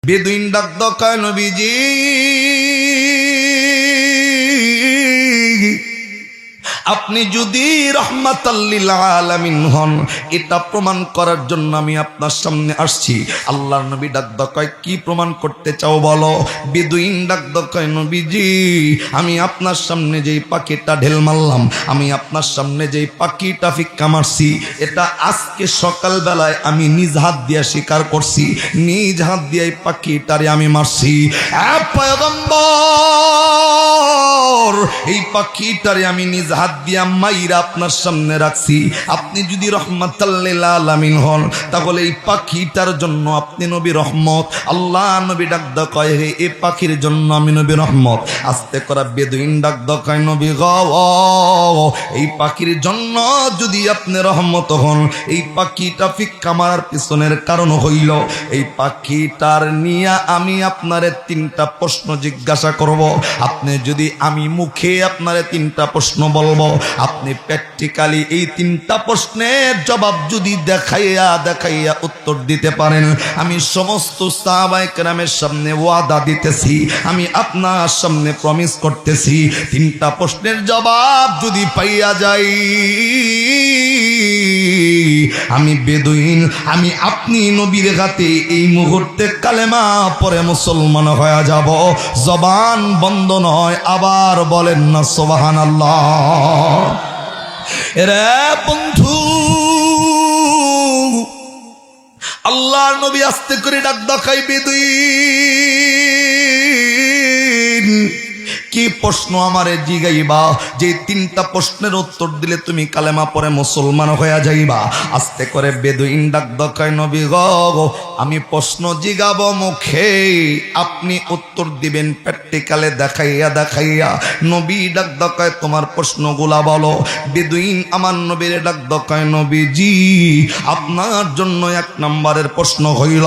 বেদুইন ডাক দকায় নবীজি আপনি যদি রাহমাতাল লিল আলামিন হন এটা প্রমাণ করার জন্য আমি আপনার সামনে আসছি। আল্লাহর নবী ডাক দকায় কি প্রমাণ করতে চাও বলো? বেদুইন ডাক দকায় নবীজি আমি আপনার সামনে যেই পাখিটা ঢেল মারলাম, আমি আপনার সামনে যেই পাখিটা ফিক্কা মারছি, এটা আজকে সকালবেলায় আমি নিজ হাত দিয়ে স্বীকার করছি, নিজ হাত দিয়ে এই পাখিটারে আমি মারছি। পয়গম্বর এই পাখিটারে আমি নিজ হাত দিয়া মাইরা আপনার সামনে রাখছি। আপনি যদি রাহমাতাল লিল আলামিন হন তাহলে এই পাখিটার জন্য আপনি নবী রহমত। আল্লাহ নবী ডাক দকায় হে এই পাখির জন্য আমি নবী রহমত। আস্তে করে বেদুইন ডাক দকায় নবী গো এই পাখির জন্য যদি আপনি রহমত হন, এই পাখিটা ফিক্কা মারার পিছনের কারণ হইল এই পাখিটার নিয়ে আমি আপনারে 3টা প্রশ্ন জিজ্ঞাসা করব। আপনি যদি আমি মুখে আপনারে 3টা প্রশ্ন বলবো, আপনি প্র্যাকটিক্যালি এই 3টা প্রশ্নের জবাব যদি দেখাইয়া উত্তর দিতে পারেন, আমি সমস্ত সাহাবায়ে কেরামের সামনে ওয়াদা দিতেছি, আমি আপনার সামনে প্রমিস করতেছি, 3টা প্রশ্নের জবাব যদি পাইয়া যাই আমি বেদুইন, আমি আপনি নবীর হাতে এই মুহূর্তে কালেমা পরে মুসলমান হয়ে যাব। জবান বন্ধ নয়, আবার বলেন না সুবহানাল্লাহ। রে বন্ধু আল্লাহর নবী আস্তে করে ডাক দেখাই বেদুইন কি প্রশ্ন আমারে জিগাইবা? যে 3টা প্রশ্নের উত্তর দিলে তুমি কালেমা পরে মুসলমান হয়ে যাইবা। আস্তে করে বেদুইন ডাক দেখায় নবী গো আমি প্রশ্ন জিগাবো মুখে, আপনি উত্তর দিবেন প্র্যাকটিক্যালে দেখাইয়া। নবী ডাক দেখায় তোমার প্রশ্নগুলা বলো। বেদুইন আমার নবীর ডাক দেখায় নবীজি আপনার জন্য 1 নম্বরের প্রশ্ন হইল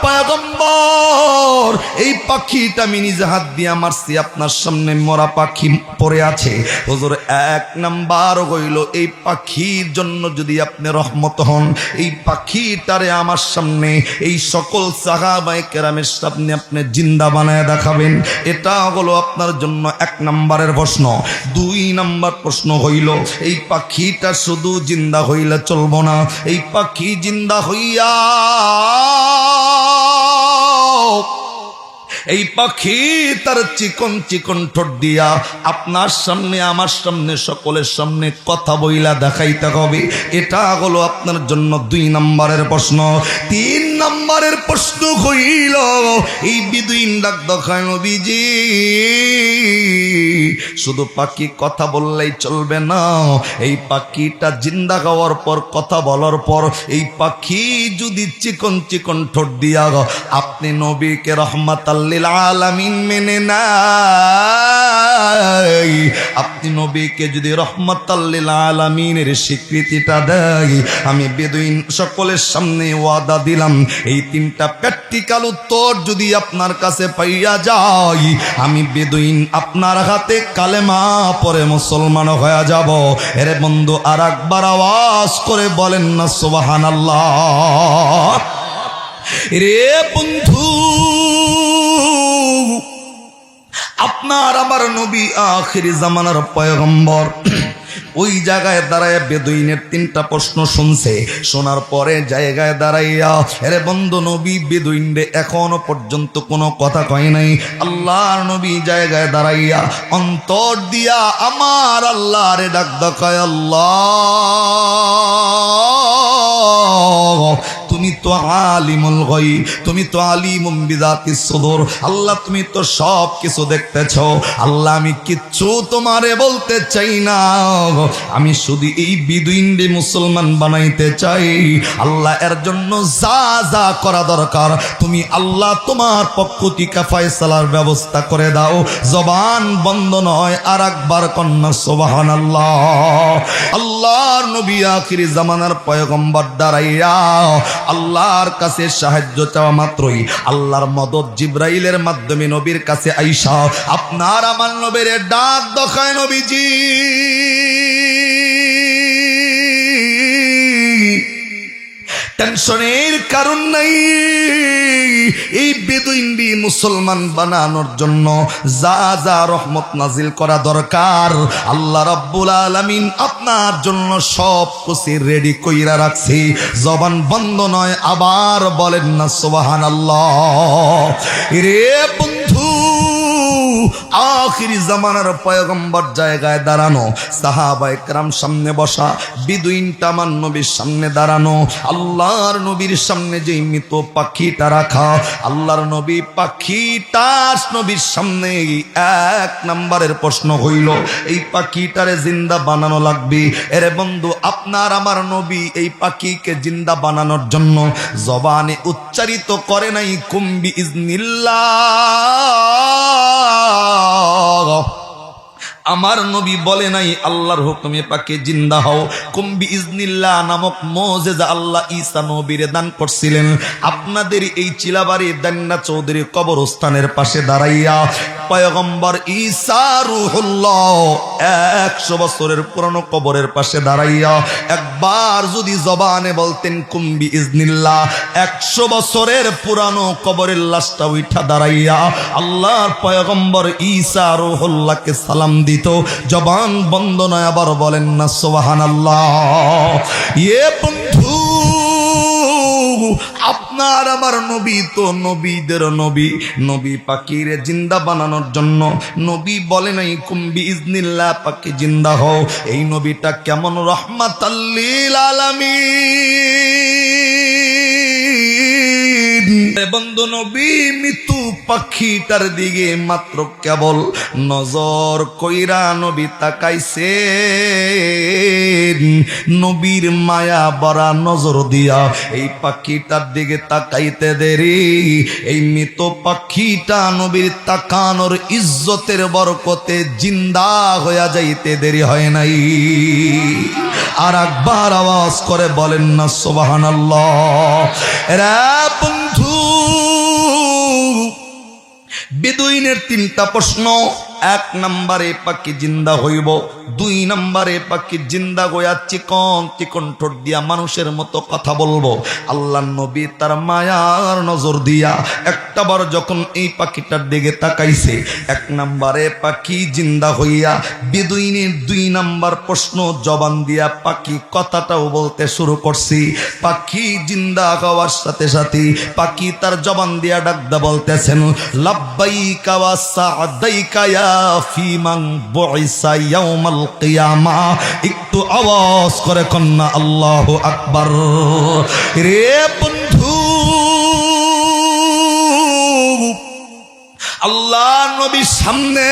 পয়গম্বর এই পাখিটা আমি নিজে হাত দিয়ে মারছি, আপনার সামনে মরা পাখি পড়ে আছে। হুজুর 1 নাম্বার হইল এই পাখির জন্য যদি আপনি রহমত হন, এই পাখিটারে আমার সামনে এই সকল সাহাবায়ে কেরামের সামনে আপনি জিন্দা বানায় দেখাবেন। এটা হলো আপনার জন্য 1 নাম্বারের প্রশ্ন। 2 নাম্বার প্রশ্ন হইল এই পাখিটা শুধু জিন্দা হইলে চলবো না, এই পাখি জিন্দা হইয়া এই পাখি তার চিকন ঠোঁট দিয়া আপনার সামনে আমার সামনে সকলের সামনে কথা বইলা দেখাইতে হবে। এটা হলো আপনার জন্য 2 নম্বরের প্রশ্ন। 3 নম্বরের প্রশ্ন হইল এই বেদুইন ডাক দেখায় নবীজি শুধু পাখি কথা বললেই চলবে না, এই পাখিটা জিন্দা হওয়ার পর কথা বলার পর এই পাখি যদি চিকন ঠোঁট দিয়া আপনি নবীকে রাহমাতাল লিল আলামিন মেনে নাই, আপনি নবীকে যদি রাহমাতাল লিল আলামিনের স্বীকৃতিটা দেয়, আমি বেদুইন সকলের সামনে ওয়াদা দিলাম এই 3টা প্র্যাকটিক্যাল উত্তর যদি আপনার কাছে পাইয়া যায়, আমি বেদুইন আপনার হাতে কালেমা পরে মুসলমান হয়ে যাব। এরে বন্ধু আরেকবার আওয়াজ করে বলেন না সুবহানাল্লাহ। রে বন্ধু আপনার আমার নবী আখিরি জামানার পয়গম্বর ওই জায়গায় দাঁড়ায় বেদুইনের 3টা প্রশ্ন শুনছে। শোনার পরে জায়গায় দাঁড়াইয়া আরে বন্ধু নবী বেদুইনরে এখনো পর্যন্ত কোনো কথা কয় নাই। আল্লাহর নবী জায়গায় দাঁড়াইয়া অন্তর দিয়া আমার আল্লাহরে ডাক দেখায়, আল্লাহ তুমি তো আলিমুল গায়ব, তুমি তো আলিমুম বিযাতিস সুদূর। আল্লাহ তুমি তো সব কিছু দেখতেছো। আল্লাহ আমি কিচ্ছু তোমারে বলতে চাই না, আমি শুধু এই বেদুইনরে মুসলমান বানাইতে চাই। আল্লাহ এর জন্য যা যা করা দরকার তুমি আল্লাহ তোমার পক্ষ থেকে ফয়সালার ব্যবস্থা করে দাও। জবান বন্ধ নয়, আরেকবার কন্যা সুবহানাল্লাহ। আল্লাহর নবী আখিরি জামানার পয়গম্বর দাঁড়াইয়া আল্লাহর কাছে সাহায্য চাওয়া মাত্রই আল্লাহর মদদ জিবরাইলের মাধ্যমে নবীর কাছে আইসা আপনার আমার নবীর ডাক দেখায় নবীজি টেনশনের কারণ নাই। এই বেদুইনটি মুসলমান বানানোর জন্য যা যা রহমত নাজিল করা দরকার আল্লাহ রাব্বুল আলামিন আপনার জন্য সব কিছু রেডি কইরা রাখছি। জবান বন্ধ নয়, আবার বলেন না সুবহানাল্লাহ। রে বন্ধু, আখিরি জামানার পয়গম্বর জায়গায় দাঁড়ানো, সাহাবায়ে কেরাম সামনে বসা, বিদুইনটা আমার নবীর সামনে দাঁড়ানো, আল্লাহর নবীর সামনে যে মৃত পাখিটা রাখা, আল্লাহর নবী পাখিটা নবীর সামনে এক নম্বরের প্রশ্ন হইল, এই পাখিটারে জিন্দা বানানো লাগবে। এরে বন্ধু, আপনার আমার নবী এই পাখিকে জিন্দা বানানোর জন্য জবানে উচ্চারিত করে নাই কুম্বি ইজনিল্লাহ। আমার নবী বলে নাই আল্লাহর হুকুমে পাকে জিন্দা হও। কুম্বি ইজনিল্লাহ নামক মুজিজা আল্লাহ ঈসা নবীরে দান করছিলেন। আপনাদের এই চিলাবাড়ি দান্না চৌধুরী কবরস্থানের পাশে দাঁড়াইয়া পয়গম্বর ঈসা রূহুল্লাহ 100 বছরের পুরনো কবরের পাশে দাঁড়াইয়া একবার যদি জবানে বলতেন কুম্বি ইজনিল্লাহ, 100 বছরের পুরানো কবরের লাশটা উঠা দাঁড়াইয়া আল্লাহর পয়গম্বর ঈসা রূহুল্লাহকে সালাম দিত। জবান বন্ধ নয়, আবার বলেন না সুবহানাল্লাহ। এ বন্ধু, আপনার আমার নবী তো নবীদের নবী, নবী পাখিরে জিন্দা বানানোর জন্য নবী বলে নাই কুম্বি ইজনিল্লাহ পাখি জিন্দা হও। এই নবীটা কেমন রহমাতাল লিল আলামিন। বন্ধু, নবী মৃত্যু পাখিটার দিকে মাত্র কেবল নজর কইরা নবী তাকাইছে, নবীর মায়া ভরা নজর দিয়া এই পাখিটার দিকে তাকাইতে দেরি এই মৃত পাখিটা নবীর তাকানোর ইজ্জতের বরকতে জিন্দা হইয়া যাইতে দেরি হয় নাই। আর একবার আওয়াজ করে বলেন না সুবহানাল্লাহ। এরা বন্ধু, বেদুইনের 3টা প্রশ্ন। 1 নম্বরে পাখি জিন্দা হইব, 2 নম্বরে পাখি জিন্দা হইয়া চিকন চিকন ঠোঁট দিয়া মানুষের মতো কথা বলবো। আল্লাহ নবী তার মায়ার নজর দিয়া একটাবার যখন এই পাখিটার দিকে তাকাইছে, 1 নম্বরে পাখি জিন্দা হইয়া বেদুইনের 2 নম্বর প্রশ্ন জবান দিয়া পাখি কথাটাও বলতে শুরু করছি। পাখি জিন্দা হওয়ার সাথে সাথে পাখি তার জবান দিয়া ডাকদা বলতেছেন, লাব্বাইকা ওয়া সা'দাইকা ইয়া ফিমান বুইসা ইয়াউমাল কিয়ামা। একটু আওয়াজ করে কন্না আল্লাহু আকবার। রে বন্ধু, আল্লাহ নবীর সামনে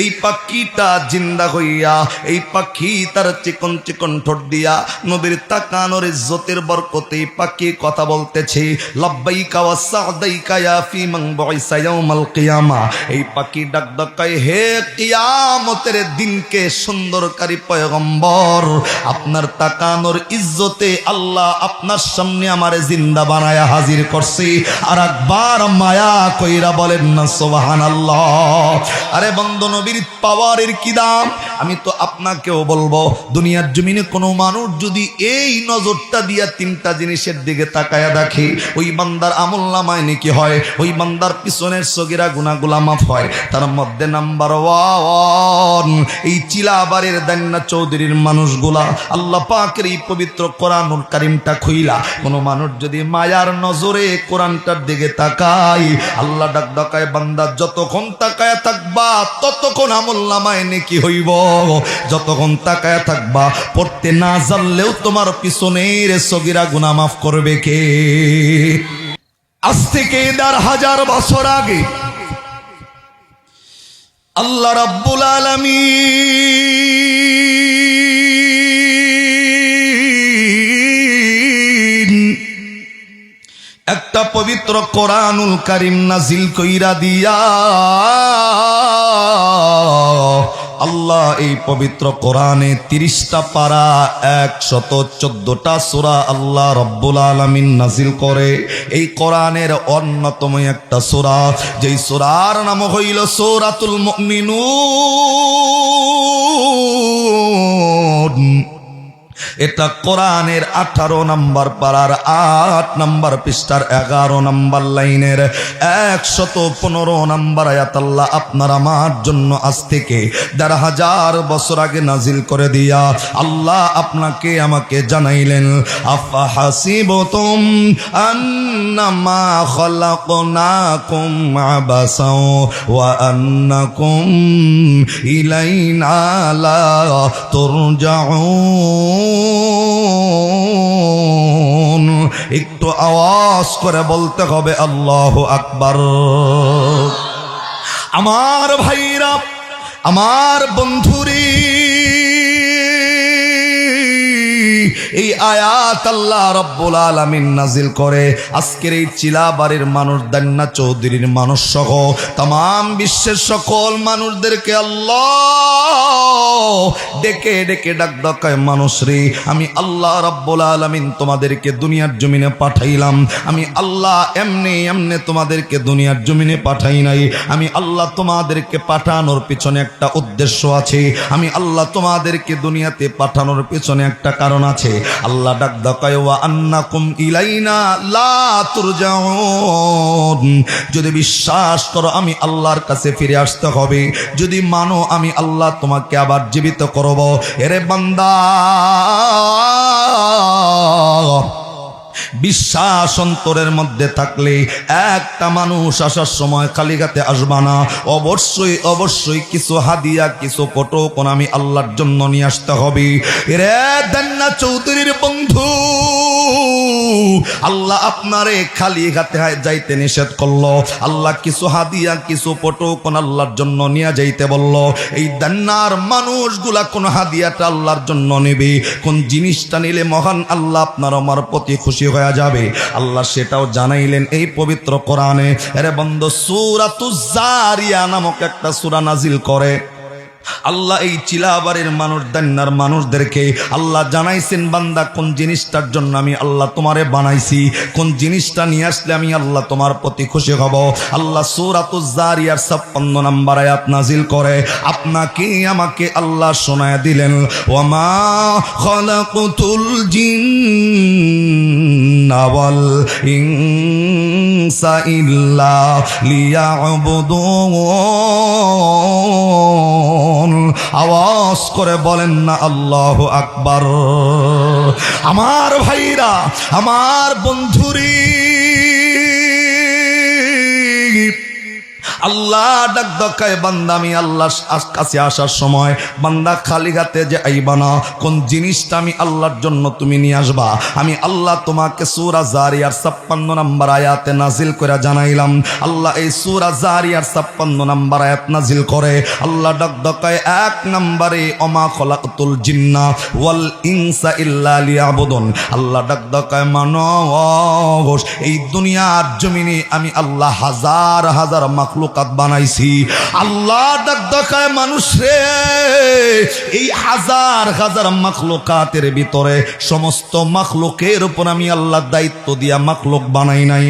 এই পাখিটা জিন্দা হইয়া এই পাখি তার চিকন চিকন ঠোঁট দিয়া নবীর তাকানোর ইজ্জতের বরকতে পাখি কথা বলতেছে, লাব্বাইকা ওয়া সা'দাইকা ইয়া ফিমান বুইসা ইয়াউমাল কিয়ামা। এই পাখি ডাক ডাকায়, হে কিয়ামতের দিনকে সুন্দরকারী পয়গম্বর, আপনার তাকানোর ইজ্জতে আল্লাহ আপনার সামনে আমারে জিন্দা বানায়া হাজির করছে। আর একবার মায়া কইরা বলেন না সুবহানাল্লাহ। আরে বন্ধু, নবীর পাওয়ারের কি দাম আমি তো আপনাকেও বলবো। দুনিয়ার জমিনে কোনো মানুষ যদি এই নজরটা দিয়া 3টা জিনিসের দিকে তাকায়া দেখে, ওই বান্দার আমলনামায় নেকি হয়, ওই বান্দার পিছনের সগীরা গুনাহগুলা মাফ হয়। তার মধ্যে নাম্বার 1 এই চিলাবাড়ির দান্না চৌধুরীর মানুষগুলা আল্লাহ পাকের এই পবিত্র কোরআনুল কারীমটা খুইলা কোনো মানুষ যদি মায়ার নজরে কোরআনটার দিকে তাকায়, আল্লাহ ডাক ডাকায়, বান্দা যতক্ষণ তাকায়া থাকবা ততক্ষণ আমলনামায় নেকি হইব, যতক্ষণ তাকায়া থাকবা পড়তে না জানলেও তোমার পিছনের সগীরা গুনাহ মাফ করবে কে? আজ থেকে 1000 বছর আগে আল্লাহ রাব্বুল আলামিন একটা পবিত্র কোরআনুল কারীম নাজিল কইরা দিয়া আল্লাহ এই পবিত্র কোরআনে 30টা পারা 114টা সূরা আল্লাহ রাব্বুল আলামিন নাজিল করে। এই কোরআনের অন্যতম একটা সূরা, যেই সূরার নাম হইল সূরাতুল মুমিনুন। এটা কোরআনের 18 নম্বর পারার 8 নম্বর পৃষ্ঠার 11 নম্বর লাইনের 115 নম্বর আয়াত আল্লাহ আপনার আমার জন্য আজ থেকে ১,৫০০ বছর আগে নাজিল করে দিয়া আল্লাহ আপনাকে আমাকে জানাইলেন, আফা হাসিবতুম আন্নামা খালাকনাকুম আবাসাও ওয়া আন্নাকুম ইলাইনা লা তুরজাউন। একটু আওয়াজ করে বলতে হবে আল্লাহু আকবার। আমার ভাইরা, আমার বন্ধুরি, এই আয়াত আল্লাহ রাব্বুল আলামিন নাজিল করে আজকের এই চিলাবাড়ির মানুষ, দান্না চৌধুরীর মানুষ সহ তাম বিশ্বের সকল মানুষদেরকে আল্লাহ ডেকে ডেকে ডাক ডাকায়, মানুষ রে, আমি আল্লাহ রাব্বুল আলামিন তোমাদেরকে দুনিয়ার জমিনে পাঠাইলাম। আমি আল্লাহ এমনি এমনি তোমাদেরকে দুনিয়ার জমিনে পাঠাই নাই। আমি আল্লাহ তোমাদেরকে পাঠানোর পিছনে একটা উদ্দেশ্য আছে। আমি আল্লাহ তোমাদেরকে দুনিয়াতে পাঠানোর পিছনে একটা কারণ আছে। আল্লাহ ডাক ডাকায়, ওয়া আন্নাকুম ইলাইনা লা তুরজাউন। যদি বিশ্বাস করো আমি আল্লাহর কাছে ফিরে আসতে হবে, যদি মানো আমি আল্লাহ তোমাকে আবার জীবিত করব। এরে বান্দা, বিশ্বাস অন্তরের মধ্যে থাকলে একটা মানুষ আসার সময় খালি হাতে আসবা না। অবশ্যই অবশ্যই কিছু হাদিয়া, কিছু পটকন আমি আল্লাহর জন্য নিয়ে আসতে হবে। রে দান্না চৌধুরীর বন্ধু, আল্লাহ আপনারে খালি হাতে যাইতে নিষেধ করলো। আল্লাহ কিছু হাদিয়া, কিছু পটকন আল্লাহর জন্য নিয়ে যাইতে বলল। এই দান্নার মানুষগুলা কোন হাদিয়াটা আল্লাহর জন্য নেবে, কোন জিনিসটা নিলে মহান আল্লাহ আপনার আমার প্রতি খুশি হয়ে যাবে, আল্লাহ সেটাও জানাইলেন এই পবিত্র কোরআনে। আরে বন্ধু, সূরাতুজ জারিয়া নামক একটা সূরা নাজিল করে আল্লাহ এই চিলাবাড়ির মানুষ, দান্নার মানুষদেরকে আল্লাহ জানাইছেন, বান্দা কোন জিনিসটার জন্য আমি আল্লাহ তোমারে বানাইছি, কোন জিনিসটা নিয়ে আসলে আমি আল্লাহ তোমার প্রতি খুশি হব। আল্লাহ সূরাতুজ জারিয়ার ৫৬ নম্বর আয়াত নাজিল করে আপনাকে আমাকে আল্লাহ শোনায় দিলেন, ওয়ামা খালাকতুল জিন্না ওয়াল ইনসা ইল্লা লিয়াবুদুন। আওয়াজ করে বলেন না আল্লাহু আকবার। আমার ভাইরা, আমার বন্ধুরি, আল্লাহ ডাক ডাকায়, বান্দা আমি আল্লাহর কাছে আসার সময় বান্দা খালি হাতে যে আইবা না, কোন জিনিসটা আমি আল্লাহর জন্য তুমি নিয়ে আসবা। আমি আল্লাহ তোমাকে সূরা জারিয়ার ৫৬ নম্বর আয়াতে নাজিল করে জানাইলাম। আল্লাহ এই সূরা জারিয়ার ৫৬ নম্বর আয়াত নাজিল করে আল্লাহ ডাক ডাকায় ১ নম্বরে, ওমা খলাকতুল জিন্না ওয়াল ইনসা ইল্লা লিয়াবুদুন। আল্লাহ ডাক ডাকায়, মানুষ এই দুনিয়ার জমিনে আমি আল্লাহ হাজার হাজার মাখলুক বানাইছি। আল্লাহ ডাক ডাকায়, মানুষ রে, এই হাজার হাজার মাখলুকাতের ভিতরে সমস্ত মাখলুকের উপর আমি আল্লাহ দায়িত্ব দিয়া মাখলুক বানাই নাই।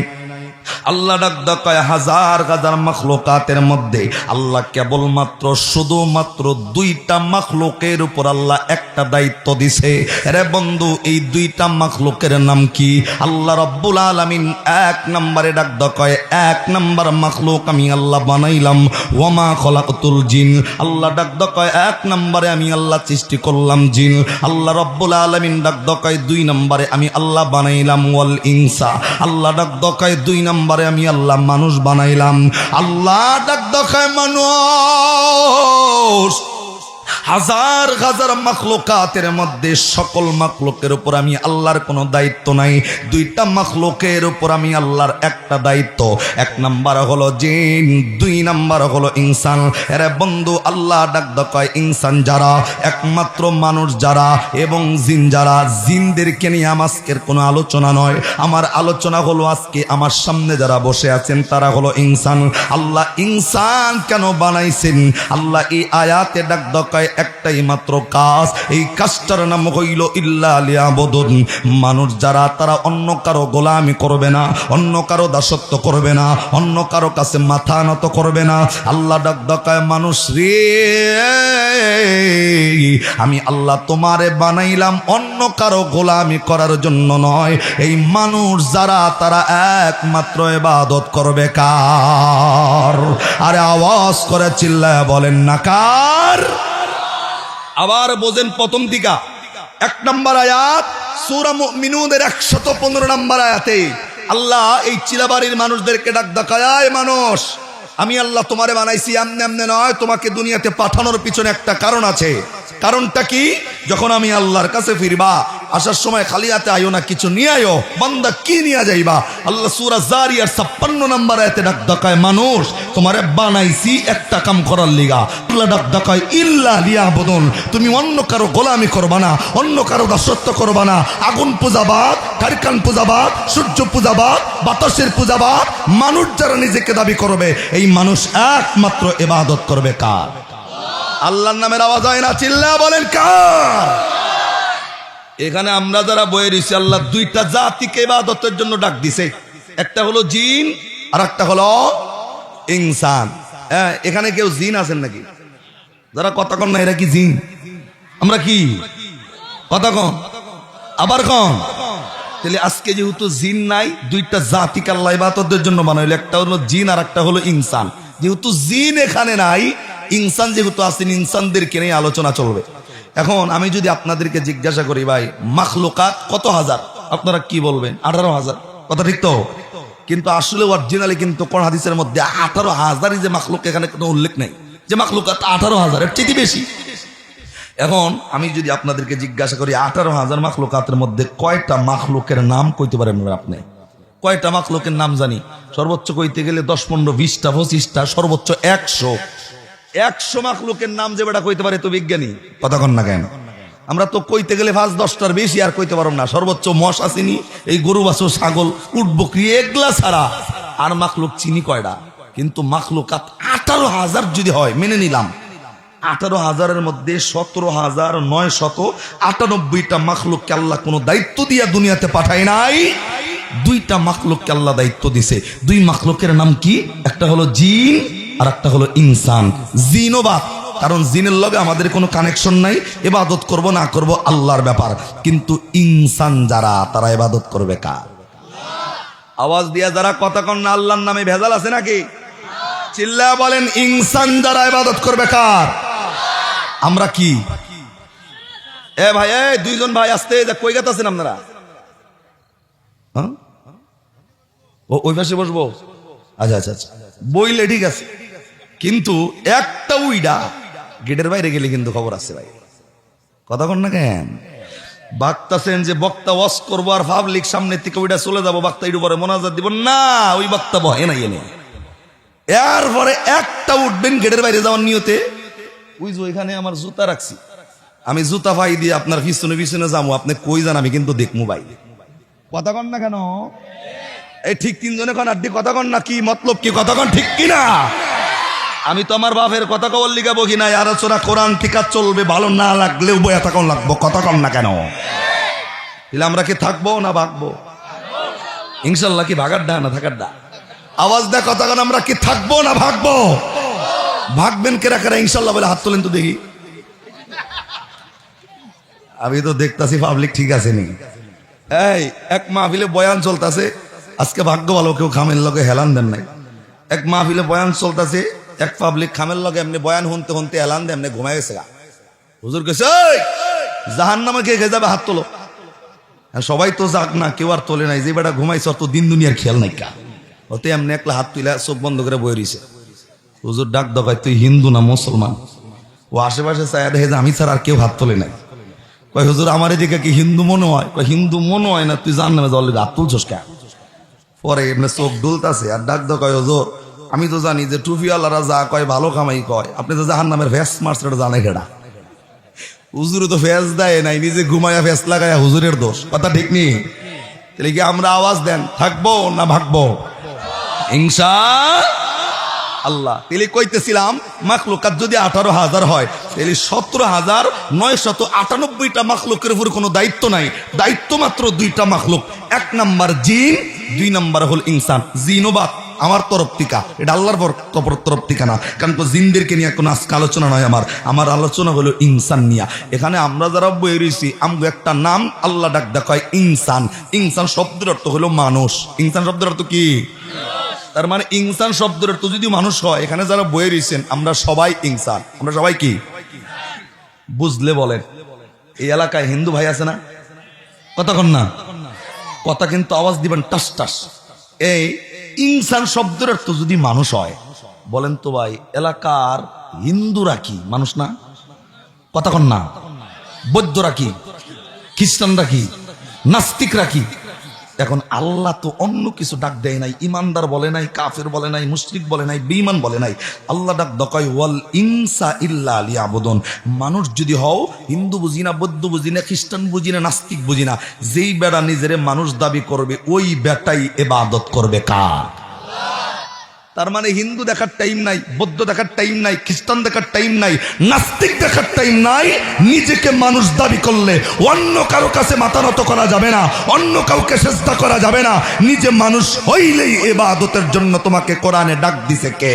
আল্লাহ ডাক ডাকায় হাজার হাজার মাখলুকাতের মধ্যে আল্লাহ কেবলমাত্র শুধুমাত্র ২টা মাখলুকের উপর আল্লাহ একটা দায়িত্ব দিছে। রে বন্ধু, এই ২টা মাখলুকের নাম কি? আল্লাহ রাব্বুল আলামিন ১ নম্বরে ডাক ডাকায়, ১ নম্বর মাখলুক আমি আল্লাহ বানাইলাম, ওয়ামা খলাকতুল জিন। আল্লাহ ডাক ডাকায় ১ নম্বরে আমি আল্লাহ সৃষ্টি করলাম জিন। আল্লাহ রাব্বুল আলামিন ডাক ডাকায় ২ নম্বরে আমি আল্লাহ বানাইলাম ওয়াল ইনসা। আল্লাহ ডাক ডাকায় ২ নম্বরে আমি আল্লাহ মানুষ বানাইলাম। আল্লাহ ডাক ডাকায়, মানুষ হাজার হাজার মাখলুকাতের মধ্যে সকল মাখলুকের উপর আমি আল্লাহর কোনো দায়িত্ব নাই। ২টা মাখলুকের উপর আমি আল্লাহর একটা দায়িত্ব। ১ নাম্বার হলো জিন, ২ নাম্বার হলো ইনসান। এরে বন্ধু, আল্লাহ ডাক ডাকায় ইনসান যারা, একমাত্র মানুষ যারা এবং জিন যারা, জিনদেরকে নিয়ে আজকের কোনো আলোচনা নয়। আমার আলোচনা হলো আজকে আমার সামনে যারা বসে আছেন তারা হলো ইনসান। আল্লাহ ইনসান কেন বানাইছেন? আল্লাহ এই আয়াতে ডাক ডাকায় কয় একটাই মাত্র কাজ, এই কাজটার নাম হইল ইল্লা লিয়াবুদুন। মানুষ যারা তারা অন্য কারো গোলামি করবে না, অন্য কারো দাসত্ব করবে না, অন্য কারো কাছে মাথা নত করবে না। আল্লাহ ডাক ডাকায় মানুষ রে, আমি আল্লাহ তোমারে বানাইলাম অন্য কারো গোলামি করার জন্য নয়। এই মানুষ যারা তারা একমাত্র ইবাদত করবে কার? আরে আওয়াজ করে চিল্লায় বলেন না কার? আবার বোঝেন প্রথম দিকা 1 নম্বর আয়াত সূরা মুমিনুনের 115 নম্বর আয়াতে আল্লাহ এই চিলাবাড়ির মানুষদেরকে ডাক ডাকায়, মানুষ আমি আল্লাহ তোমারে বানাইছি এমনি এমনি নয়, তোমাকে দুনিয়াতে পাঠানোর পিছনে একটা কারণ আছে। কারণটা কি? যখন আমি আল্লাহর কাছে ফিরবা, আসার সময় খালি হাতে আইও না, কিছু নিয়ে আইও। বান্দা কি নিয়ে যাইবা? আল্লাহ সূরা জারিয়ার 56 নম্বর আয়াতে ডাক ডাকায়, মানুষ তোমারে বানাইছি একটা কাম করার লিগা। আল্লাহ ডাক ডাকায় ইল্লা লিয়াবুদুন, তুমি অন্য কারো গোলামি করবা না, অন্য কারো দাসত্ব করবা না। আগুন পূজাবাদ, কারখান পূজাবাদ, সূর্য পূজাবাদ, বাতাসের পূজাবাদ, মানুষ যারা নিজেকে দাবি করবে, এই মানুষ একমাত্র ইবাদত করবে কার? আল্লাহর নামের আওয়াজ হয় না? চিল্লা বলেন কার? এখানে আমরা যারা বয়ে রয়েছি, আল্লাহ 2টা জাতিকে ইবাদতের জন্য ডাক দিছে, একটা হলো জিন আর একটা হলো ইনসান। এখানে কেউ জিন আছেন নাকি? যারা কথা কন না, এরা কি জিন? আমরা কি কথা কন? আবার কন? তাহলে আজকে যেহেতু জিন নাই, 2টা জাতিকে আল্লাহ ইবাদতের জন্য বানাইল, একটা হলো জিন আর একটা হলো ইনসান। যেহেতু জিন এখানে নাই, ইনসান যেহেতু আছেন, ইনসানদেরকে নিয়ে আলোচনা চলবে। এখন আমি যদি আপনাদেরকে জিজ্ঞাসা করি, ভাই মাখলুকাত কত হাজার? আপনারা কি বলবেন? 18,000। কথা ঠিক তো? কিন্তু আসলে অরিজিনালি কিন্তু কোরআন হাদিসের মধ্যে 18,000 যে মাখলুক, এখানে কোনো উল্লেখ নেই যে মাখলুকাত 18,000, এর চেয়ে বেশি। এখন আমি যদি আপনাদেরকে জিজ্ঞাসা করি 18,000 মাখলুকাতের মধ্যে কয়টা মাখলুকের নাম কইতে পারেন আপনি? কয়টা মাখলুকের নাম জানি? সর্বোচ্চ কইতে গেলে 10, 15, 20টা, 25টা, সর্বোচ্চ 100 মাখলুকের নাম যে বেটা কইতে পারে তো বিজ্ঞানী। কথা কন না কেন? আমরা তো কইতে গেলে 5-10টার বেশি আর কইতে পারব না। সর্বোচ্চ মশা চিনি, এই গরু বাছুর, ছাগল, উট বকরি, এগুলা ছাড়া আর মাখলুক চিনি কয়টা? কিন্তু মাখলুকাত 18,000 যদি হয়, মেনে নিলাম 18,000-এর মধ্যে 17,998টা মাখলুককে আল্লাহ কোনো দায়িত্ব দিয়া দুনিয়াতে পাঠায় নাই। 2টা মাখলুককে আল্লাহ দায়িত্ব দিছে। 2 মাখলুকের নাম কি? একটা হলো জিন আর একটা হলো ইনসান। জিনবাদ, কারণ জিনের লগে আমাদের কোনো কানেকশন নাই, ইবাদত করব না করব আল্লাহর ব্যাপার। কিন্তু ইনসান যারা, তারা ইবাদত করবে কার? আওয়াজ দিয়া যারা কথা কন না, আল্লাহর নামে ভেজাল আছে নাকি? চিল্লা বলেন, ইনসান যারা ইবাদত করবে কার? আমরা কি? এ ভাই, 2জন ভাই আসতে কই গেছেন আপনারা? ওই পাশে বসবো? আচ্ছা আচ্ছা আচ্ছা, বইলে ঠিক আছে, কিন্তু একটা উইডা গেটের বাইরে গেলে কিন্তু খবর আছে ভাই। কথা কন না কেন? বাক্তাছেন যে বক্তা ওয়াজ করবো আর পাবলিক সামনে থেকে ওইটা চলে যাবো, বক্তা একটু পরে মোনাজাত দিব না, ওই বক্তা বহে না এনে। এরপরে একটা উঠবেন গেটের বাইরে যাওয়ার নিয়তে, ওই যে ওইখানে আমার জুতা রাখছি, আমি জুতা পাই দিয়ে আপনার পিছনে পিছনে যাবো, আপনি কই যান আমি কিন্তু দেখবো ভাই। কথা কন না কেন? এই ঠিক 3 জনে কন আড্ডি, কথা কন না, কি মতলব কি? কথা কন ঠিক কিনা? আমি তো আমার বাপের কথা কওয়ার লিগা বকি নাই, আলোচনা কোরআন থেকে চলবে, ভালো না লাগলেও বয়া থাকুন লাগবো। কথা কন না কেন? তাহলে আমরা কি থাকবো না ভাগবো? ইনশাল্লাহ কি ভাগার ডা না থাকার ডা? আওয়াজ দেয় কথা কন, আমরা কি থাকবো না ভাগবো? ভাগবেন কেরা কেরা ইনশাল্লাহ বলে হাত তোলেন তো দেখি। আমি তো দেখতাছি পাবলিক ঠিক আছে নি। এই এক মাহফিলে বয়ান চলতেছে, আজকে ভাগ্য ভালো কেউ খামের লগে হেলান দেন নাই। এক মাহফিলে বয়ান চলতেছে, এক পাবলিক খামের লগে এমনি বয়ান শুনতে শুনতে হেলান দেয়, এমনি ঘুমাই গেছে। হুজুর কেছে জাহান্নামে কে খেয়ে যাবে, হাত তোলো। সবাই তো যাক না, কেউ আর তোলে নাই। যে বেটা ঘুমাইছে অত দিন দুনিয়ার খেয়াল নাই কা, ওতে এমনি একলা হাত তুলে চোখ বন্ধ করে বয়ে রইছে। হুজুর ডাক দকায়, তুই হিন্দু না মুসলমান? ও আশেপাশে চায় দেখে যে আমি ছাড়া আর কেউ হাত তোলে নাই। কয় হুজুর আমার এদিকে কি হিন্দু মনে হয়? কয় হিন্দু মনে হয় না, তুই জাহান্নামে জলে হাত তুলছস কে? পরে এমনি চোখ ডুলতাছে আর ডাক দকায়, হুজুর আমি তো জানি যে টুপিওয়ালারা যা কয় ভালো কামাই কয়, আপনি তো জাহান্নামের ভ্যাস মারছে জানে কেডা? হুজুরে তো ফেস দেয় নাই, নিজে ঘুমায়া ফেস লাগায়া, হুজুরের দোষ। কথা ঠিক নেই? তাহলে কি আমরা আওয়াজ দেন, থাকবো না ভাগবো? ইনশা আল্লাহ। তাহলে কইতেছিলাম মাখলুকাত যদি 18,000 হয় তাহলে 17,998টা মাখলুকের উপর কোনো দায়িত্ব নাই, দায়িত্ব মাত্র 2টা মাখলুক। 1 নাম্বার জিন, 2 নাম্বার হল ইনসান। জিনবাদ আমার তরফ থেকে, এটা আল্লাহর তরফ থেকে না, কারণ তো জিনদেরকে নিয়ে কোনো আজকে আলোচনা নয়। আমার আলোচনা হলো ইনসান নিয়া। এখানে আমরা যারা বই রয়েছি আমগো একটা নাম আল্লাহ ডাক দেখায় ইনসান। ইনসান শব্দের অর্থ হলো মানুষ। ইনসান শব্দের অর্থ কি? তার মানে ইনসান শব্দের অর্থ যদি মানুষ হয়, এখানে যারা বই রয়েছেন আমরা সবাই ইনসান। আমরা সবাই কি বুঝলে বলেন? এই এলাকায় হিন্দু ভাই আছে না? কতক্ষণ না কথা কিন্তু আওয়াজ দিবেন টাস টাস। এই ইনসান শব্দের অর্থ যদি মানুষ হয়, বলেন তো ভাই এলাকার হিন্দুরা কি মানুষ না? কতক্ষণ না বৌদ্ধরা কি, খ্রিস্টানরা কি, নাস্তিকরা কি? এখন আল্লাহ তো অন্য কিছু ডাক দেয় নাই, ইমানদার বলে নাই, কাফের বলে নাই, মুশরিক বলে নাই, বেঈমান বলে নাই। আল্লাহ ডাক দকায় ওয়াল ইনসা ইল্লা লিয়াবুদুন। মানুষ যদি হও, হিন্দু বুঝি না, বৌদ্ধ বুঝি না, খ্রিস্টান বুঝি না, নাস্তিক বুঝি না, যেই বেড়া নিজেরে মানুষ দাবি করবে ওই বেটাই ইবাদত করবে কার? তার মানে হিন্দু দেখার টাইম নাই, বৌদ্ধ দেখার টাইম নাই, খ্রিস্টান দেখার টাইম নাই, নাস্তিক দেখার টাইম নাই। নিজেকে মানুষ দাবি করলে অন্য কারো কাছে মাথা নত করা যাবে না, অন্য কাউকে চেষ্টা করা যাবে না। নিজে মানুষ হইলেই ইবাদতের জন্য তোমাকে কোরআনে ডাক দিছে কে?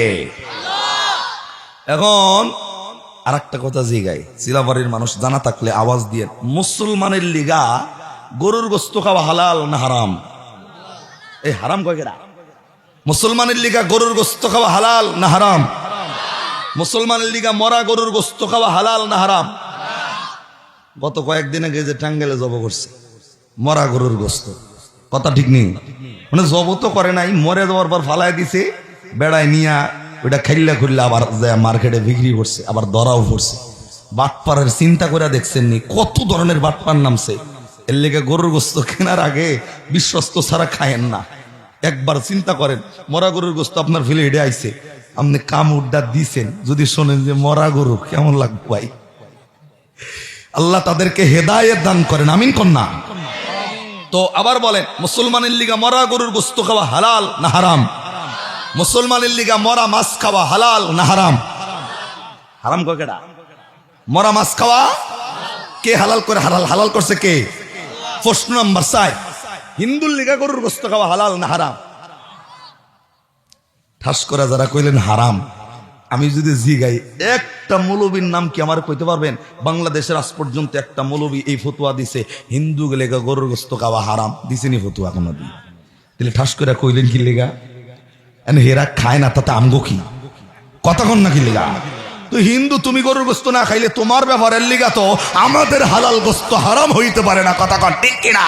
এখন আর একটা কথা জিগাই, সিলাবাড়ির মানুষ জানা থাকলে আওয়াজ দিয়ে। মুসলমানের লিগা গরুর গোস্ত খাওয়া হালাল না হারাম? এই হারাম কয়কেরা? মুসলমানের লিগা গরুর গোস্ত খাওয়া হালাল না হারাম? মুসলমানের লিগা মরা গরুর গোস্ত খাওয়া হালাল না হারাম? গত কয়েকদিন আগে যে টাঙ্গাইলে জব করছে মরা গরুর গোস্ত, কথা ঠিক নেই? মানে জব তো করে নাই, মরে যাওয়ার পর ফালাই দিছে, বেড়ায় নিয়া ওইটা খাইল্লা খুললে আবার মার্কেটে বিক্রি করছে, আবার ধরাও পড়ছে। বাটপাড়ের চিন্তা করে দেখছেন নি কত ধরনের বাটপার নামছে? এর লেগে গরুর গোস্ত কেনার আগে বিশ্বস্ত ছাড়া খায়েন না। একবার চিন্তা করেন, মরা গরুর গোস্ত আপনার ফেলে হেঁটে আইছে, আপনি কাম উড্ডা দিছেন, যদি শোনেন যে মরা গরু, কেমন লাগবে ভাই? আল্লাহ তাদেরকে হেদায়েত দান করেন, আমিন কন্যা। তো আবার বলেন, মুসলমানের লিগা মরা গরুর গোস্ত খাওয়া হালাল না হারাম? মুসলমানের লিগা মরা মাছ খাওয়া হালাল না হারাম? হারাম কয়টা? মরা মাছ খাওয়া কে হালাল করে? হালাল করছে কে? প্রশ্ন নাম্বার 4, হিন্দুর লিগা গরুর গোস্ত খাওয়া হালাল না হারাম? ঠাস করে যারা কইলেন হারাম, আমি যদি জিগাই একটা মৌলবীর নাম কি আমার কইতে পারবেন? বাংলাদেশের আজ পর্যন্ত একটা মৌলবী এই ফতুয়া দিছে হিন্দু লেগা গরুর গোস্ত খাওয়া হারাম? দিছেনি ফতুয়া কোনদিন? তাহলে ঠাস করে কইলেন কি লেগা? হেরা খায় না, তাতে আমগো কি? কতক্ষণ না কি লেগা? তো হিন্দু তুমি গরুর গোস্ত না খাইলে তোমার ব্যাপারের লিগা তো আমাদের হালাল গোস্ত হারাম হইতে পারে না, কতক্ষণ ঠিক কিনা?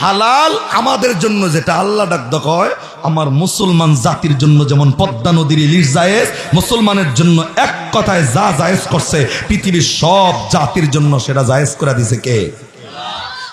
হালাল আমাদের জন্য যেটা আল্লাহ ডাক কয়, আমার মুসলমান জাতির জন্য যেমন পদ্মা নদীর ইলিশ জায়েজ, মুসলমানের জন্য এক কথায় যা জায়েজ করছে পৃথিবীর সব জাতির জন্য সেটা জায়েজ করে দিছে কে?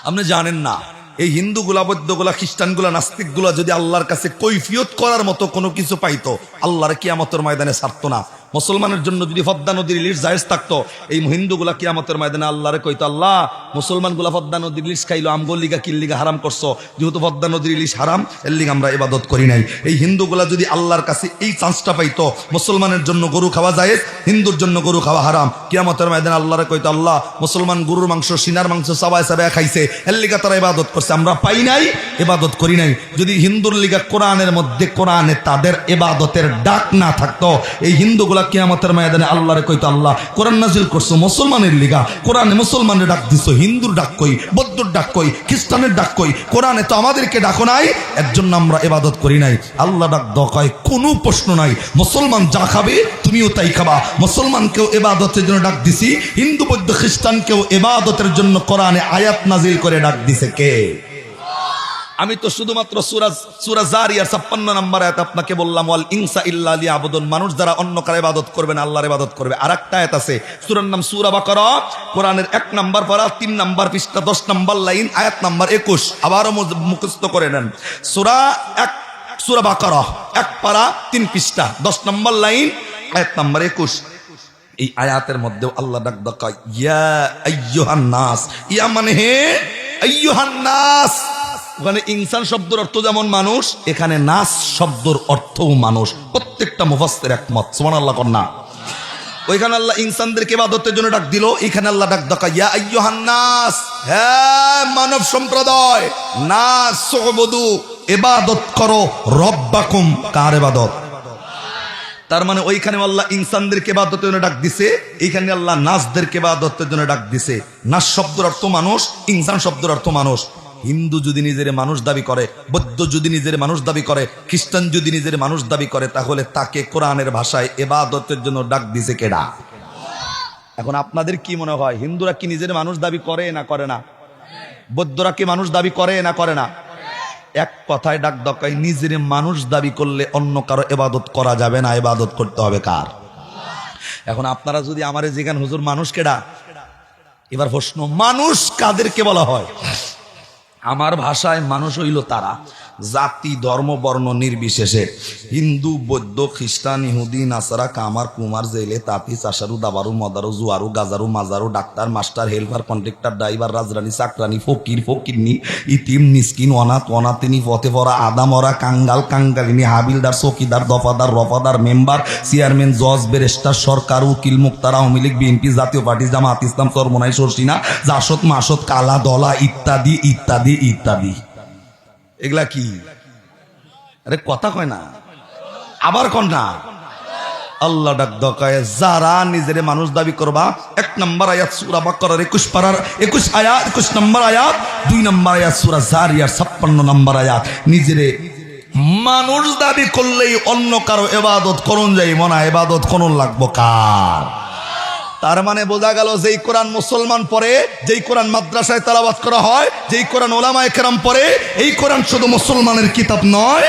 আপনি জানেন না, এই হিন্দুগুলা, বৌদ্ধগুলা, খ্রিস্টানগুলা, নাস্তিকগুলা যদি আল্লাহর কাছে কৈফিয়ত করার মতো কোনো কিছু পাইতো, আল্লাহর কিয়ামতের ময়দানে ছাড়তো না। মুসলমানের জন্য যদি পদ্মা নদীর ইলিশ জায়েজ থাকতো, এই হিন্দুগুলা কিয়ামতের ময়দানে আল্লাহরে কইতো, আল্লাহ মুসলমানগুলা পদ্মা নদীর ইলিশ খাইলো, আমগোর লিগা কিল লিগা হারাম করছো, যেহেতু পদ্মা নদীর ইলিশ হারাম, এর লিগা আমরা ইবাদত করি নাই। এই হিন্দুগুলা যদি আল্লাহর কাছে এই চান্সটা পাইতো, মুসলমানের জন্য গরু খাওয়া জায়েজ, হিন্দুর জন্য গরু খাওয়া হারাম, কিয়ামতের ময়দানে আল্লাহরে কইতো, আল্লাহ মুসলমান গরুর মাংস, সিনার মাংস চাবায় চাবায় খাইছে, এর লিগা তারা ইবাদত করছে, আমরা পাই নাই, ইবাদত করি নাই। যদি হিন্দুর লিগা কোরআনের মধ্যে, কোরআনে তাদের ইবাদতের ডাক না থাকতো, এই হিন্দুগুলা কিয়ামতের ময়দানে আল্লাহরে কইতো, আল্লাহ কোরআন নাজিল করছো মুসলমানের লিগা, কোরআনে মুসলমানের ডাক দিছো, হিন্দুর ডাক কই, বৌদ্ধর ডাক কই, খ্রিস্টানের ডাক কই, কোরআনে তো আমাদেরকে ডাকো নাই, এর জন্য আমরা ইবাদত করি নাই। আল্লাহ ডাক দকায় কোনো প্রশ্ন নাই, মুসলমান যা খাবে তুমিও তাই খাবা। মুসলমানকেও ইবাদতের জন্য ডাক দিছি, হিন্দু বৌদ্ধ খ্রিস্টানকেও ইবাদতের জন্য কোরআনে আয়াত নাজিল করে ডাক দিছে কে? আমি তো শুধুমাত্র সূরা জারিয়ার 56 নম্বর আয়াত আপনাকে বললাম, ওয়াল ইনসা ইল্লা লিয়াবুদুন, মানুষ যারা অন্য কারো ইবাদত করবে না, আল্লাহর ইবাদত করবে। আরেকটা আয়াত আছে, সূরার নাম সূরা বাকারা, কোরআনের 1 নম্বর পারা 3 নম্বর পৃষ্ঠা 10 নম্বর লাইন, আয়াত নাম্বার 21, আবারও মুখস্থ করে নেন। সূরা বাকারা 1 পারা 3 পৃষ্ঠা 10 নম্বর লাইন, আয়াত নাম্বার 21। এই আয়াতের মধ্যে আল্লাহ ডাক ডাকা, ইয়া আইয়ুহান নাস, ইয়া মানে হে আইয়ুহান নাস, ওখানে ইনসান শব্দের অর্থ যেমন মানুষ, এখানে নাস শব্দের অর্থও মানুষ। প্রত্যেকটা মুফাসসির একমত, সুবহানাল্লাহ কন্যা। ওইখানে আল্লাহ ইনসানদেরকে ইবাদতের জন্য ডাক দিল, এখানে আল্লাহ ডাক ডাকা ইয়া আইয়ুহান নাস, হ্যাঁ মানব সম্প্রদায়, নাস সুবুদু, ইবাদত করো রব্বাকুম। কার ইবাদত? তার মানে ওইখানে আল্লাহ ইনসানদেরকে ইবাদতের জন্য ডাক দিছে, এইখানে আল্লাহ নাসদেরকে ইবাদতের জন্য ডাক দিছে। নাস শব্দের অর্থ মানুষ, ইনসান শব্দের অর্থ মানুষ। হিন্দু যদি নিজের মানুষ দাবি করে, বৌদ্ধ যদি নিজের মানুষ দাবি করে, খ্রিস্টান যদি নিজের মানুষ দাবি করে, তাহলে তাকে কোরআনের ভাষায় ইবাদতের জন্য ডাক দিছে কেডা? এখন আপনাদের কি মনে হয়, হিন্দুরা কি নিজের মানুষ দাবি করে না করে না? বৌদ্ধরা কি মানুষ দাবি করে না করে না? এক কথায় ডাক দকাই, নিজের মানুষ দাবি করলে অন্য কারো ইবাদত করা যাবে না, ইবাদত করতে হবে কার? এখন আপনারা যদি আমারে জিজ্ঞান হুজুর মানুষ কেডা, এবার প্রশ্ন, মানুষ কাদেরকে বলা হয়? আমার ভাষায় মানুষ হইল তারা জাতি ধর্ম বর্ণ নির্বিশেষে, হিন্দু বৌদ্ধ খ্রিস্টান ইহুদি নাসারা কামার কুমার জেলে তাঁতি চাষারু দাবারু মদারু জুয়ারু গাজারু মাজারু doctor master helper contractor driver রাজরানী চাকরানি ফকির ফকিরনি ইতিম মিসকিন অনাথ অনাথিনী পথে পড়া আদামরা কাঙ্গাল কাঙ্গালিনী হাবিলদার চৌকিদার দফাদার রফাদার মেম্বার চেয়ারম্যান জজ ব্যারিস্টার সরকার উকিল মুক্তার আওয়ামী লীগ বিএনপি জাতীয় পার্টি জামাত ইসলাম চরমনাই সরসিনা জাসদ মাসদ কালা দলা ইত্যাদি ইত্যাদি ইত্যাদি। এগুলা কি? আরে কথা কয় না, আবার কন না। আল্লাহ ডাক দকায় যারা নিজের মানুষ দাবি করবা, 1 নম্বর আয়াত সূরা বাকারার 21 পারার 21 আয়াত 21 নম্বর আয়াত, 2 নম্বর আয়াত সূরা জারিয়ার 56 নম্বর আয়াত। নিজেরে মানুষ দাবি করলেই অন্য কারো ইবাদত করুন যাই মনা, ইবাদত করুন লাগবো কার? তার মানে বোঝা গেল, যেই কোরআন মুসলমান পড়ে, যেই কোরআন মাদ্রাসায় তেলাওয়াত করা হয়, যেই কোরআন ওলামায়ে কেরাম পড়ে, এই কোরআন শুধু মুসলমানের কিতাব নয়,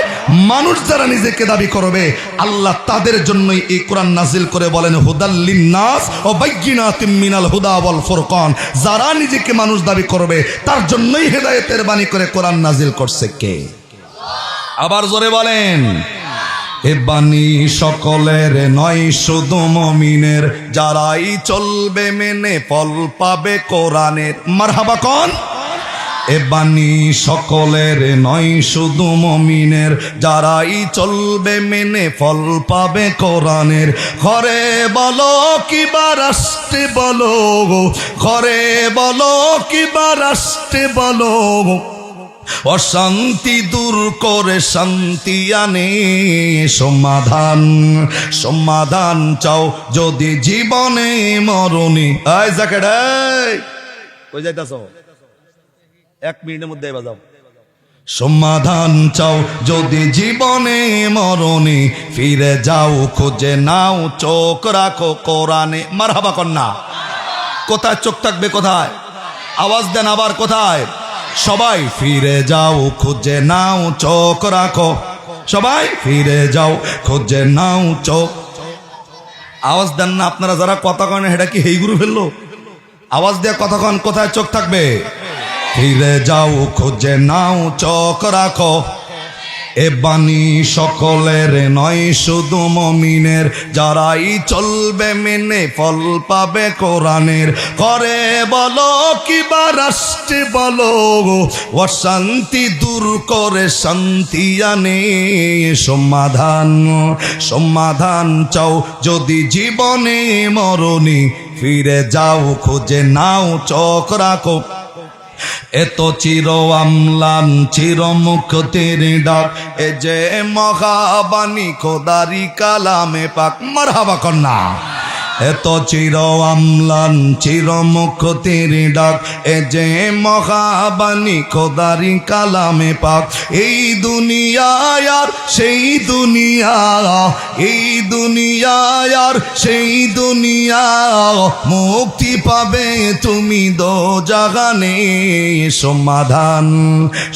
মানুষ যারা নিজেকে দাবি করবে আল্লাহ তাদের জন্যই এই কোরআন নাজিল করে বলেন হুদাল লিন্নাস ওয়া বাইয়িনাতিম মিনাল হুদা ওয়াল ফুরকান। যারা নিজেকে মানুষ দাবি করবে তার জন্যই হেদায়েতের বাণী করে কোরআন নাজিল করছে কে? আবার জোরে বলেন, এ বাণী সকলের নয় শুধু মুমিনের, যারাই চলবে মেনে ফল পাবে কোরআনের। মারহাবা কোন? এ বাণী সকলের নয় শুধু মুমিনের, যারাই চলবে মেনে ফল পাবে কোরআনের। ঘরে বলো কিবা রাষ্ট্রে বলো, ঘরে বলো কিবা রাষ্ট্রে বলো, অশান্তি দূর করে শান্তি আনে সমাধান। সমাধান চাও যদি জীবনে মরণে। আয় জ্যাকেট কই যাইতাছ? 1 মিনিটের মধ্যে বাজাও। সমাধান চাও যদি জীবনে মরণে, ফিরে যাও খুঁজে নাও চোখ রাখো কোরআনে। মারহাবা কন্যা। কোথায় চোখ থাকবে? কোথায়? আওয়াজ দেন আবার, কোথায়? সবাই ফিরে যাও খুঁজে নাও চোখ রাখো, সবাই ফিরে যাও খুঁজে নাও চোখ। আওয়াজ দেন না আপনারা যারা কথা কন, এটা কি হেই গুরু ফেললো? আওয়াজ দিয়ে কথা কন, কোথায় চোখ থাকবে? ফিরে যাও খুঁজে নাও চোখ রাখো। এ বাণী সকলের নয় শুধু মুমিনের, যারাই চলবে মেনে ফল পাবে কোরআনের। করে বলো কিবা রাষ্ট্রে বলো, অশান্তি দূর করে শান্তি আনে সমাধান। সমাধান চাও যদি জীবনে মরণে, ফিরে যাও খুঁজে নাও চোখ রাখো। এত চির আমলান চির মুক্তের ডাক, এ যে মহাবাণী খোদারি কালামে পাক। মারহাবা কন্যা। এত চির আমলান চির মুক্তের ডাক, এ যে মহাবাণী খোদারি কালামে পাক। এই দুনিয়ায় আর সেই দুনিয়া, এই দুনিয়ায় আর সেই দুনিয়া, মুক্তি পাবে তুমি দোজাহানে। সমাধান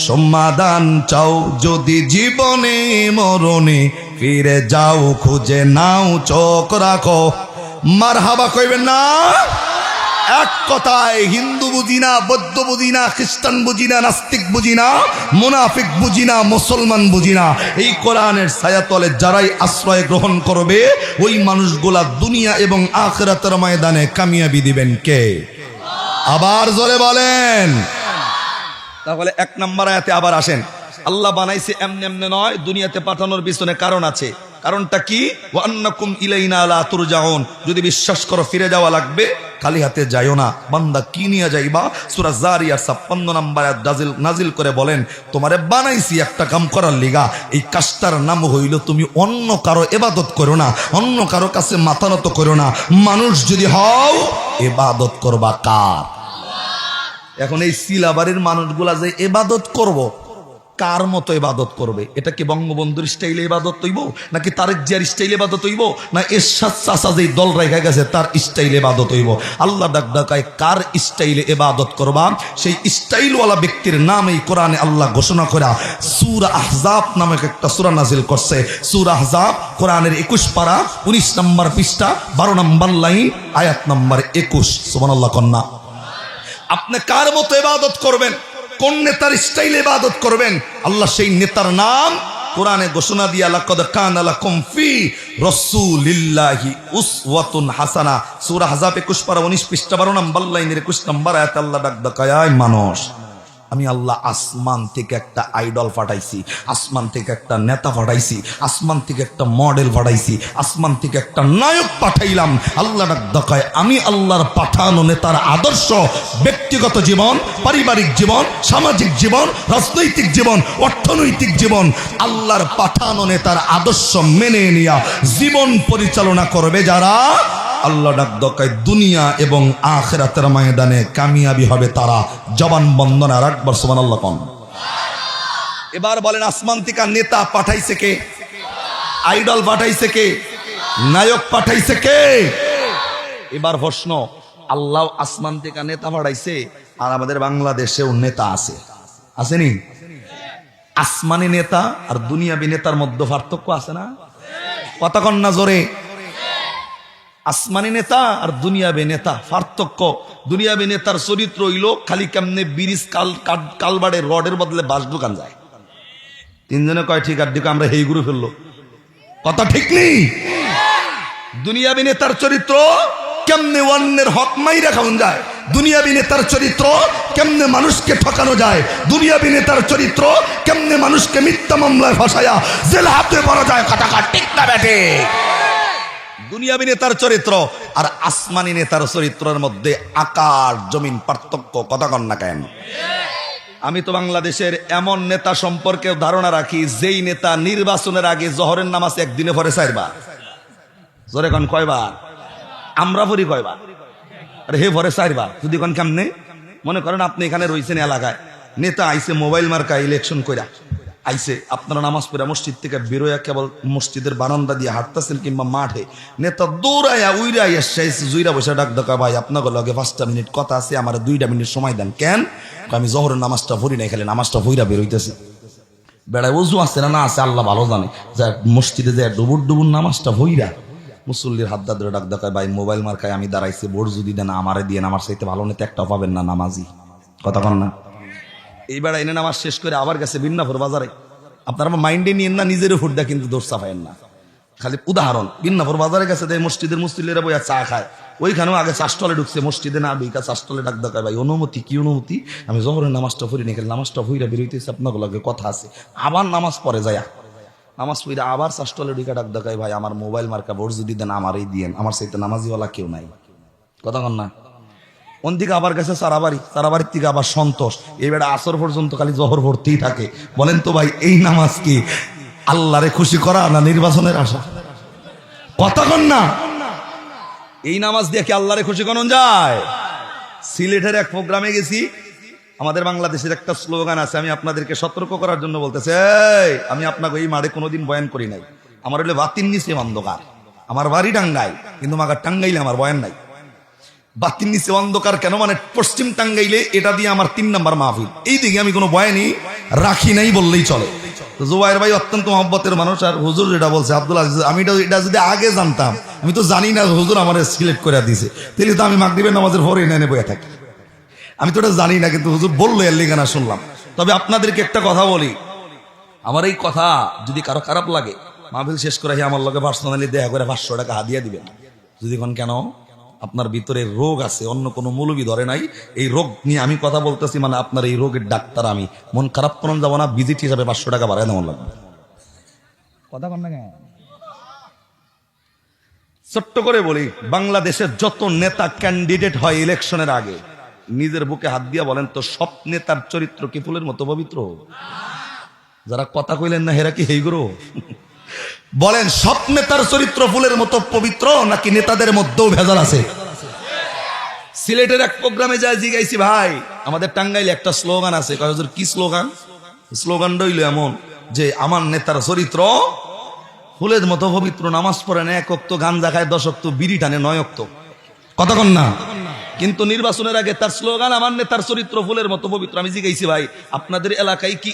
সমাধান চাও যদি জীবনে মরণে, ফিরে যাও খুঁজে নাও চোখ রাখো। মারহাবা কইবেন না? এক কথায় হিন্দু বুঝি না, বৌদ্ধ বুঝি না, খ্রিস্টান বুঝি না, নাস্তিক বুঝি না, মুনাফিক বুঝি না, মুসলমান বুঝি না, এই কোরআনের ছায়াতলে যারাই আশ্রয় গ্রহণ করবে ওই মানুষগুলা দুনিয়া এবং আখিরাতের ময়দানে কামিয়াবি দিবেন কে? আবার জোরে বলেন। তাহলে 1 নম্বর আয়াতে আবার আসেন, আল্লাহ বানাইছে এমনি এমনি নয়, দুনিয়াতে পাঠানোর পিছনে কারণ আছে। কারণটা কি? ওয়া আন্নাকুম ইলাইনা লা তুরজাউন, যদি বিশ্বাস করো ফিরে যাওয়া লাগবে, খালি হাতে যাইও না। বান্দা কি নিয়ে যাইবা? সূরা জারিয়াত 56 নম্বর আয়াত নাজিল করে বলেন, তোমারে বানাইছি একটা কাম করার লিগা, এই কাজটার নাম হইল তুমি অন্য কারো ইবাদত করো না, অন্য কারো কাছে মাথা নত করো না। মানুষ যদি হও ইবাদত করবা কার? এখন এই সিলাবাড়ির মানুষগুলা যে ইবাদত করব, কার মতো ইবাদত করবে? এটা কি বঙ্গবন্ধুর স্টাইলে ইবাদত হইব, নাকি তারেক জিয়ার স্টাইলে ইবাদত হইব, না এরশাদ চাচা যেই দল রেখে গেছে তার স্টাইলে ইবাদত হইব? আল্লাহ ডাক ডাকায় কার স্টাইলে ইবাদত করবা, সেই স্টাইলওয়ালা ব্যক্তির নাম এই কোরআনে আল্লাহ ঘোষণা করা সূরা আহজাব নামক একটা সূরা নাজিল করছে। সূরা আহজাব কোরআনের 21 পারা 19 নম্বর পৃষ্ঠা 12 নম্বর লাইন আয়াত নম্বর 21। সুবহানাল্লাহ কন্যা। আপনি কার মতো ইবাদত করবেন, কোন নেতার স্টাইলে ইবাদত করবেন, আল্লাহ সেই নেতার নাম কোরআনে ঘোষণা দিয়া, লাকাদ কানা লাকুম ফি রাসূলিল্লাহি উসওয়াতুন হাসানা। সূরা আহজাব 21 পারা 19 পৃষ্ঠা 12 নম্বর লাইনের 21 নম্বর আয়াত আল্লাহ ডাক দেখায়, আয় মানুষ, আমি আল্লাহ আসমান থেকে একটা আইডল পাঠাইছি, আসমান থেকে একটা নেতা পাঠাইছি, আসমান থেকে একটা মডেল পাঠাইছি, আসমান থেকে একটা নায়ক পাঠাইলাম। আল্লাহ দেখায় আমি আল্লাহর পাঠানো নেতার আদর্শ ব্যক্তিগত জীবন, পারিবারিক জীবন, সামাজিক জীবন, রাজনৈতিক জীবন, অর্থনৈতিক জীবন, আল্লাহর পাঠানো নেতার আদর্শ মেনে নিয়া জীবন পরিচালনা করবে যারা, আল্লাহ ডাক দকায় দুনিয়া এবং আখিরাতের ময়দানে কামিয়াবি হবে তারা। জবান বন্দনা রাখবার সুবহানাল্লাহ কোন। এবার বলেন, আসমান থেকে নেতা পাঠাইছে কে? আইডল পাঠাইছে কে? নায়ক পাঠাইছে কে? এবার প্রশ্ন, আল্লাহ আসমান থেকে নেতা পাঠাইছে, আর আমাদের বাংলাদেশেও নেতা আছে, আসেনি? আসমানি নেতা আর দুনিয়াবি নেতার মধ্যে পার্থক্য আছে না? কতক্ষণ না জোরে? আসমানি নেতা আর দুনিয়াবি নেতা পার্থক্য। দুনিয়াবি নেতার চরিত্র হইল খালি কেমনে ব্রিজ কালবাড়ে রডের বদলে বাঁশ দোকান যায়। তিনজনে কয় ঠিক, আর দিকে আমরা হেই গুরু ফেললো, কথা ঠিক নেই। দুনিয়াবি নেতার চরিত্র কেমনে অন্যের হক মাইরা খাওয়ান যায়, দুনিয়াবি নেতার চরিত্র কেমনে মানুষকে ঠকানো যায়, দুনিয়াবি নেতার চরিত্র কেমনে মানুষকে মিথ্যা মামলায় ফাঁসায়া জেল হাতে পড়া যায়। কথা ঠিক না বেটে? দুনিয়াবি নেতার চরিত্র আর আসমানি নেতার চরিত্রের মধ্যে আকাশ জমিন পার্থক্য। কথা কন না কেন? আমি তো বাংলাদেশের এমন নেতা সম্পর্কে ধারণা রাখি, যেই নেতা নির্বাচনের আগে জোহরের নামাজ একদিনে পড়ে 4 বার। জোরে কন কয়বার? আমরা পড়ি কয়বার? আরে হে পড়ে 4 বার। যদি কন কেমনে? মনে করেন আপনি এখানে রয়েছেন এলাকায়, নেতা আইছে মোবাইল মার্কা ইলেকশন কইরা আইছে, আপনারা নামাজ পড়া মসজিদ থেকে বেরোয়া কেবল মসজিদের বারান্দা দিয়ে হাঁটতেছেন কিংবা মাঠে, নেতা দৌড়াইয়া উইরাই এসে জুইরা বসে ডাক ডাকা, ভাই আপনাকে লগে 5টা মিনিট কথা আছে, আমার 2টা মিনিট সময় দেন। কেন? আমি জোহরের নামাজটা পড়ি নাই, খালি নামাজটা পড়া বেরোইতেছি। বেড়ায় ওযু আছে না আছে আল্লাহ ভালো জানে, যা মসজিদে যায় ডুবুর ডুবুর নামাজটা পড়া মুসল্লির হাত ধরে ডাক ডাকায়, ভাই মোবাইল মার্কায় আমি দাঁড়াইছি, ভোট যদি দেন আমারে দিয়ে, আমার চাইতে ভালো নেতা একটা পাবেন না নামাজি। কথা কন না? এইবার এনে নামাজ শেষ করে আবার গেছে বিন্নাপুর বাজারে। আপনারা মাইন্ডে নিয়েন না, নিজের ভোট দেয় কিন্তু দোষ চাপায়েন না। খালি উদাহরণ, বিন্নাপুর বাজারে গেছে, মসজিদের মুসল্লিরা বইয়া চা খায়, ওইখানেও আগে চাষটলে ঢুকছে, মসজিদে না ঢুকা চাষটলে ডাক ডাকায়, ভাই অনুমতি কি অনুমতি, আমি জোহরের নামাজটা পড়ি না, খালি নামাজটা পড়া বেরোইতেছে, আপনাকে লগে কথা আছে। আবার নামাজ পড়ে যায়, নামাজ পড়া আবার চাষটলে ঢুকা ডাক ডাকায়, ভাই আমার মোবাইল মার্কা ভোট যদি দেন আমারই দিয়েন, আমার চাইতে নামাজিওয়ালা কেউ নাই। কথা কন না? অন্দিকে আবার গেছে সারাবাড়ি, সারাবাড়ির থেকে আবার সন্তোষ, এইবার আসর পর্যন্ত খালি জহর ভর্তিই থাকে। বলেন তো ভাই, এই নামাজ কি আল্লাহরে খুশি করা না নির্বাচনের আশা? কথা কন না? এই নামাজ দিয়ে কি আল্লাহরে খুশি করানো যায়? সিলেটের এক প্রোগ্রামে গেছি, আমাদের বাংলাদেশের একটা স্লোগান আছে, আমি আপনাদেরকে সতর্ক করার জন্য বলতেছি, আমি আপনাকে এই মাঠে কোনোদিন বয়ান করি নাই, আমার হলে বাতির নিচে অন্ধকার, আমার বাড়ি টাঙ্গাইল, কিন্তু মাগার টাঙ্গাইলে আমার বয়ান নাই। বাতির নিচে অন্ধকার কেন? মানে পশ্চিম টাঙ্গাইলে এটা দিয়ে আমার 3 নম্বর মাহফিল, এই দিকে আমি কোনো বয়ানই রাখি নাই বললেই চলে। জুবাইর ভাই অত্যন্ত মহব্বতের মানুষ, আর হুজুর যেটা বলছে আব্দুল আজিজ, আমি এটা যদি আগে জানতাম, আমি তো জানি না হুজুর আমার সিলেক্ট করে দিয়েছে, তাহলে তো আমি মাগরিবের নামাজের পরে এনে বয়ে থাকি। আমি তো এটা জানি না, কিন্তু হুজুর বললো এর লিগানা শুনলাম। তবে আপনাদেরকে একটা কথা বলি, আমার এই কথা যদি কারো খারাপ লাগে, মাহফিল শেষ করে আমার লগে পার্সোনালি দেখা করে 500 টাকা হাদিয়া দিবেন। যদি কোন কেন আপনার ভিতরে রোগ আছে, অন্য কোনো মৌলবি ধরে নাই। এই রোগ নিয়ে আমি কথা বলতেছি, মানে আপনার এই রোগের ডাক্তার আমি। মন খারাপ করেন যাবো না, ভিজিট হিসাবে 500 টাকা বাড়ায় দেওয়া লাগবে। কথা কন না কেন? ছোট্ট করে বলি, বাংলাদেশের যত নেতা ক্যান্ডিডেট হয় ইলেকশনের আগে, নিজের বুকে হাত দিয়া বলেন তো, সব নেতার চরিত্র কি ফুলের মতো পবিত্র? যারা কথা কইলেন না হেরা কি হেইগুলো? বলেন, সব নেতার চরিত্র ফুলের মতো পবিত্র নাকি নেতাদের মধ্যেও ভেজাল আছে? সিলেটের এক প্রোগ্রামে যায় জিগাইছি, ভাই আমাদের টাঙ্গাইলে একটা স্লোগান আছে, কয় হুজুর কি স্লোগান? স্লোগানটা হইল এমন যে, আমার নেতার চরিত্র ফুলের মতো পবিত্র, নামাজ পড়ে না, 1 ওয়াক্ত গাঞ্জা খায়, 10 ওয়াক্ত বিড়ি টানে, 9 ওয়াক্ত। কথা কন না? কিন্তু নির্বাচনের আগে তার স্লোগান আমার নেতার চরিত্র ফুলের মতো পবিত্র। আমি জিগাইছি, ভাই আপনাদের এলাকায় কি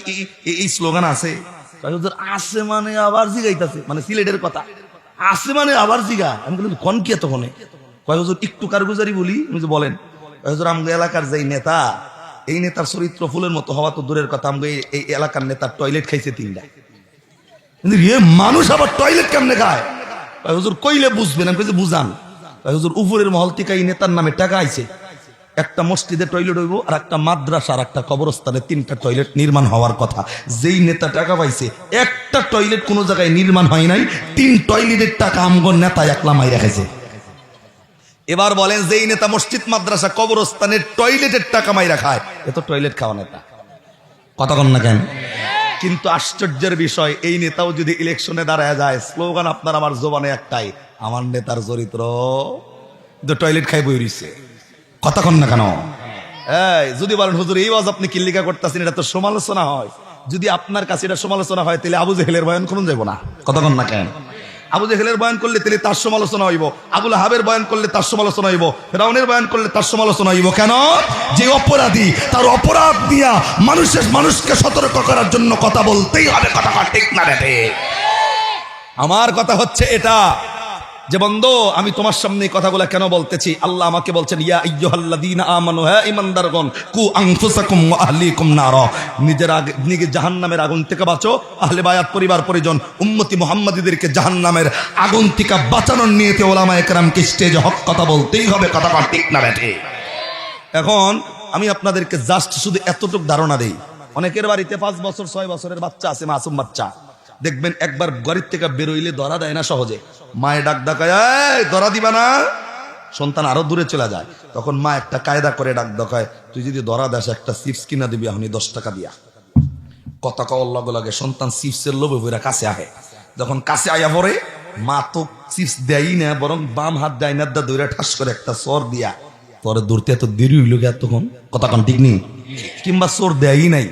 এই স্লোগান আছে? আছে মানে আবার জিগাইতেছে, মানে সিলেটের কথা আছে মানে আবার জিগা। আমি বলি কন কি এতক্ষণে? কয় হুজুর একটু কারগুজারি বলি। বলেন। হুজুর আমগো এলাকার যে নেতা, এই নেতার চরিত্র ফুলের মতো হওয়া তো দূরের কথা, আমগো এই এলাকার নেতার টয়লেট খাইছে 3টা। কিন্তু মানুষ আবার টয়লেট কেমনে খায়? হুজুর কইলে বুঝবেন। আমি কইছি বুঝান। হুজুর উপরের মহল থেকে এই নেতার নামে টাকা আইছে, একটা মসজিদে টয়লেট হইব, আর একটা মাদ্রাসা, আর একটা কবরস্থানে 3টা টয়লেট নির্মাণ হওয়ার কথা। যেই নেতা টাকা পাইছে, একটা টয়লেট কোনো জায়গায় নির্মাণ হয় নাই, 3 টয়লেটের টাকা আমগো নেতা একলা মাইরা খাইছে। এবার বলেন, যেই নেতা মসজিদ, মাদ্রাসা, কবরস্থানের টয়লেটের টাকা মাইরা খায়, এ তো টয়লেট খাওয়া নেতা। কথা কন না কেন? কিন্তু আশ্চর্যের বিষয়, এই নেতাও যদি ইলেকশনে দাঁড়ায় যায়, স্লোগান আপনার আমার জবানে একটাই, আমার নেতার চরিত্র টয়লেট খাই বই রইছে। কথা কন না কেন? এই যদি বলেন হুজুর এই ওয়াজ আপনি কিল্লিকা করতেছেন, এটা তো সমালোচনা হয়। যদি আপনার কাছে এটা সমালোচনা হয়, তাহলে আবু জেহেলের বয়ান করুন যাবো না। কথা কন না কেন? আবু জেহেলের বয়ান করলে তাহলে তার সমালোচনা হইব, আবুল আহাবের বয়ান করলে তার সমালোচনা হইব, ফিরআউনের বয়ান করলে তার সমালোচনা হইব। কেন? যে অপরাধী, তার অপরাধ দিয়া মানুষকে সতর্ক করার জন্য কথা বলতেই হবে। কথা ঠিক না রে? আমার কথা হচ্ছে এটা যে, বন্ধু আমি তোমার সামনে কথাগুলো কেন বলতেছি? আল্লাহ আমাকে বলছেন, ইয়া আইয়ুহাল্লাযীনা আমানু, হে ঈমানদারগণ, কু আনফুসাকুম ওয়া আহলিকুম নারা, নিজে জাহান্নামের আগুন থেকে বাঁচো, আহলে বায়াত পরিবার পরিজন উম্মতি মুহাম্মাদীদেরকে জাহান্নামের আগুন থেকে বাঁচানোর নিয়তে ওলামায়ে কেরামকে স্টেজে হক কথা বলতেই হবে। কথা ঠিক না বেঠে? এখন আমি আপনাদেরকে জাস্ট শুধু এতটুকু ধারণা দেই। অনেকের বাড়িতে 5 বছর 6 বছরের বাচ্চা আছে, মাসুম বাচ্চা। দেখবেন একবার বাড়ির থেকে বেরোইলে ধরা দেয় না সহজে। মায়ে ডাক ডাকায়, ধরা দিবা না, সন্তান আরো দূরে চলে যায়। তখন মা একটা কায়দা করে ডাক ডাকায়, তুই যদি ধরা দেশ একটা চিপস কিনা দিবি, এখনই 10 টাকা দিয়া। কথা কওয়ার লগে লগে সন্তান চিপসের লোভে ভইরা কাছে আহে। যখন কাছে আয়া পড়ে, মা তো চিপস দেয়ই না, বরং বাম হাত দেয় না, দৌড়া ঠাস করে একটা চর দিয়া, পরে দূরতে এত দেরি হইল গে তখন। কথা কন ঠিক নেই? কিংবা চোর দেয়ই নাই।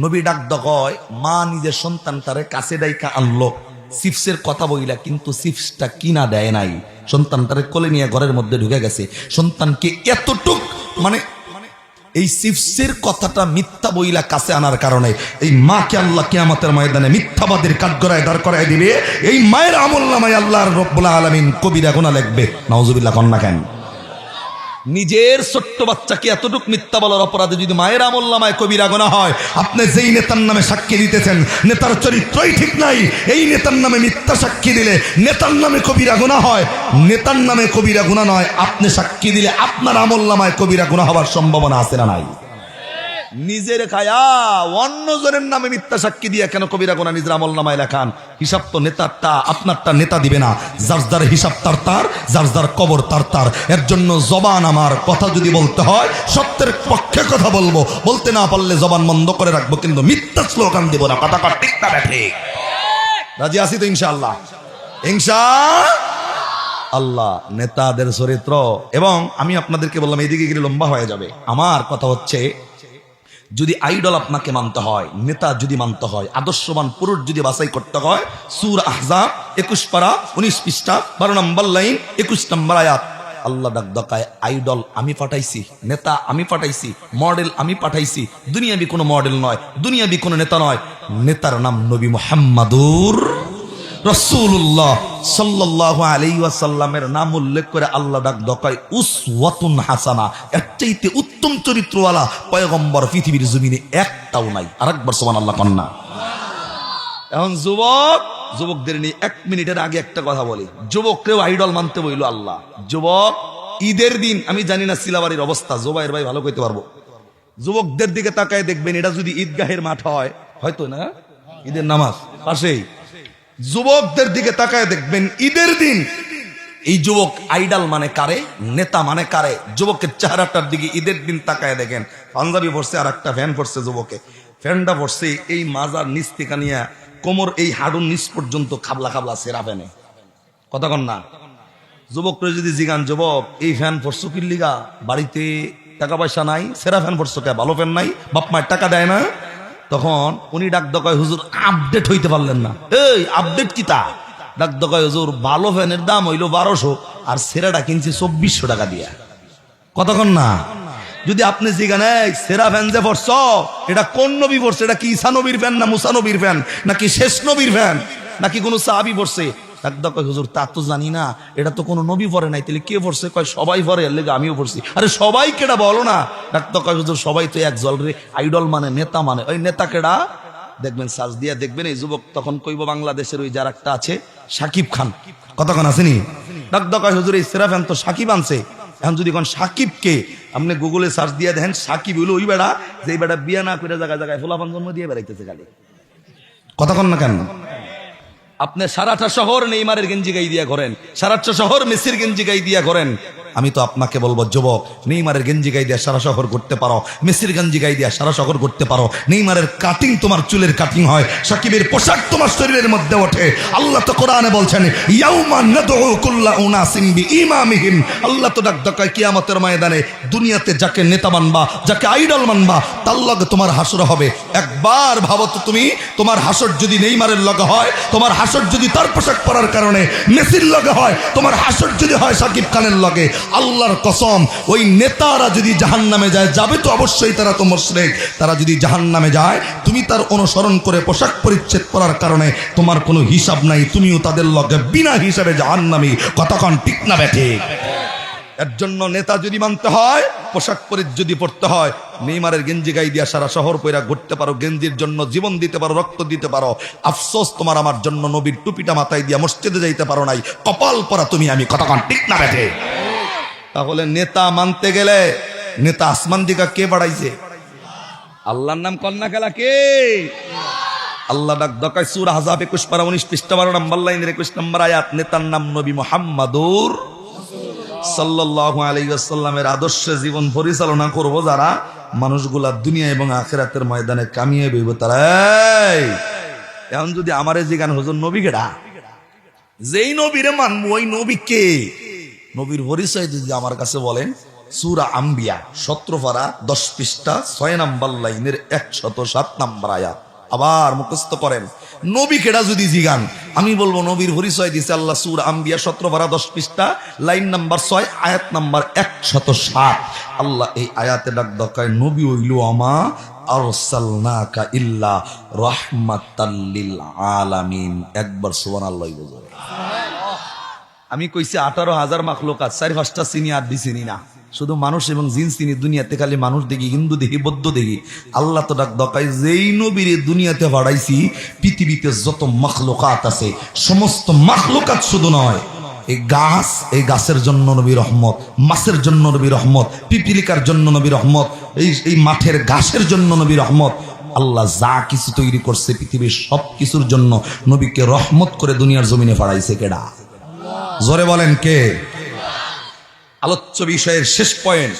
নবী ডাক কয়, মা নিজের সন্তান তারে কাছে ডাইকা আনলো চিপসের কথা বইলা, কিন্তু চিপসটা কিনা দেয় নাই। সন্তান তারে কোলে নিয়ে ঘরের মধ্যে ঢুকে গেছে। সন্তানকে এতটুক মানে এই চিপসের কথাটা মিথ্যা বইলা কাছে আনার কারণে এই মাকে আল্লাহ কিয়ামতের ময়দানে মিথ্যাবাদীর কাঠগড়ায় দাঁড় করায় দিবে। এই মায়ের আমলনামায় আল্লাহর রব্বুল আলামিন কবিরা গুনাহ লিখবে। নাউজুবিল্লাহ কন না কেন? নিজের ছোট্ট বাচ্চাকে এতটুক মিথ্যা বলার অপরাধে যদি মায়ের আমলনামায় কবিরা গুনাহ হয়, আপনি যেই নেতার নামে সাক্ষী দিতেছেন, নেতার চরিত্রই ঠিক নাই, এই নেতার নামে মিথ্যা সাক্ষী দিলে নেতার নামে কবিরা গুনাহ হয়। নেতার নামে কবিরা গুনাহ নয়, আপনি সাক্ষী দিলে আপনার আমলনামায় কবিরা গুনাহ হওয়ার সম্ভাবনা আছে না নাই? নিজের খায়া অন্যজনের নামে মিথ্যা সাক্ষী দিয়া কেন কবিরা গুনাহ নিজের আমলনামায় লেখান? হিসাব তো নেতারটা, আপনারটা নেতা দিবে না। যার যার হিসাব তার তার, যার যার কবর তার তার। এর জন্য জবান আমার, কথা যদি বলতে হয় সত্যের পক্ষে কথা বলবো, বলতে না পারলে জবান বন্ধ করে রাখবো, কিন্তু মিথ্যা স্লোগান দিব না। কথা ঠিক না ঠিক? রাজি আছি তো ইনশাআল্লাহ? ইনশাআল্লাহ। নেতাদের চরিত্র, এবং আমি আপনাদেরকে বললাম এইদিকে গেলে লম্বা হয়ে যাবে। আমার কথা হচ্ছে, যদি আইডল আপনাকে মানতে হয়, নেতা যদি মানতে হয়, আদর্শবান পুরুষ যদি বাছাই করতে হয়, সূরা আহজাব 21 পারা 19 পৃষ্ঠা 12 নম্বর লাইন 21 নম্বর আয়াত। আল্লাহ ডাক ডাকায়, আইডল আমি পাঠাইছি, নেতা আমি পাঠাইছি, মডেল আমি পাঠাইছি। দুনিয়াবি কোনো মডেল নয়, দুনিয়াবি কোনো নেতা নয়। নেতার নাম নবী মুহাম্মাদুর রাসূলুল্লাহ সাল্লাল্লাহু আলাইহি ওয়াসাল্লামের নাম উল্লেখ করে আল্লাহ ডাক ডাকায় উসওয়াতুন হাসানা। এর চাইতে উত্তম চরিত্রওয়ালা পয়গম্বর পৃথিবীর জমিনে একটাও নাই। আরেকবার সুবহানাল্লাহ কন্না। এখন যুবকদের নিয়ে 1 মিনিটের আগে একটা কথা বলি। যুবককেও আইডল মানতে বইল আল্লাহ। যুবক ঈদের দিন, আমি জানি না সিলাবাড়ির অবস্থা, জোবাইর ভাই ভালো কইতে পারবো, যুবকদের দিকে তাকায় দেখবেন এটা যদি ঈদগাহের মাঠ হয়, হয়তো না ঈদের নামাজ পাশেই, যুবকদের দিকে তাকায় দেখবেন ঈদের দিন এই যুবক আইডল মানে কারে, নেতা মানে কারে, যুবকের চেহারাটার দিকে ঈদের দিন তাকায় দেখেন। পাঞ্জাবি পড়ছে আর একটা ফ্যান পড়ছে, যুবকে ফ্যানটা পড়ছে এই মাজার নিচ থেকে নিয়ে কোমর এই হাডুর নিচ পর্যন্ত খাবলা খাবলা সেরা ফ্যানে, কথা কন না। যুবকরা যদি জিগান, যুবক এই ফ্যান পড়ছো কি লিগা, বাড়িতে টাকা পয়সা নাই, সেরা ফ্যান পড়ছো কে, ভালো ফ্যান নাই, বাপ মায়ের টাকা দেয় না, তখন উনি ডাক দকায়, হুজুর আপডেট হইতে পারলেন না। এই আপডেট কি তা? ডাক দকায়, হুজুর ভালো ফ্যানের দাম হইলো 1200 আর সেরাটা কিনছি 2400 টাকা দিয়া, কতক্ষণ না। যদি আপনি জিগান, এই সেরা ফ্যান যে পড়ছ এটা কোন নবী পড়ছে, এটা কি ঈসা নবীর ফ্যান না মুসা নবীর ফ্যান নাকি শেষ নবীর ফ্যান নাকি কোন সাহাবী পড়ছে? ডাক দকায়, হুজুর তা তো জানি না, এটা তো কোনো নবী পড়ে নাই, তাহলে কে পড়ছে? কয় সবাই পড়ে, এর লেগে আমিও পড়ছি। আরে সবাই কেডা বলো না। ডাক দকায়, হুজুর সবাই তো এক জল রে, আইডল মানে নেতা মানে, ওই নেতা কেডা? দেখবেন সার্চ দিয়া দেখবেন, এই যুবক তখন কইব বাংলাদেশের ওই যার একটা আছে সাকিব খান, কতক্ষণ আসেনি। ডাক দকায়, হুজুর এই সেরা ফ্যান তো সাকিব আনছে। এখন যদি কোন সাকিবকে আপনি গুগলে সার্চ দিয়ে দেখেন, সাকিব হইলো ওই বেড়া যে বেড়া বিয়া না করে জায়গায় জায়গায় ফোলাপান জন্ম দিয়ে বেড়াইতেছে খালি, কতক্ষণ না কেন। আপনি সারাটা শহর নেইমারের গেঞ্জি গাই দিয়া করেন, সারাটা শহর মেসির গেঞ্জি গাই দিয়া করেন, আমি তো আপনাকে বলবো যুবক, নেইমারের গেঞ্জি গাই দিয়া সারা শহর করতে পারো, মেসির গেঞ্জি গাই দিয়া সারা শহর করতে পারো, নেইমারের কাটিং তোমার চুলের কাটিং হয়, সাকিবের পোশাক তোমার শরীরের মধ্যে ওঠে। আল্লাহ তো কোরআনে বলছেন, ইয়াউমা নাদউ কুল্লা উনাসিন বিইমামিহিম, আল্লাহ তো ডাক দকায় কিয়ামতের ময়দানে দুনিয়াতে যাকে নেতা মানবা, যাকে আইডল মানবা, তার লগে তোমার হাসর হবে। একবার ভাবো তো তুমি, তোমার হাসর যদি নেইমারের লগে হয়, তোমার হাসর যদি তার পোশাক পরার কারণে মেসির লগে হয়, তোমার হাসর যদি হয় সাকিব খানের লগে, আল্লাহর কসম ওই নেতারা যদি জাহান্নামে যায়, যাবে তো অবশ্যই, তারা তো মুশরিক, তারা যদি জাহান্নামে যায়, তুমি তার অনুসরণ করে পোশাক পরিচ্ছেদ করার কারণে তোমার কোনো হিসাব নাই, তুমিও তাদের লগে বিনা হিসাবে জাহান্নামী, কতক্ষণ ঠিক না বেঠে। এর জন্য নেতা যদি মানতে হয়, পোশাক পরিচ্ছদ যদি পড়তে হয়, নেইমারের গেঞ্জি গাই দিয়া সারা শহর পয়রা ঘুরতে পারো, গেঞ্জির জন্য জীবন দিতে পারো, রক্ত দিতে পারো, আফসোস তোমার আমার জন্য নবীর টুপিটা মাথায় দিয়া মসজিদে যাইতে পারো নাই, কপাল পরা তুমি আমি, কতক্ষণ ঠিক না বেঠে। তাহলে নেতা মানতে গেলে, নেতা আসমান দিকা কে বাড়াইছে? আল্লাহর নাম কন্যা খেলা কে? আল্লাহ ডাক দকায় সূরা আহজাব 21 পারা 19 পৃষ্ঠা 12 নম্বর লাইনের 21 নম্বর আয়াত, নেতার নাম নবী মুহাম্মাদুর সাল্লাল্লাহু আলাইহি ওয়াসাল্লামের আদর্শে জীবন পরিচালনা করব যারা, মানুষগুলা দুনিয়া এবং আখিরাতের ময়দানে কামিয়াবি হইব তারা। এখন যদি আমারে জিগান, হুজুর নবী কেডা? যেই নবীরে মানবো ওই নবী কে? নবীর পরিচয় যদি আমার কাছে বলেন, সূরা আম্বিয়া 17 পারা 10 পৃষ্ঠা 6 নম্বর লাইনের 107 নম্বর আয়াত, আবার মুখস্থ করেন। নবী কেডা যদি জিগান, আমি বলবো নবীর পরিচয় দিছে আল্লাহ সূরা আম্বিয়া 17 পারা 10 পৃষ্ঠা লাইন নাম্বার 6 আয়াত নাম্বার 107। আল্লাহ এই আয়াতে ডাক দকায়, নবী হইল আমা আরসালনাকা ইল্লা রাহমাতাল লিল আলামিন। একবার সুবহানাল্লাহ বলো। আমি কইছি 18,000 মাখলুকাত, 4-5টা চিনি আর দিছিনি না, শুধু মানুষ এবং জিন চিনি। দুনিয়াতে খালি মানুষ দেখি, হিন্দু দেখি, বৌদ্ধ দেখি। আল্লাহ তো ডাক দকায়, যেই নবীরে দুনিয়াতে বাড়াইছি, পৃথিবীতে যত মাখলুকাত আছে সমস্ত মাখলুকাত শুধু নয়, এই গাছ, এই গাছের জন্য নবী রহমত, মাছের জন্য নবী রহমত, পিপিলিকার জন্য নবী রহমত, এই মাঠের ঘাসের জন্য নবী রহমত। আল্লাহ যা কিছু তৈরি করছে পৃথিবীর সব কিছুর জন্য নবীকে রহমত করে দুনিয়ার জমিনে পাঠাইছে কেডা? জোরে বলেন কে? আলোচ্য বিষয়ের শেষ পয়েন্ট,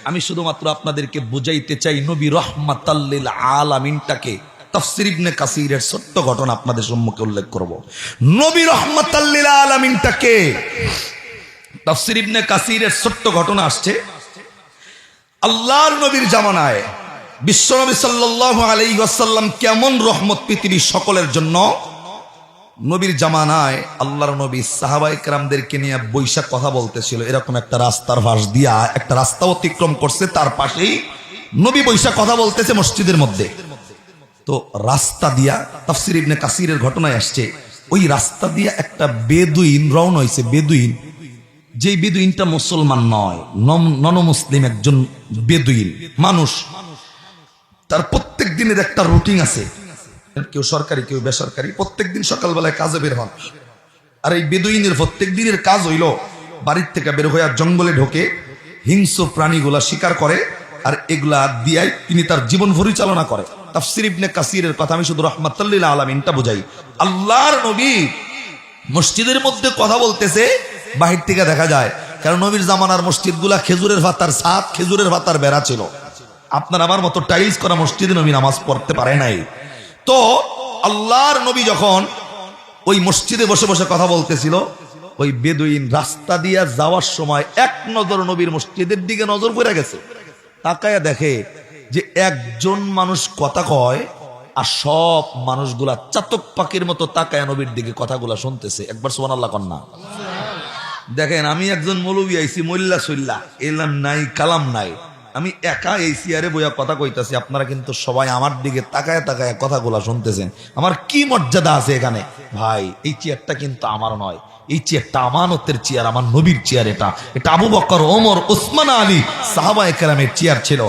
আমি শুধুমাত্র আপনাদেরকে বুঝাইতে চাই নবী রাহমাতাল লিল আলামিনটাকে। তাফসীর ইবনে কাসিরের ছোট্ট ঘটনা আপনাদের সম্মুখে উল্লেখ করব। নবী রাহমাতাল লিল আলামিনটাকে, তাফসীর ইবনে কাসিরের ছোট্ট ঘটনা আসছে, আল্লাহর নবীর জামানায় বিশ্বনবী সাল্লাল্লাহু আলাইহি ওয়াসাল্লাম কেমন রহমত পৃথিবীর সকলের জন্য। নবীর জামানায় আল্লাহর নবী সাহাবায়ে কেরামদেরকে নিয়ে বৈশাখ কথা বলতেছিল, এরকম একটা রাস্তার পাশ দিয়া একটা রাস্তা অতিক্রম করছে, তার পাশেই নবী বৈশাখ কথা বলতেছে মসজিদের মধ্যে। তো রাস্তা দিয়া, তাফসীর ইবনে কাসিরের ঘটনায় আসছে, ওই রাস্তা দিয়া একটা বেদুইন রওনা হয়েছে। বেদুইন, যেই বেদুইনটা মুসলমান নয়, নন মুসলিম একজন বেদুইন মানুষ, তার প্রত্যেক দিনের একটা রুটিন আছে, কেউ সরকারি কেউ বেসরকারি, প্রত্যেক দিন সকালবেলায় কাজে বের হন। আর এই বেদুইনের প্রত্যেক দিনের কাজ হইল বাড়ির থেকে বের হয়ে জঙ্গলে ঢোকে, হিংস্র প্রাণীগুলা শিকার করে, আর এগুলা দিয়াই তিনি তার জীবন পরিচালনা করে। তাফসীর ইবনে কাসিরের কথা আমি শুধু রাহমাতুল লিল আলামিনটা বোঝাই। আল্লাহর নবী মসজিদের মধ্যে কথা বলতেছে, বাহির থেকে দেখা যায়, কারণ নবীর জামানার মসজিদগুলা খেজুরের পাতার ছাদ, খেজুরের পাতার বেড়া ছিল। আপনার আমার মতো টাইলস করা মসজিদে নবী নামাজ পড়তে পারে নাই। তো আল্লাহর নবী যখন ওই মসজিদে বসে বসে কথা বলতেছিল, ওই বেদুইন রাস্তা দিয়া যাওয়ার সময় এক নজর নবীর মসজিদের দিকে নজর পড়ে গেছে। তাকায়া দেখে যে একজন মানুষ কথা কয়, আর সব মানুষগুলা চাতক পাখির মতো তাকায়া নবীর দিকে কথাগুলা শুনতেছে। একবার সুবহানাল্লাহ কন্যা। দেখেন, আমি একজন মৌলবী আইছি, মোল্লা সল্লা এলাম নাই, কালাম নাই, আমি একা এই চেয়ারে বইয়া কথা কইতাছি, আপনারা কিন্তু সবাই আমার দিকে তাকায় তাকায় কথাগুলা শুনতেছেন। আমার কি মর্যাদা আছে এখানে? ভাই, এই চেয়ারটা কিন্তু আমার নয়, এই চেয়ারটা আমানতের চেয়ার, আমার নবীর চেয়ার। এটা আবু বকর, ওমর, ওসমান, আলী সাহাবায়ে কেরামের চেয়ার ছিল।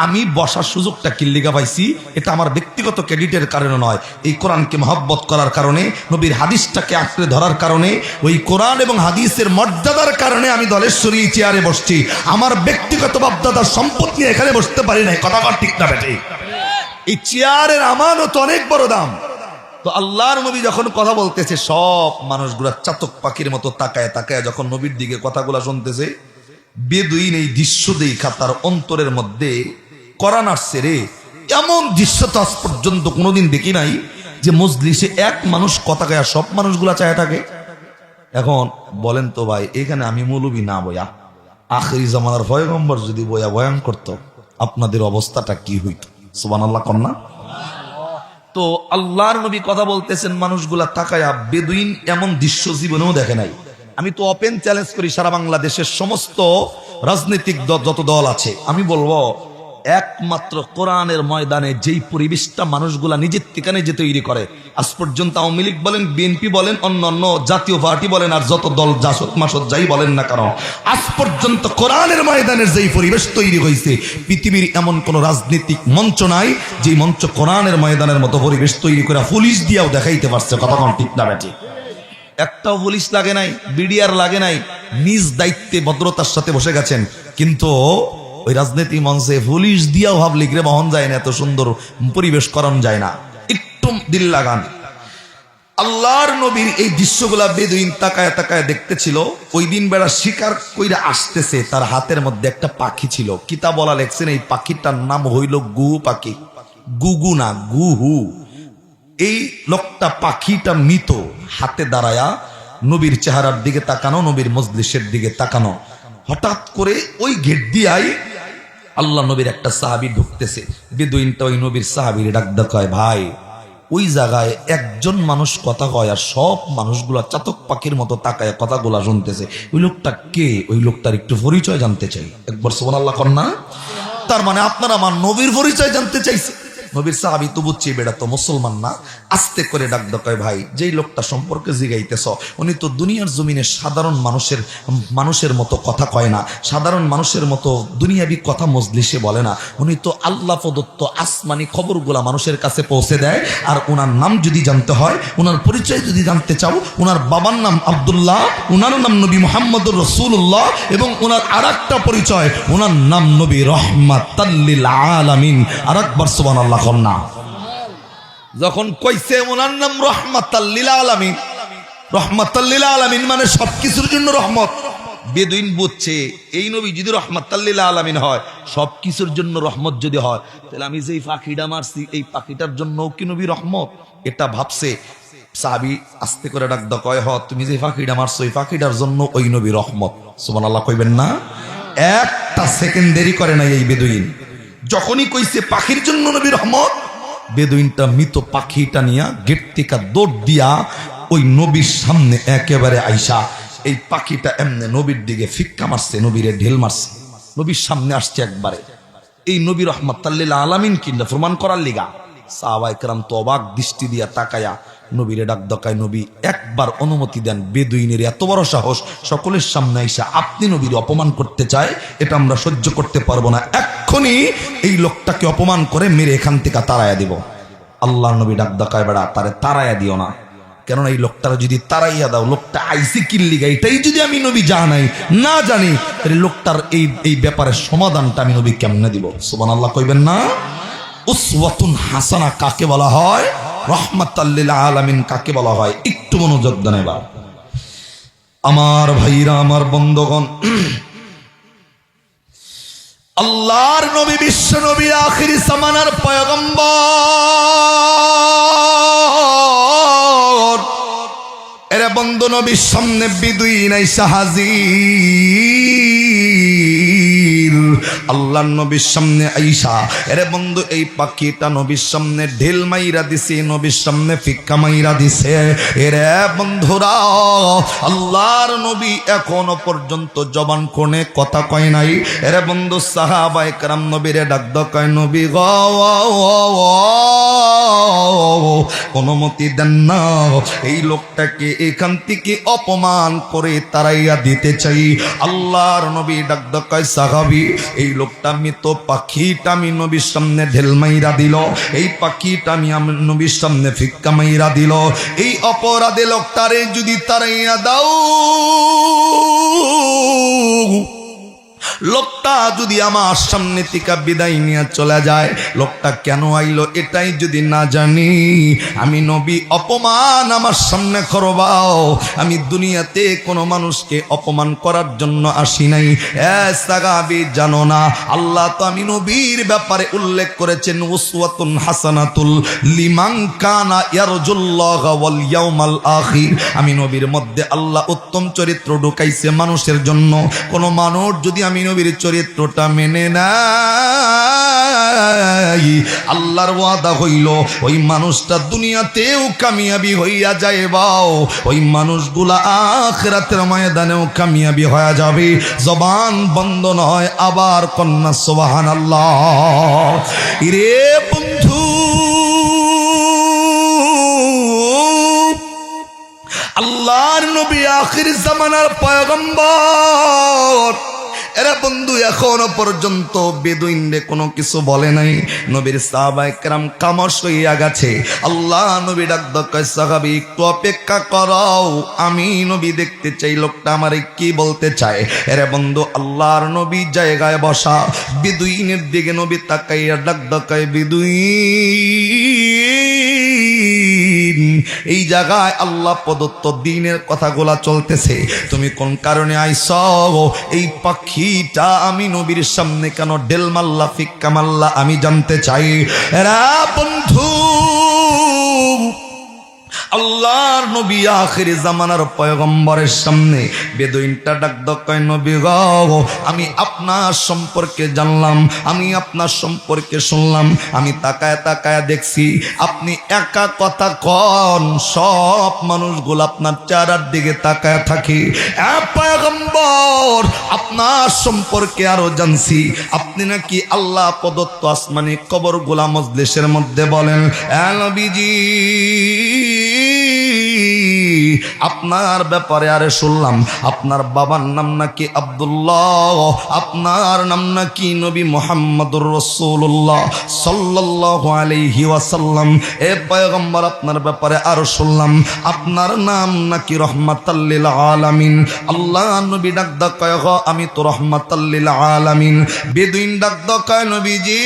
আমি বসার সুযোগটা কিল্লিগা পাইছি, এটা আমার ব্যক্তিগত ক্রেডিটের কারণে নয়, এই কোরআনকে মহব্বত করার কারণে, নবীর হাদিসটাকে আঁকড়ে ধরার কারণে, ওই কোরআন এবং হাদিসের মর্যাদার কারণে আমি দলেশ্বরী চেয়ারে বসছি। আমার ব্যক্তিগত বাপদাদার সম্পদ নিয়ে এখানে বসতে পারি নাই। কথা বল ঠিক না বেটি? এই চেয়ারের আমানত অনেক বড় দাম। তো আল্লাহর নবী যখন কথা বলতেছে, সব মানুষগুলা চাতক পাখির মতো তাকায় তাকায় যখন নবীর দিকে কথাগুলা শুনতেছে, বেদুইন এই দৃশ্য দেখা তার অন্তরের মধ্যে কোরআন আসছে রে। এমন দৃশ্য তো আজ পর্যন্ত কোনোদিন দেখি নাই, যে মজলিসে এক মানুষ কথা কয়া সব মানুষগুলা চায় থাকে। এখন বলেন তো ভাই, এখানে আমি মৌলবী না বয়া, আখিরি জামানার পয়গম্বর যদি বয়া বয়ান করত, আপনাদের অবস্থাটা কি হইত? সুবহানাল্লাহ কন্যা। তো আল্লাহর নবী কথা বলতেছেন, মানুষগুলা তাকায়া, বেদুইন এমন দৃশ্য জীবনেও দেখে নাই। আমি তো ওপেন চ্যালেঞ্জ করি সারা বাংলাদেশের সমস্ত রাজনৈতিক যত দল আছে, আমি বলবো একমাত্র কোরআনের ময়দানে যেই পরিবেশটা মানুষগুলা নিজের থেকে নিজে তৈরি করে, আজ পর্যন্ত আওয়ামী লীগ বলেন, বিএনপি বলেন, অন্যান্য জাতীয় পার্টি বলেন, আর যত দল জাসদ মাসদ যাই বলেন না কেন, আজ পর্যন্ত কোরআনের ময়দানের যেই পরিবেশ তৈরি হয়েছে, পৃথিবীর এমন কোন রাজনৈতিক মঞ্চ নাই যে মঞ্চ কোরআনের ময়দানের মতো পরিবেশ তৈরি করে পুলিশ দিয়েও দেখাইতে পারছে। কথা কোন ঠিক না বেটি? একটাও পুলিশ লাগে নাই, বিডিআর লাগে নাই, নিজ দায়িত্বে ভদ্রতার সাথে বসে গেছেন। কিন্তু ওই রাজনীতি মঞ্চে পুলিশ দিয়াও ভাবলিক রে বহন যায় না, এত সুন্দর পরিবেশ করানো যায় না। একটু দিল লাগান। আল্লাহর নবীর এই দৃশ্যগুলা বেদুইন তাকায় তাকায় দেখতেছিল। ওই দিন বেড়া শিকার কইরা আসতেছে, তার হাতের মধ্যে একটা পাখি ছিল। কিতাব বলা লেখছেন এই পাখিটার নাম হইল গুহু পাখি, গুগু না গুহু। এই লোকটা পাখিটা মৃত, হাতে দাঁড়ায়া নবীর চেহারার দিকে তাকানো, নবীর মজলিসের দিকে তাকানো। হঠাৎ করে ওই গেট দিয়াই আল্লাহ নবীর একটা সাহাবী ঢুকতেছে। বেদুইনটা ওই নবীর সাহাবীর ডাক দেয়, ভাই ওই জায়গায় একজন মানুষ কথা কয়, আর সব মানুষগুলা চাতক পাখির মতো তাকায় কথাগুলা শুনতেছে। ওই লোকটা কে? ওই লোকটার একটু পরিচয় জানতে চাই। একবার সুবহানাল্লাহ কন্যা। তার মানে আপনারা আমার নবীর পরিচয় জানতে চাইছে। নবীর সাহাবী তো বুঝছি বেটা তো মুসলমান না, আস্তে করে ডাক দেয়, ভাই যেই লোকটা সম্পর্কে জিগাইতেছ, উনি তো দুনিয়ার জমিনে সাধারণ মানুষের মতো কথা কয় না, সাধারণ মানুষের মতো দুনিয়াবি কথা মজলিসে বলে না। উনি তো আল্লাহ প্রদত্ত আসমানি খবরগুলা মানুষের কাছে পৌঁছে দেয়। আর ওনার নাম যদি জানতে হয়, ওনার পরিচয় যদি জানতে চাও, ওনার বাবার নাম আব্দুল্লাহ, ওনার নাম নবী মুহাম্মদুর রাসূলুল্লাহ, এবং ওনার আরেকটা পরিচয়, ওনার নাম নবী রাহমাতাল লিল আলামিন। আরেকবার সুবহানাল্লাহ কন্যা। যখন কইছে ওনার নাম রাহমাতাল লিল আলামিন, রাহমাতাল লিল আলামিন মানে সবকিছুর জন্য রহমত। বেদুইন বুঝছে এই নবী যদি রাহমাতাল লিল আলামিন হয়, সবকিছুর জন্য রহমত যদি হয়, তাহলে আমি যেই পাখিটা মারছি এই পাখিটার জন্য কি নবী রহমত? এটা ভাবছে। সাহাবী আস্তে করে ডাক দাও, কয় হ তুমি যে পাখিটা মারছো এই পাখিটার জন্য ওই নবী রহমত। সুবহানাল্লাহ কইবেন না? একটা সেকেন্ড দেরি করে নাই এই বেদুইন। যখনই কইছে পাখির জন্য নবী রহমত, বেদুইনটা মৃত পাখিটা নিয়া গেট থেকে দৌড় দিয়া ওই নবীর সামনে একেবারে আইসা এই পাখিটা এমনে নবীর দিকে ফিক্কা মারছে, নবীরে ঢেল মারছে, নবীর সামনে আসছে একবারে। এই নবী রাহমাতাল লিল আলামিন কিনা প্রমাণ করার লিগা সাহাবায়ে কেরাম তো অবাক দৃষ্টি দিয়া তাকায়া নবীরে ডাক দকায়, নবী একবার অনুমতি দেন, বেদুইনের এত বড় সাহস সকলের সামনে আইসা আপনি নবীর অপমান করতে চায়, এটা আমরা সহ্য করতে পারবো না, এক্ষুনি এই লোকটাকে অপমান করে মেরে এখান থেকে তাড়াইয়া দিব। আল্লাহর নবী ডাক দকায়, বেড়া তারে তাড়াইয়া দিও না, কেননা এই লোকটারা যদি তারাইয়া দাও, লোকটা আইসি কিল্লিগা এটাই যদি আমি নবী জানাই না জানি, তাহলে লোকটার এই ব্যাপারে সমাধানটা আমি নবী কেমনে দিব? সুবহানাল্লাহ কইবেন না? উসওয়াতুন হাসানা কাকে বলা হয়? রাহমাতাল লিল আলামিন কাকে বলা হয়? একটু মনোযোগ দেন এবার আমার ভাইরা, আমার বন্ধুগণ। আল্লাহর নবী, বিশ্ব নবী, আখিরি জামানার পয়গম্বর, এরে বন্ধু নবীর সামনে বিদুইন আইসা হাজির। আল্লাহর নবীর সামনে আইসা এরে বন্ধু এই পাখিটা নবীর সামনে ঢিল মাইরা দিছে, নবীর সামনে ফিক্কা মাইরা দিছে। এরে বন্ধুরা, আল্লাহর নবী এখনো পর্যন্ত জবান কোণে কথা কয় নাই। এরে বন্ধু সাহাবায়ে কেরাম নবীরে ডাক কয়, নবী গো অনুমতি দেন না, এই লোকটাকে এখান থেকে অপমান করে তারাইয়া দিতে চাই। আল্লাহর নবী ডাক কয়, সাহাবী এই লোকটা মৃত পাখিটা আমি নবীর সামনে ঢেল মাইরা দিল, এই পাখিটা আমি নবীর সামনে ফিক্কা মাইরা দিল, এই অপরাধে লোকটারে যদি তারাইয়া দাও, লোকটা যদি আমার সামনে থেকে বিদায় নিয়ে চলে যায়, লোকটা কেন আইলো এটাই যদি না জানি, আমি নবী অপমান আমার সামনে করবাও। আমি দুনিয়াতে কোনো মানুষকে অপমান করার জন্য আসি নাই। সাহাবী জানো না, আল্লাহ তো আমি নবীর ব্যাপারে উল্লেখ করেছেন, উসওয়াতুন হাসানাতুল লিমান কানা ইয়ারজুল্লাহ ওয়াল ইয়াউমাল আখির। আমি নবীর মধ্যে আল্লাহ উত্তম চরিত্র ঢুকাইছে মানুষের জন্য। কোনো মানুষ যদি আমি নবীর চরিত্রটা মেনে নাই, আল্লাহর ওয়াদা হইল ওই মানুষটা দুনিয়াতেও কামিয়াবি হইয়া যাইবাও, ওই মানুষগুলা আখিরাতের ময়দানেও কামিয়াবি হয়ে যাবে। জবান বন্ধ নয়, আবার কন্যা সুবহানাল্লাহ। ইরে বন্ধু, আল্লাহর নবী আখির জামানার পয়গম্বর, এরা বন্ধু এখনো পর্যন্ত বেদুইনরে কোনো কিছু বলে নাই। নবীর সাহাবায়ে কেরাম কামস হইয়া গেছে। আল্লাহ নবী ডাক কয়, সাহাবী একটু অপেক্ষা করো, আমি নবী দেখতে চাই লোকটা আমারে কি বলতে চায়। এরা বন্ধু আল্লাহর নবী জায়গায় বসা, বেদুইনের দিকে নবী তাকাইয়া ডাক কয়, বেদুইন এই জায়গায় আল্লাহ প্রদত্ত দ্বীনের কথাগুলা চলতেছে, তুমি কোন কারণে আইছো? এই পাখিটা আমি নবীর সামনে কেন ডেল মাল্লা ফিক্কা মাল্লা আমি জানতে চাই। এরা বন্ধু আল্লাহর নবী আখির জামানার পয়গম্বরের সামনে বেদুইনটা ডাক কয়, নবী গো আমি আপনার সম্পর্কে জানলাম, আমি আপনার সম্পর্কে শুনলাম, আমি তাকায় তাকায় দেখছি আপনি একা কথা কন, সব মানুষগুলো আপনার চেহারার দিকে তাকায় থাকে। পয়গম্বর আপনার সম্পর্কে আরো জানছি, আপনি নাকি আল্লাহ প্রদত্ত আসমানি কবরগুলা মজলিসের মধ্যে বলেন। নবীজি আপনার ব্যাপারে আরে শুনলাম আপনার বাবার নাম নাকি আব্দুল্লাহ, আপনার নাম নাকি নবী মুহাম্মদুর রাসূলুল্লাহ সাল্লাল্লাহু আলাইহি ওয়াসাল্লাম। এ পয়গম্বর আপনার ব্যাপারে আরো শুনলাম আপনার নাম নাকি রাহমাতাল লিল আলামিন। আল্লাহ নবী ডাক কয়, আমি তো রাহমাতাল লিল আলামিন। বেদুইন ডাক কয়, নবীজি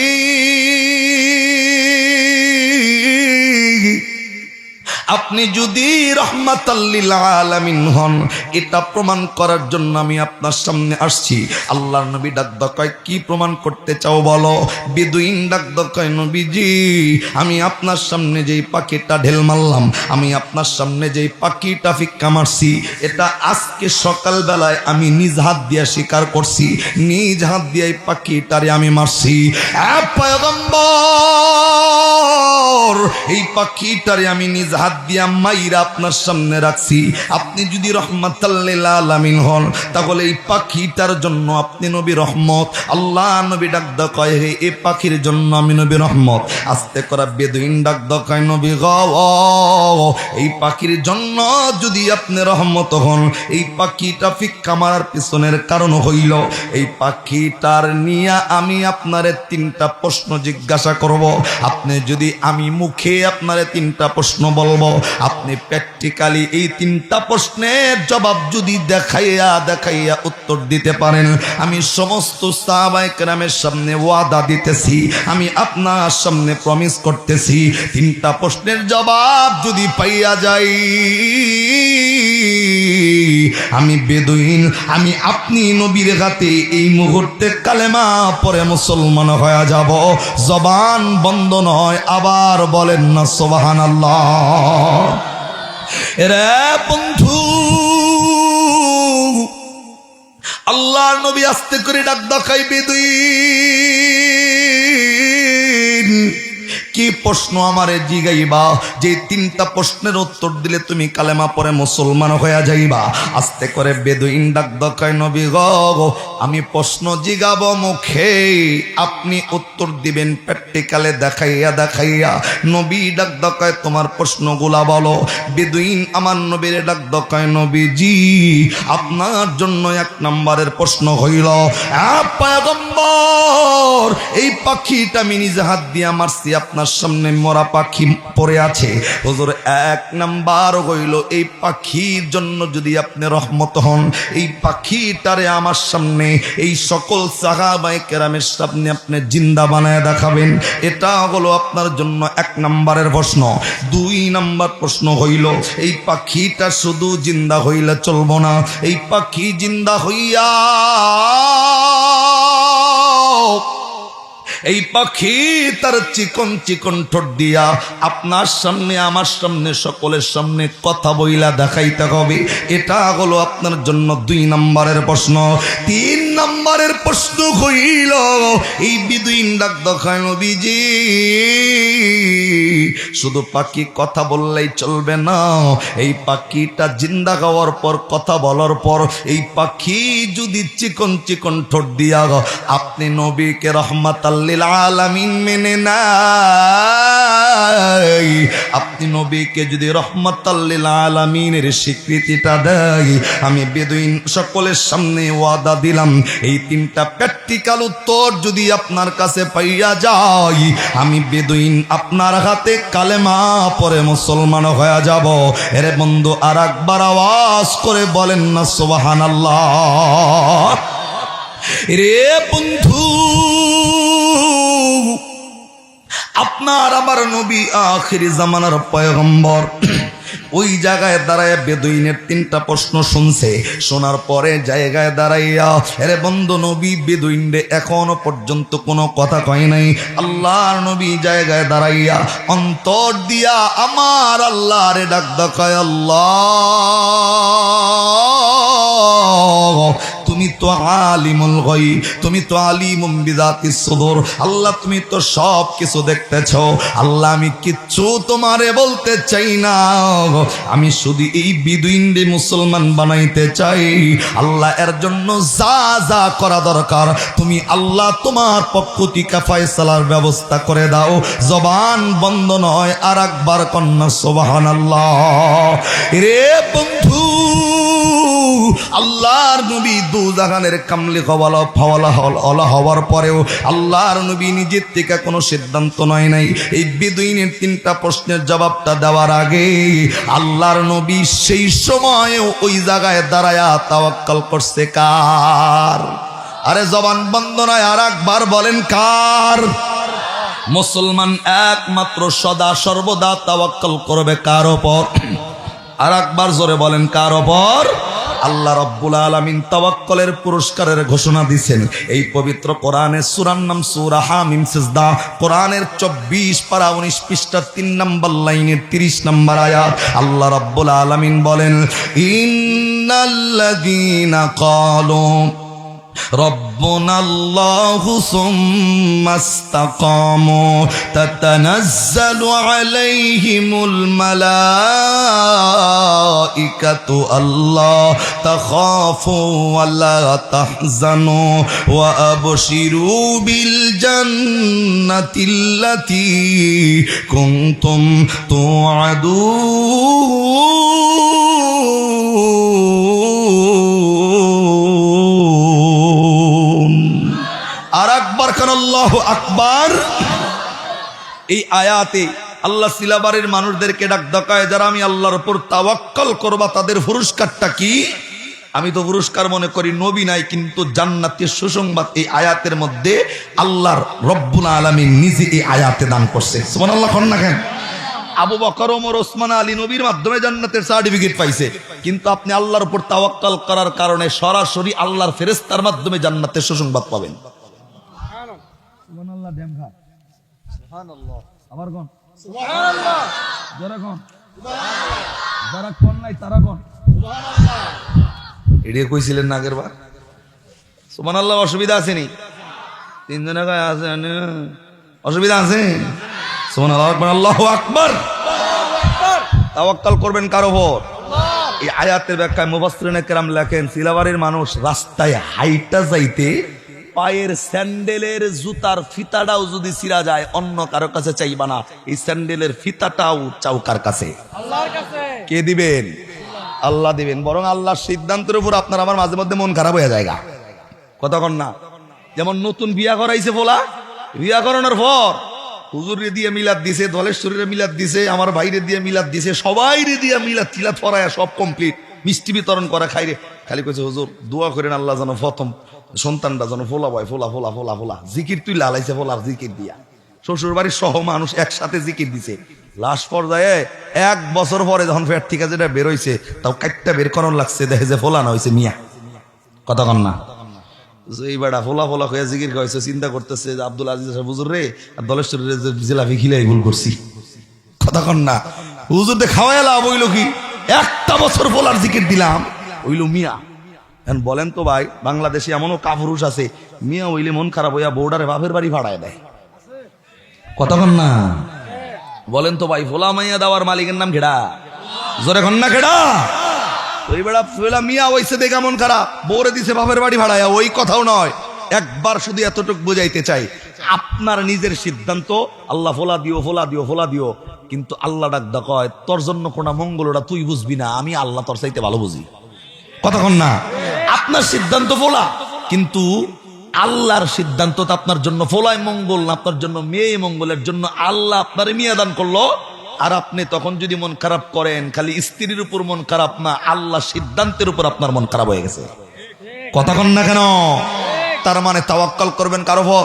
আপনি যদি রাহমাতাল লিল আলামিন হন, এটা প্রমাণ করার জন্য আমি আপনার সামনে আসছি। আল্লাহর নবী ডাক কয়, কি প্রমাণ করতে চাও বলো? বেদুইন ডাক কয়, নবীজি আমি আপনার সামনে যেই পাখিটা ঢেল মারলাম, আমি আপনার সামনে যেই পাখিটা ফিক্কা মারছি, এটা আজকে সকালবেলায় আমি নিজ হাত দিয়ে স্বীকার করছি, নিজ হাত দিয়ে এই পাখিটারে আমি মারছি। পয়গম্বর এই পাখিটারে আমি নিজ হাত দিয়া মাইরা আপনার সামনে রাখছি। আপনি যদি রাহমাতাল লিল আলামিন হন, তাহলে এই পাখিটার জন্য আপনি নবী রহমত। আল্লাহ নবী ডাক কয়, হে এই পাখির জন্য আমি নবী রহমত। আস্তে করা বেদুইন ডাক কয়, নবী গো এই পাখির জন্য যদি আপনি রহমত হন, এই পাখিটা ফিক্কা মারার পিছনের কারণ হইল এই পাখিটার নিয়ে আমি আপনারে তিনটা প্রশ্ন জিজ্ঞাসা করব। আপনি যদি আমি মুখে আপনারে 3টা প্রশ্ন বলবো, আপনি প্র্যাকটিক্যালি এই 3টা প্রশ্নের জবাব যদি দেখাইয়া উত্তর দিতে পারেন, আমি সমস্ত সাহাবায়ে কেরামের সামনে ওয়াদা দিতেছি, আমি আপনার সামনে প্রমিস করতেছি, 3টা প্রশ্নের জবাব যদি পাইয়া যাই, আমি বেদুইন, আমি আপনি নবীর হাতে এই মুহূর্তে কালেমা পড়ে মুসলমান হয়ে যাব। জবান বন্ধ নয়, আবার বলেন না সুবহানাল্লাহ। রে বন্ধু, আল্লাহর নবী আস্তে করে ডাক দেখাই, বেদুইন কি প্রশ্ন আমারে জিগাইবা? যে 3টা প্রশ্নের উত্তর দিলে তুমি কালেমা পড়ে মুসলমান হয়ে যাইবা। আস্তে করে বেদুইন ডাক দেখায়, নবী গো, আমি প্রশ্ন জিগাবো মুখে, আপনি উত্তর দিবেন প্র্যাকটিক্যালে দেখাইয়া। নবী ডাক দেখায়, তোমার প্রশ্নগুলা বলো। বেদুইন আমার নবীর ডাক দেখায়, নবীজি আপনার জন্য 1 নম্বরের প্রশ্ন হইল, পয়গম্বর এই পাখিটা আমি নিজে হাত দিয়ে মারছি, আপনার সামনে মরা পাখি পড়ে আছে। হুজুর 1 নাম্বার হইল, এই পাখির জন্য যদি আপনি রহমত হন, এই পাখিটারে আমার সামনে এই সকল সাহাবায়ে কেরামের সামনে আপনি জিন্দা বানায় দেখাবেন, এটা হলো আপনার জন্য 1 নম্বরের প্রশ্ন। 2 নম্বর প্রশ্ন হইল, এই পাখিটা শুধু জিন্দা হইলে চলবো না, এই পাখি জিন্দা হইয়া এই পাখি তার চিকন চিকন ঠোঁট দিয়া আপনার সামনে আমার সামনে সকলের সামনে কথা বইলা দেখাইতে হবে, এটা হলো আপনার জন্য 2 নম্বরের প্রশ্ন। 3 নম্বরের প্রশ্ন হইল, এই বেদুইন ডাক দেখায়, নবীজি শুধু পাখি কথা বললেই চলবে না, এই পাখিটা জিন্দা হওয়ার পর, কথা বলার পর, এই পাখি যদি চিকন চিকন ঠোঁট দিয়া আপনি নবীকে রহমাতাল লিল আলামিন মেনে নাই, আপনি নবীকে যদি রহমাতাল লিল আলামিনের স্বীকৃতিটা দেয়, আমি বেদুইন সকলের সামনে ওয়াদা দিলাম, এই 3টা প্র্যাকটিক্যাল উত্তর যদি আপনার কাছে পাইয়া যায়, আমি বেদুইন আপনার হাতে কালেমা পড়ে মুসলমান হয়ে যাব। এরে বন্ধু, আরেকবার আওয়াজ করে বলেন না সুবহানাল্লাহ। রে বন্ধু, আপনার আমার নবী আখিরি জামানার পয়গম্বর ওই জায়গায় দাঁড়ায় বেদুইনের 3টা প্রশ্ন শুনছে। শোনার পরে জায়গায় দাঁড়াইয়া, আরে বন্ধু, নবী বেদুইনরে এখনো পর্যন্ত কোনো কথা কয় নাই। আল্লাহর নবী জায়গায় দাঁড়াইয়া অন্তর দিয়া আমার আল্লাহরে ডাক দেখায়, আল্লাহ তুমি তো আলিমুল গায়ব, তুমি তো আলিমুম বিযাতিস সুদূর। আল্লাহ তুমি তো সব কিছু দেখতেছো। আল্লাহ আমি কিচ্ছু তোমারে বলতে চাই না, আমি শুধু এই বেদুইনরে মুসলমান বানাইতে চাই। আল্লাহ এর জন্য যা যা করা দরকার তুমি আল্লাহ তোমার পক্ষ থেকে ফয়সালার ব্যবস্থা করে দাও। জবান বন্ধ নয়, আর একবার কন্যা সুবহানাল্লাহ। রে বন্ধু, আল্লাহর নবী দুজাহানের কামলি হওয়ার পরেও আল্লাহর নবী নিজের থেকে কোনো সিদ্ধান্ত নয় নাই। এই বেদুইনের 3টা প্রশ্নের জবাবটা দেওয়ার আগে আল্লাহর নবী সেই সময়ও ওই জায়গায় দাঁড়ায়া তাওয়াক্কাল করছে কার? আরে জবান বন্ধ নয়, আর একবার বলেন কার? মুসলমান একমাত্র সদা সর্বদা তাওয়াক্কাল করবে কার ওপর? আর একবার জোরে বলেন, কার ওপর? আল্লাহ রাব্বুল আলামিন তাওয়াক্কুলের পুরস্কারের ঘোষণা দিয়েছেন এই পবিত্র কোরআনে। সূরার নাম সূরা হামিম সিজদা, কোরআনের 24 পারা 19 পৃষ্ঠা 3 নম্বর লাইনের 30 নম্বর আয়াত। আল্লাহ রাব্বুল আলামিন বলেন, ইন্নাল্লাযীনা ক্বালু ربنا الله ثم استقاموا تتنزل عليهم الملائكة ألا تخافوا ولا تحزنوا وأبشروا بالجنة التي كنتم توعدون। আর আকবার কান আল্লাহু আকবার। এই আয়াতে আল্লাহ সিলাবাড়ির মানুষদেরকে ডাক দেখায়, যারা আমি আল্লাহর উপর তাওয়াক্কুল করবা তাদের পুরস্কারটা কি? আমি তো পুরস্কার মনে করি নবী নাই, কিন্তু জান্নাতের সুসংবাদ এই আয়াতের মধ্যে আল্লাহর রব্বুল আলামিন নিজে এই আয়াতে দান করছে। সুবহানাল্লাহ। কোন না কেন? আবু বকর, ওমর, ওসমান, আলী নবীর মাধ্যমে জান্নাতের সার্টিফিকেট পাইছে, কিন্তু আপনি আল্লাহর উপর তাওয়াক্কুল করার কারণে সরাসরি আল্লাহর ফেরেশতার মাধ্যমে জান্নাতের সুসংবাদ পাবেন। সুবহানাল্লাহ। দেম খা সুবহানাল্লাহ। আবার কোন সুবহানাল্লাহ। যারা কোন সুবহানাল্লাহ। যারা কোন নাই তারা কোন সুবহানাল্লাহ। এড়িয়ে কইছিলেন না আগের বার? সুবহানাল্লাহ। অসুবিধা আছে নি? তিনজনে গায়ে আছে, অসুবিধা আছে? সুবহানাল্লাহ। আল্লাহু আকবার। তাওয়াক্কুল করবেন কার উপর? এই আয়াতের ব্যাখ্যায় মুফাসসিরিনে কেরাম লেখেন, সিলাবাড়ির মানুষ রাস্তায় হাইটা যাইতে পায়ের স্যান্ডেলের জুতার ফিতাটাও যদি ছিঁড়া যায় অন্য কারো কাছে চাইবা না, এই স্যান্ডেলের ফিতাটাও চাও কার কাছে? আল্লাহর কাছে। কে দিবেন? আল্লাহ দিবেন। বরং আল্লাহর সিদ্ধান্তের উপর আপনার আমার মাঝে মধ্যে মন খারাপ হয়ে যায়। কতক্ষণ না? যেমন নতুন বিয়া করাইছে বলা, বিয়া করানোর পর হুজুরে দিয়ে মিলাদ দিছে, ধলেশ্বরীরে মিলাদ দিছে, আমার ভাইরে দিয়ে মিলাদ দিছে, সবাইরে দিয়ে মিলাদ তিলাত পড়ায় সব কমপ্লিট, মিষ্টি বিতরণ করা খাইরে খালি কইছে হুজুর দোয়া করেন আল্লাহ যেন প্রথম সন্তানটা যেন ফোলা বয়, ফোলা ফোলা ফোলা ফোলা জিকির তুই লালাইছে, ফোলার জিকির দিয়া শ্বশুর বাড়ির সহ মানুষ একসাথে জিকির দিছে। লাস্ট পর্যায়ে 1 বছর পরে যখন ফের থেকে যেটা বেরোইছে তাও কাটটা বের করার লাগছে, দেখে যে ফোলানো হয়েছে মিয়া। কতক্ষণ না? এই বেড়া ফোলা ফোলা হয়ে জিকির করেছে, চিন্তা করতেছে যে আব্দুল আজিজ হুজুর রে আর দলেশ্বরের জিলাপি খিলাই ভুল করছি। কতক্ষণ না? হুজুর দে খাওয়াই লাভ হইল কি? 1টা বছর ফোলার জিকির দিলাম, হইল মিয়া। এখন বলেন তো ভাই, বাংলাদেশে এমনও কাপুরুষ আছে মিয়া হইলে মন খারাপ হইয়া বউডারে বাপের বাড়ি ভাড়ায় দেয়। কতক্ষণ না? বলেন তো ভাই, ফোলা মাইয়া দেওয়ার মালিকের নাম ঘেড়া? জোরে কন না ঘেড়া? ওই বেড়া ফোলা মিয়া হইছে দেখা মন খারাপ, বউরে দিছে বাপের বাড়ি ভাড়ায়, ওই কথাও নয়। একবার শুধু এতটুকু বুঝাইতে চাই, আপনার নিজের সিদ্ধান্ত, আল্লাহ ফোলা দিও ফোলা দিও ফোলা দিও, কিন্তু আল্লাহ ডাক দা কয় তোর জন্য কোনা মঙ্গলটা তুই বুঝবি না, আমি আল্লাহ তোর চাইতে ভালো বুঝি। কতক্ষণ না? আপনার সিদ্ধান্ত ফোলা, কিন্তু আল্লাহর সিদ্ধান্ত তো আপনার জন্য ফোলায় মঙ্গল না, আপনার জন্য মেয়ে মঙ্গলের জন্য আল্লাহ আপনার মেয়ে দান করলো। আর আপনি তখন যদি মন খারাপ করেন, খালি স্ত্রীর উপর মন খারাপ না, আল্লাহ সিদ্ধান্তের উপর আপনার মন খারাপ হয়ে গেছে। কতক্ষণ না কেন? তার মানে তাওয়াক্কুল করবেন কার উপর?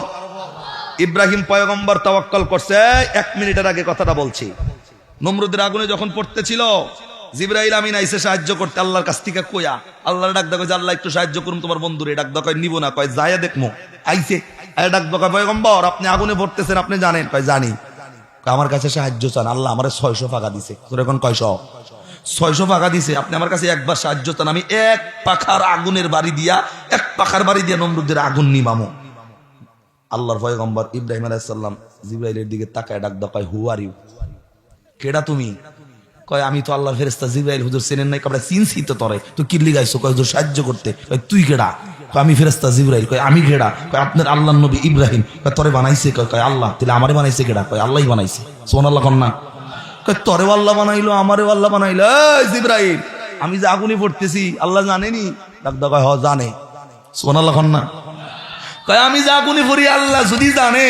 ইব্রাহিম পয়গম্বর তাওয়াক্কুল করছে। 1 মিনিটের আগে কথাটা বলছি, নমরুদের আগুনে যখন পড়তেছিল, জিবরাইল আমিন আইসে সাহায্য করতে আল্লাহর কাছ থেকে কইয়া, আল্লাহর ডাক দেখো যে আল্লাহ একটু সাহায্য করুন তোমার বন্ধুরে। ডাক দেখো নিব না, কয় যাইয়া দেখমো। আইসে ডাক দেখো পয়গম্বর আপনি আগুনে পড়তেছেন, আপনি জানেন? কয় জানি। আমার কাছে সাহায্য চান, আল্লাহ আমার 600 টাকা দিছে। তোর এখন কয়শো? 600 টাকা দিছে। আপনি আমার কাছে একবার সাহায্য চান, আমি 1 পাখার আগুনের বাড়ি দিয়া, 1 পাখার বাড়ি দিয়া নমরুদের আগুন নিবামো। আল্লাহর পয়গম্বর ইব্রাহিম আলাইহিস সালাম জিবরাইলের দিকে তাকায় ডাক দাও, কয় হু আর ইউ? কেডা তুমি? কয় আমি তো আল্লাহর ফেরেশতা জিবরাইল। হুজুর চেনেন নাই? কয় চিনছি তো তোরে, তুই কি লিগাইছো? কয় হুজুর সাহায্য করতে। কয় তুই কেডা? কয় আমি ফেরেশতা জিবরাইল। কয় আমি কেডা? কয় আপনার আল্লাহর নবী ইব্রাহিম। কয় তোরে বানাইছে? কয় আল্লাহ। তাহলে আমারে বানাইছে কেডা? কয় আল্লাহই বানাইছে। সুবহানাল্লাহ কন্না। কয় তোরেও আল্লাহ বানাইলো, আমারেও আল্লাহ বানাইলো। এই জিবরাইল, আমি যে আগুনে পড়তেছি আল্লাহ জানেনি? ডাক দাও, কয় হ জানে। সুবহানাল্লাহ কন্না। কয় আমি যে আগুনে পড়ি আল্লাহ যদি জানে,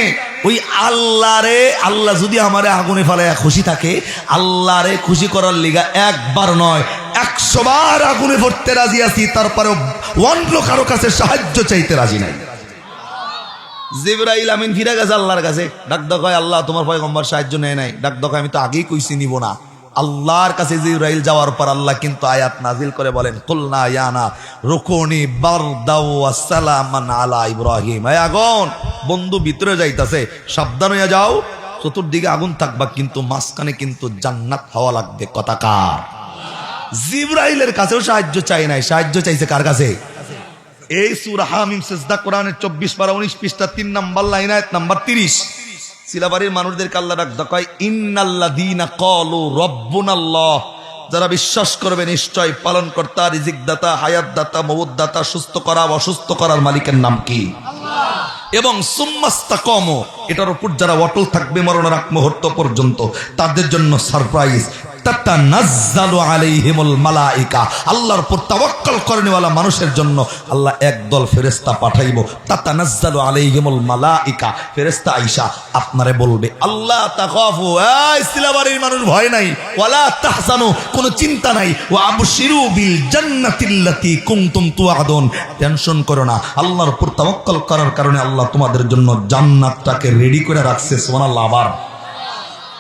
ওই আল্লাহরে, আল্লাহ যদি আমারে আগুনে ফেলায় খুশি থাকে, আল্লাহরে খুশি করার লিগা 1 বার নয় 100 বার আগুনে পড়তে রাজি আছি, তারপরেও অন্য কারো কাছে সাহায্য চাইতে রাজি নাই। জিবরাইল আমিন ফিরে গেছে আল্লাহর কাছে। ডাক দাও, কয় আল্লাহ তোমার পয়গম্বর সাহায্য নেয় নাই। ডাক দাও, আমি তো আগেই কইছি নিব না। আল্লাহর কাছে জিবরাইল যাওয়ার পর আল্লাহ কিন্তু আয়াত নাজিল করে বলেন, কুলনা ইয়ানা রুকুনি বারদাও ওয়া সালামান আলা ইব্রাহিম। এই আগুন বন্ধু ভিতরে যাইতাছে, সাবধান হইয়া যাও। চতুর্দিকে আগুন থাকবা, কিন্তু মাঝখানে কিন্তু জান্নাত হওয়া লাগবে। কথা কার? জিবরাইলের কাছেও সাহায্য চাই নাই, সাহায্য চাইছে কার কাছে? এই সূরা হামিম সিজদা কোরআনের 24 পারা 19 পৃষ্ঠা 3 নম্বর লাইন, আয়াত নাম্বার 30। সিলাবাড়ির মানুষদেরকে আল্লাহ ডাক দেখায়, ইন্নাল্লাযীনা ক্বালু রাব্বুনাল্লাহ, যারা বিশ্বাস করবে নিশ্চয় পালনকর্তা, রিজিকদাতা, হায়াতদাতা, মউতদাতা, সুস্থ করা অসুস্থ করার মালিকের নাম কি? আল্লাহ। এবং সুম্মাস্তাকামু, এটার উপর যারা অটল থাকবে মরণের আগ মুহূর্ত পর্যন্ত, তাদের জন্য সারপ্রাইজ। তাতানাজ্জালু আলাইহিমুল মালাইকা, আল্লাহর উপর তাওয়াক্কুল করেনওয়ালা মানুষের জন্য আল্লাহ একদল ফেরেশতা পাঠাইব। তাতানাজ্জালু আলাইহিমুল মালাইকা, ফেরেশতা আইসা আপনারে বলবে আল্লাহ তাখাফু, এই সিলাবাড়ির মানুষ ভয় নাই, ওয়ালা তাহজানু, কোনো চিন্তা নাই, ওয়া আবশিরু বিল জান্নাতিল্লাতী কুনতুম তুআদুন, টেনশন করো না, আল্লাহর উপর তাওয়াক্কুল করার কারণে আল্লাহ তোমাদের জন্য জান্নাতটাকে রেডি করে রাখছে। সুবহানাল্লাহ। আবার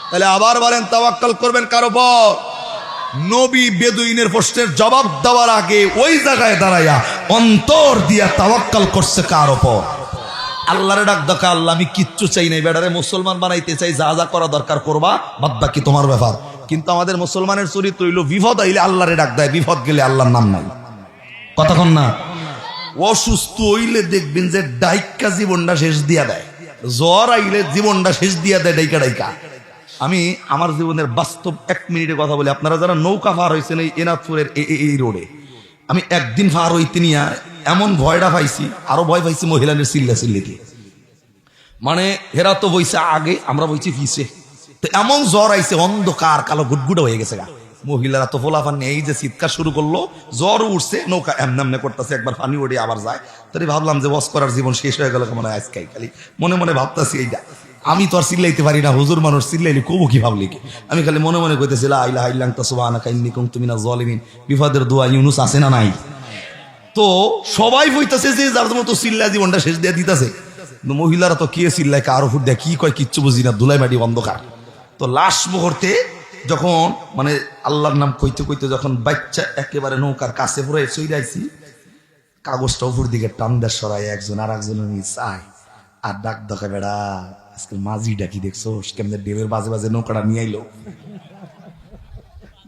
তাহলে আবার বলেন তাওয়াক্কুল করবেন কার উপর? নবী বেদুইনের প্রশ্নের জবাব দেওয়ার আগে ওই জায়গায় দাঁড়াইয়া অন্তর দিয়া তাওয়াক্কুল করছে কার উপর? আল্লাহরে ডাক দেখা, আল্লাহ আমি কিচ্ছু চাই নাই, বেটারে মুসলমান বানাইতে চাই, যা যা করা দরকার করবা, বাদ বাকি তোমার ব্যাপার। কিন্তু আমাদের মুসলমানের চরিত্র হইল বিপদ আইলে আল্লাহরে ডাক দেয়, বিপদ গেলে আল্লাহর নাম নাই। কতক্ষণ না অসুস্থ হইলে দেখবেন যে ডাইকা জীবনটা শেষ দিয়া দেয়, জ্বর আইলে জীবনটা শেষ দিয়া দেয় ডাইকা ডাইকা। আমি আমার জীবনের বাস্তব 1 মিনিটে কথা বলি, আপনারা যারা নৌকা পার হয়েছেন এই এনাদপুরের এই রোডে, আমি একদিন পার হইতে নিয়ে এমন ভয়টা পাইছি, আরো ভয় পাইছি মহিলাদের চিল্লা চিল্লিতে। মানে হেরা তো বইছে আগে, আমরা বইছি পিছে, তো এমন জ্বর আইছে, অন্ধকার কালো গুটগুটা হয়ে গেছে গা। মহিলারা তো ফোলাফান এই যে চিৎকার শুরু করলো, জ্বর উঠছে, নৌকা এমন এমনি করতেছে, একবার পানি ওঠে আবার যায়। তাই ভাবলাম যে বস করার জীবন শেষ হয়ে গেল মনে হয় আজকে। খালি মনে মনে ভাবতেছি এইটা, আমি তো আর চিল্লাইতে পারি না, হুজুর মানুষ চিল্লাইলে কবু কি ভাবলি কি। আমি খালি মনে মনে কইতেছি লা ইলাহা ইল্লা আনতা সুবহানাকা ইন্নী কুনতু মিনাজ জালিমিন। বিপদের দোয়া ইউনুস আছে না নাই? তো সবাই হইতাছে যে যার মতো চিল্লা জীবনটা শেষ দিয়ে দিতেছে। মহিলারা তো কে চিল্লায়, কারো ফুট দেয়, কি কয় কিচ্ছু বুঝি না, ধুলাই মাটি অন্ধকার। তো লাশ মুহূর্তে যখন মানে আল্লাহর নাম কইতে কইতে যখন বাচ্চা একেবারে নৌকার কাছে পড়ে চইরাইছি, কাগজটা উপর দিকে টান দেয় সরাই, একজন আর একজনের চাই আর ডাক দেখা, বেড়া আজকে মাঝি ডাকি দেখছো কেমনে ডেবের বাজে বাজে নৌকাটা নিয়ে আইলো।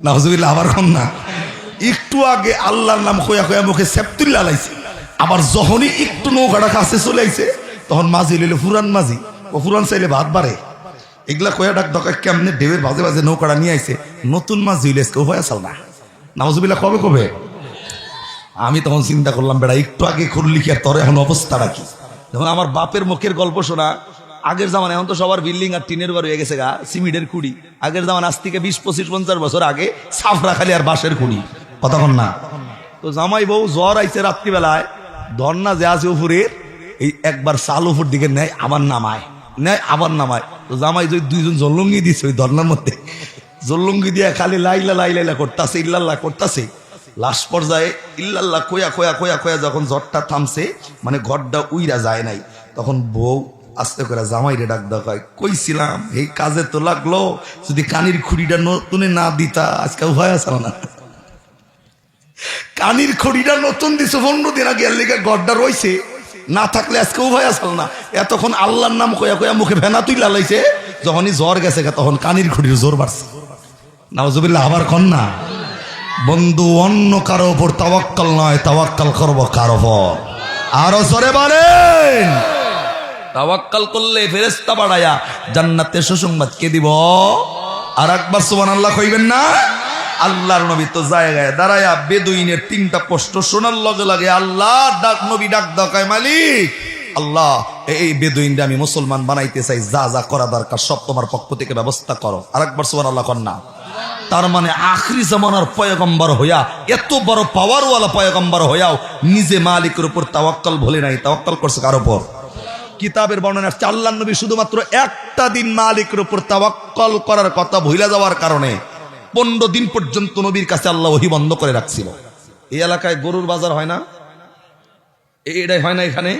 নাউজুবিল্লাহ। আবার কম না, একটু আগে আল্লাহর নাম কইয়া কইয়া মুখে সেপ্তুল্লাহ লাইছে, আবার যখনই একটু নৌকাটা কাছে চলে আইছে তখন মাঝি লইলে ফুরান মাঝি, ও ফুরান চাইলে ভাত বাড়ে, এগুলা কয়া ডাক দকা কেমনে ডেবের বাজে বাজে নৌকাটা নিয়ে আইছে। নতুন মাঝি হইলে কেউ হয়ে চাল না। নাউজুবিল্লাহ। কবে কবে আমি তখন চিন্তা করলাম, বেড়া একটু আগে খুললি কি আর তোর এখন অবস্থা রাখি। যখন আমার বাপের মুখের গল্প শোনা, আগের জামান, এখন তো সবার বিল্ডিং আর টিনের বাড়ি হয়ে গেছে গা, সিমেন্টের কুড়ি। আগের জামান আজ থেকে 20, 25, 50 বছর আগে সাফরা খালি আর বাঁশের কুড়ি। কতক্ষণ না তো জামাই বউ জ্বর আইছে রাত্রিবেলায়, ধর্না যে আছে উপরের এই একবার চাল উপর দিকে নেয়, আবার নামায়, নেয় আবার নামায়। তো জামাই যদি 2জন জল্লঙ্গি দিছে ওই ধর্নার মধ্যে, জল্লঙ্গি দিয়ে খালি লাইলা লাইলা করতেছে, ইল্লাল্লাহ করতেছে। লাশ পর্যায়ে ইল্লাল্লাহ কয়া কয়া কয়া কয়া যখন জ্বরটা থামছে, মানে ঘরটা উইরা যায় নাই, তখন বউ আস্তে করে জামাইরে ডাক দেখায়, কইছিলাম এই কাজে তো লাগলো, যদি কানির খুঁড়িটা নতুনে না দিতা আজকে উভয় আসল না। কানির খুঁড়িটা নতুন দিছে 15 দিন আগে, লেগে ঘরটা রয়েছে, না থাকলে আজকে উভয় আসল না। এতক্ষণ আল্লাহর নাম কয়া কয়া মুখে ভেনা তুই লালাইছে, যখনই জ্বর গেছে তখন কানির খুঁড়ির জোর বাড়ছে। নাউজুবিল্লাহ। আবার কন না বন্ধু, অন্য কারো উপর তাওয়াক্কাল নয়, তাওয়াক্কাল করবো কার উপর? আরো জোরে বলেন। তাওয়াক্কাল করলে ফেরেশতা বাড়ায়া জান্নাতের সুসংবাদ কে দিব? আর একবার সুবহানাল্লাহ কইবেন না? আল্লাহর নবী তো জায়গায় দাঁড়ায়া বেদুইনের 3টা প্রশ্ন শোনার লগে লাগে আল্লাহ ডাক, নবী ডাক দেখায়, মালিক আল্লাহ এই বেদুইনটা আমি মুসলমান বানাইতে চাই, যা যা করা দরকার সব তোমার পক্ষ থেকে ব্যবস্থা করো। আর একবার সুবহানাল্লাহ কর না। তার মানে আখরি জামানার পয়গম্বর হইয়া, এত বড় পাওয়ারওয়ালা পয়গম্বর হইয়াও নিজে মালিকের উপর তাওয়াক্কাল ভুলে নাই, তাওয়াক্কাল করছে কার উপর? কিতাবের বর্ণনা আসছে আল্লাহর নবী শুধুমাত্র একটা দিন মালিকের উপর তাওয়াক্কাল করার কথা ভুলে যাওয়ার কারণে 15 দিন পর্যন্ত নবীর কাছে আল্লাহ ওহী বন্ধ করে রাখছিল। এই এলাকায় গরুর বাজার হয় না? এটাই হয় না, এখানে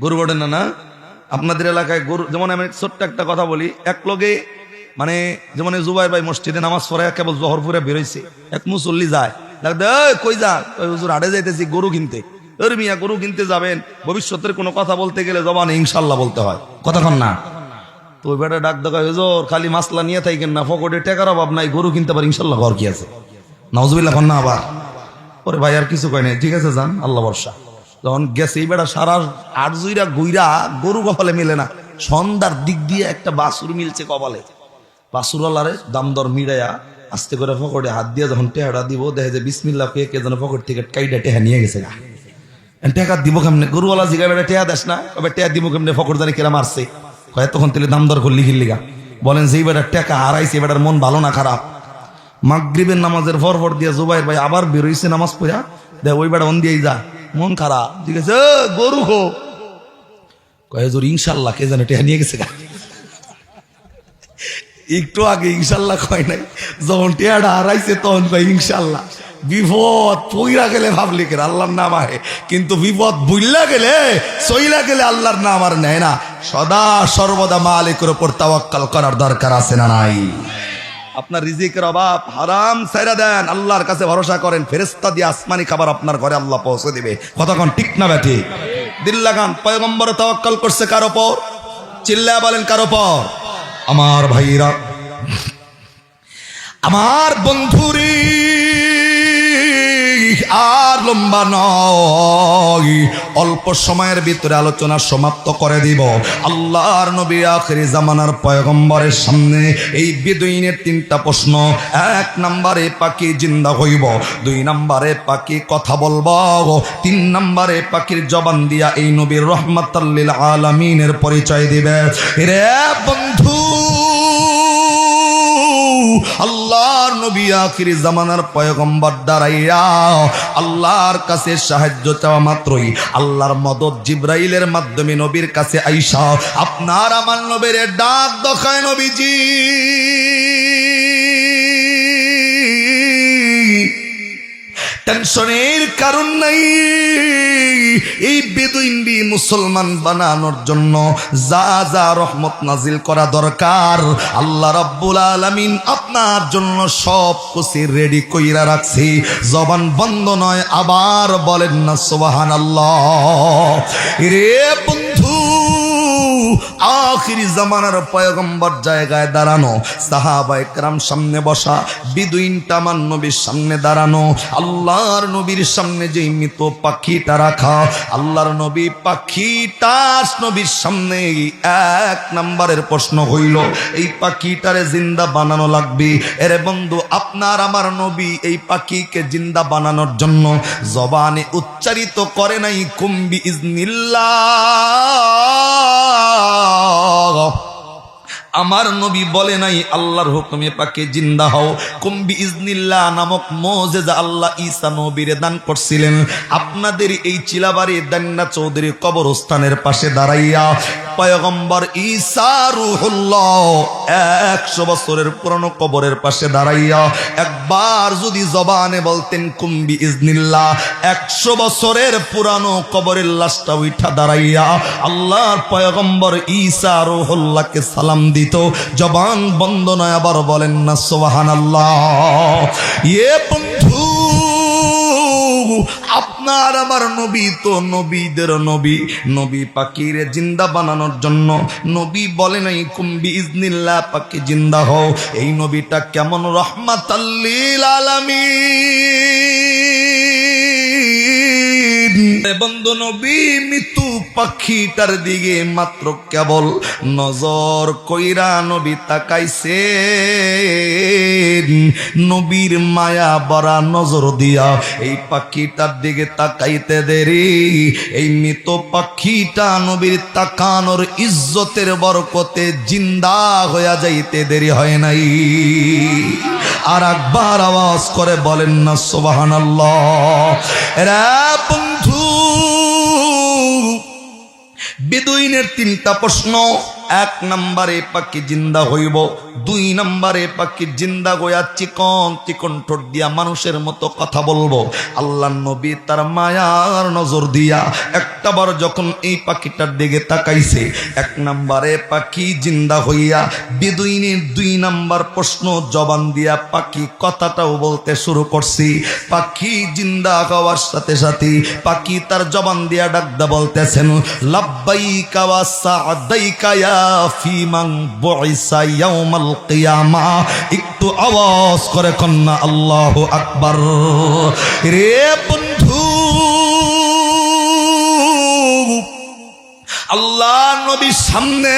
গরু বড়ে না। না আপনাদের এলাকায় গরু, যেমন আমি ছোট্ট একটা কথা বলি, এক লগে মানে যেমন জুবাইর ভাই মসজিদে নামাজ পড়ে কেবল জহর পড়ে বেরোইছে, এক মুসল্লি যায়, কই যা? হুজুর হাটে যাইতেছি গরু কিনতে। মিয়া গরু কিনতে যাবেন, ভবিষ্যতের কোনো কথা বলতে গেলে জবানে ইনশাল্লাহ বলতে হয়, কতক্ষণ না? তো ওই বেটা ডাক দেখা, হুজুর খালি মাসলা নিয়ে থাকেন না, ফকটে টাকার অভাব নাই, গরু কিনতে পারি ইনশাল্লাহ, ঘর কি আছে? নাউজুবিল্লাহ কন না। আবার ওরে ভাই আর কিছু কয় নাই, ঠিক আছে যান, আল্লাহ বর্ষা। যখন গেছে এই বেটা সারা 8 জুইরা গুইরা গরু কপালে মিলে না, সন্ধ্যার দিক দিয়ে একটা বাছুর মিলছে কপালে। বাছুরওয়ালারে দাম দর মিলাইয়া আস্তে করে ফকটে হাত দিয়ে যখন টেহাটা দিব, দেখে যে বিসমিল্লাহ কে কে যেন ফকট থেকে কাইটা টেহা নিয়ে গেছে গা। টেকা দিব কেমনে? গরুওয়ালা জিগা বেটা টেহা দেশ না, কবে টেহা দিব কেমনে? ফকট জানি কেরা মারছে, কয় তখন তেলে দাম দর করলি গিল্লিগা। বলেন যে বেটার টেকা হারাইছে, বেটার মন ভালো না খারাপ? মাগরিবের নামাজের ফরফর দিয়া জুবাইর ভাই আবার বেরোইছে নামাজ পড়া দে ওই বেড়া অন দিয়েই যা মন খারাপ ঠিক আছে গরু খো কয়ে জোর ইনশাল্লাহ কে জানে টেহা নিয়ে গেছে একটু আগে ইনশাল্লাহ কয় নাই যখন টেহাটা হারাইছে তখন কয় ইনশাল্লাহ বিপদ পইরা গেলে ভাবলি কেন আল্লাহর নাম আহে কিন্তু বিপদ বুইল্লা গেলে সইলা গেলে আল্লাহর নাম আর নেয় না সদা সর্বদা মালিকের উপর তাওয়াক্কাল করার দরকার আছে না নাই আপনার রিজিকের অভাব হারাম ছাইরা দেন আল্লাহর কাছে ভরসা করেন ফেরেশতা দিয়ে আসমানি খাবার আপনার ঘরে আল্লাহ পৌঁছে দিবে কতক্ষণ ঠিক না ব্যাঠি দিল লাগান পয়গম্বর তাওয়াক্কাল করছে কার উপর চিল্লা বলেন কার উপর আমার ভাইরা আমার বন্ধুরি আর লম্বা নয় অল্প সময়ের ভিতরে আলোচনা সমাপ্ত করে দিব আল্লাহর নবী আখিরি জামানার পয়গম্বরের সামনে এই বেদুইনের তিনটা প্রশ্ন এক নম্বরে পাখি জিন্দা হইব দুই নম্বরে পাখি কথা বলবো তিন নম্বরে পাখির জবান দিয়া এই নবীর রহমাতাল লিল আলামিনের পরিচয় দিবে রে বন্ধু আল্লাহর নবী আখিরি জামানার পয়গম্বর দাঁড়াইয়া আল্লাহর কাছে সাহায্য চাওয়া মাত্রই আল্লাহর মদদ জিব্রাইলের মাধ্যমে নবীর কাছে আইসা আপনার আমার নবীর ডাক দেখায় নবীজি টেনশনের কারণ নাই এই বেদুইনবি মুসলমান বানানোর জন্য যা যা রহমত নাজিল করা দরকার আল্লাহ রাব্বুল আলামিন আপনার জন্য সব কিছু রেডি কইরা রাখছি জবান বন্ধ নয় আবার বলেন না সুবহানাল্লাহ রে বন্ধু আখিরি জামানার পয়গম্বর জায়গায় দাঁড়ানো সাহাবায়ে কেরাম সামনে বসা বেদুইনটা আমার নবীর সামনে দাঁড়ানো আল্লাহর নবীর সামনে যে মৃত পাখিটা রাখা আল্লাহর নবী পাখিটা নবীর সামনে এক নম্বরের প্রশ্ন হইল এই পাখিটারে জিন্দা বানানো লাগবে এরে বন্ধু আপনার আমার নবী এই পাখিকে জিন্দা বানানোর জন্য জবানে উচ্চারিত করে নাই কুম্বি ইজনিল্লাহ আমার নবী বলে নাই আল্লাহর হুকুমে পাকে জিন্দা হও কুম্বি ইজনিল্লাহ নামক মুজিজা আল্লাহ ঈসা নবীরে দান করছিলেন আপনাদের এই চিলাবাড়ি দান্না চৌধুরী কবরস্থানের পাশে দাঁড়াইয়া পয়গম্বর ঈসা রূহুল্লাহ 100 বছরের পুরনো কবরের পাশে দাঁড়াইয়া একবার যদি জবানে বলতেন কুম্বি ইজনিল্লাহ 100 বছরের পুরানো কবরের লাশটা উঠা দাঁড়াইয়া আল্লাহর পয়গম্বর ঈসা রূহুল্লাহকে সালাম দিত জবান বন্ধ নয় আবার বলেন না সুবহানাল্লাহ এ বন্ধু আপনার আমার নবী তো নবীদের নবী নবী পাখিরে জিন্দা বানানোর জন্য নবী বলে নাই কুম্বি ইজনিল্লাহ পাখি জিন্দা হও এই নবীটা কেমন রহমাতাল লিল আলামিন বন্ধু নবী মৃত্যু পাখিটার দিকে মাত্র কেবল নজর কইরা নবী তাকাইছে নবীর মায়া ভরা নজর দিয়া এই পাখিটার দিকে তাকাইতে দেরি এই মৃত পাখিটা নবীর তাকানোর ইজ্জতের বরকতে জিন্দা হইয়া যাইতে দেরি হয় নাই আর একবার আওয়াজ করে বলেন না সুবহানাল্লাহ রে বন্ধু বেদুইনের তিনটা প্রশ্ন এক নম্বরে পাখি জিন্দা হইব দুই নম্বরে পাখি জিন্দা গোয়া চিকন চিকন ঠোঁট দিয়া মানুষের মতো কথা বলবো আল্লাহর নবী তার মায়ার নজর দিয়া একটাবার যখন এই পাখিটার দিকে তাকাইছে এক নম্বরে পাখি জিন্দা হইয়া বেদুইনের দুই নম্বর প্রশ্ন জবান দিয়া পাখি কথাটাও বলতে শুরু করছি পাখি জিন্দা হওয়ার সাথে সাথে পাখি তার জবান দিয়া ডাকদা বলতেছেন লাব্বাইকা ওয়া সা'দাইকা ইয়া ফিমান বুইসা ইয়াউমাল কিয়ামা একটু আওয়াজ করে কন্না আল্লাহু আকবার রে বন্ধু আল্লাহ নবীর সামনে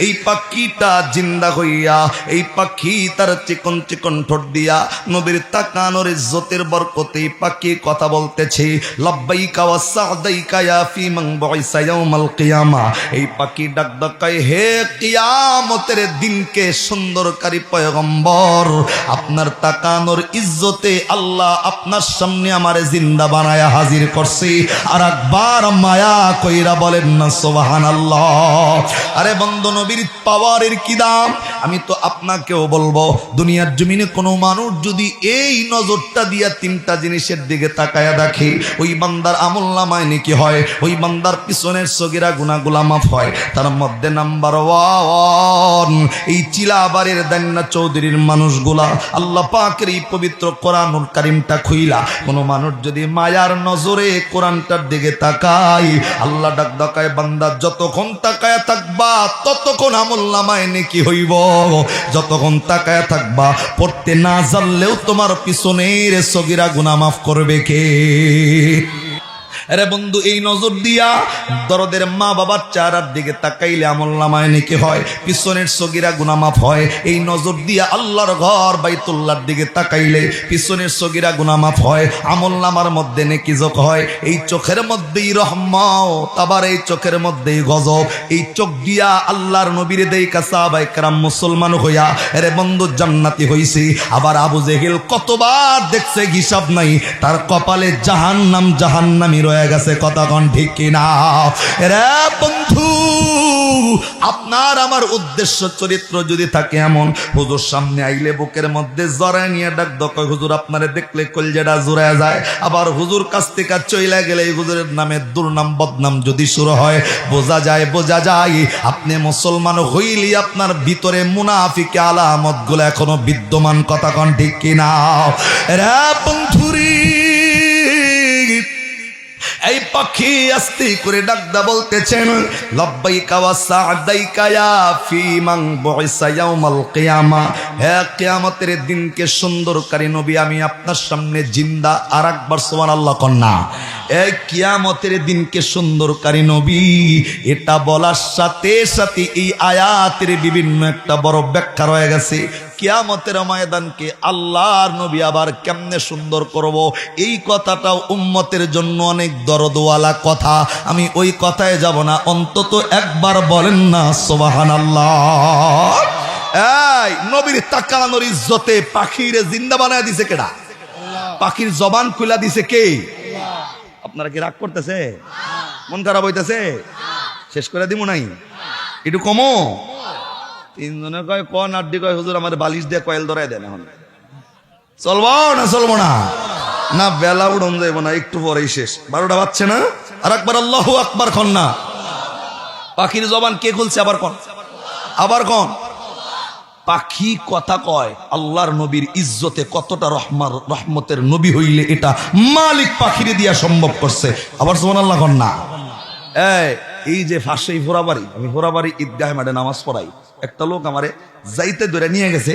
এই পাখিটা জিন্দা হইয়া, এই পাখি তার চিকন চিকন ঠোঁট দিয়া নবীর তাকানোর ইজ্জতের বরকতে এই পাখি কথা বলতেছে, লাব্বাইকা ওয়া সাদাইকা ইয়া ফি মান বুইসা ইয়াউমাল কিয়ামা। এই পাখি ডাক ডাকায়, হে কিয়ামতের দিনকে সুন্দরকারী পয়গম্বর, আপনার তাকানোর ইজ্জতে আল্লাহ আপনার সামনে আমারে জিন্দা বানায়া হাজির করছে। আর একবার মায়া কইরা বলেন না সুবহানাল্লাহ। আরে বন্ধু, নবীর পাওয়ারের কি দাম আমি তো আপনাকেও বলবো। দুনিয়ার জমিনে কোনো মানুষ যদি এই নজরটা দিয়া তিনটা জিনিসের দিকে তাকায়া দেখে, ওই বান্দার আমলনামায় নেকি হয়, ওই বান্দার পিছনের সগীরা গুনাহগুলো মাফ হয়। তার মধ্যে নাম্বার 1 এই চিলাবাড়ির দান্না চৌধুরীর মানুষগুলা আল্লাহ পাকের এই পবিত্র কোরআনুল কারীমটা খুইলা কোনো মানুষ যদি মায়ার নজরে কোরআনটার দিকে তাকায়, আল্লাহ ডাক ডাকায়, বান্দা যতক্ষণ তাকায়া থাকবা ততক্ষণ আমলনামায় নেকি হইব, যতক্ষণ তাকায়া থাকবা পড়তে না জানলেও তোমার পিছনের সগীরা গুনাহ মাফ করবে কে? আরে বন্ধু, এই নজর দিয়া দরদের মা বাবার চেহারার দিকে তাকাইলে আমলনামায় নেকি হয়, পিছনের সগীরা গুনাহ মাফ হয়। এই নজর দিয়া আল্লাহর ঘর বাইতুল্লাহর দিকে তাকাইলে পিছনের সগীরা গুনাহ মাফ হয়, আমলনামার মধ্যে নেকি যোগ হয়। এই চোখের মধ্যেই রহমত, আবার এই চোখের মধ্যেই গজব। এই চোখ দিয়া আল্লাহর নবীর দেইকা সাহাবায়ে কেরাম মুসলমান হইয়া আরে বন্ধু জান্নাতি হইছে। আবার আবু জেহেল কতবার দেখছে হিসাব নাই, তার কপালে জাহান্নাম জাহান্নামী রয়ে গেছে। কথা কোন ঠিক কিনা? রে বন্ধু, আপনার আমার উদ্দেশ্য চরিত্র যদি থাকে এমন, হুজুর সামনে আইলে বুকের মধ্যে জড়ায় নিয়ে ডাক দকয়, হুজুর আপনারে দেখলে কলজেটা জুড়ায় যায়। আবার হুজুর কাছ থেকে চইলা গেলে হুজুরের নামে দুর্নাম বদনাম যদি শুরু হয়, বোঝা যায় আপনি মুসলমান হইলি আপনার ভিতরে মুনাফিকি আলামত গুলো এখনো বিদ্যমান। কথা কোন ঠিক কিনা? রে বন্ধুরি, এই পাখি আস্তে করে ডাকদা বলতেছেন, লাব্বাইকা ওয়া সাদাইকা ইয়া ফি মান বুইসা ইয়াউমাল কিয়ামা। হে কিয়ামতের দিনকে সুন্দরকারী নবী, আমি আপনার সামনে জিন্দা। আর একবার সুবহানাল্লাহ কন্না। এই কিয়ামতের দিনকে সুন্দরকারী নবী, এটা বলার সাথে সাথে এই আয়াতের বিভিন্ন একটা বড় ব্যাখ্যা রয়ে গেছে। কিয়ামতের ময়দানকে আল্লাহর নবী আবার কেমনে সুন্দর করব, এই কথাটাও উম্মতের জন্য অনেক দরদওয়ালা কথা। আমি ওই কথায় যাব না, অন্তত একবার বলেন না সুবহানাল্লাহ। এই নবীর তাকানোর ইজ্জতে পাখিরে জিন্দা বানায় দিছে কেডা? পাখির জবান খুলা দিছে কে? আপনারা কি রাগ করতেছে? মন খারাপ হইতেছে? শেষ করে দিব নাই? একটু কমো। তিনজনে কয় কোন আড্ডি কয়, হুজুর আমার বালিশ দিয়ে কয়েল ধরাই দেন। এখন চলবো না না, বেলা উড়ন যাইব না, একটু পরেই শেষ। 12টা বাজছে না? আর একবার আল্লাহু আকবার কন না। পাখির জবান কে খুলছে? আবার কন। পাখি কথা কয় আল্লাহর নবীর ইজ্জতে কতটা রহমতের নবী হইলে এটা মালিক পাখিরে দিয়া সম্ভব করছে। আবার সুবহানাল্লাহ কন না। এই যে ফাঁসেই ফোরাবাড়ি, আমি ফোরাবাড়ি ঈদগাহে মাঠে নামাজ পড়াই। একটা লোক আমারে যাইতে ধরে নিয়ে গেছে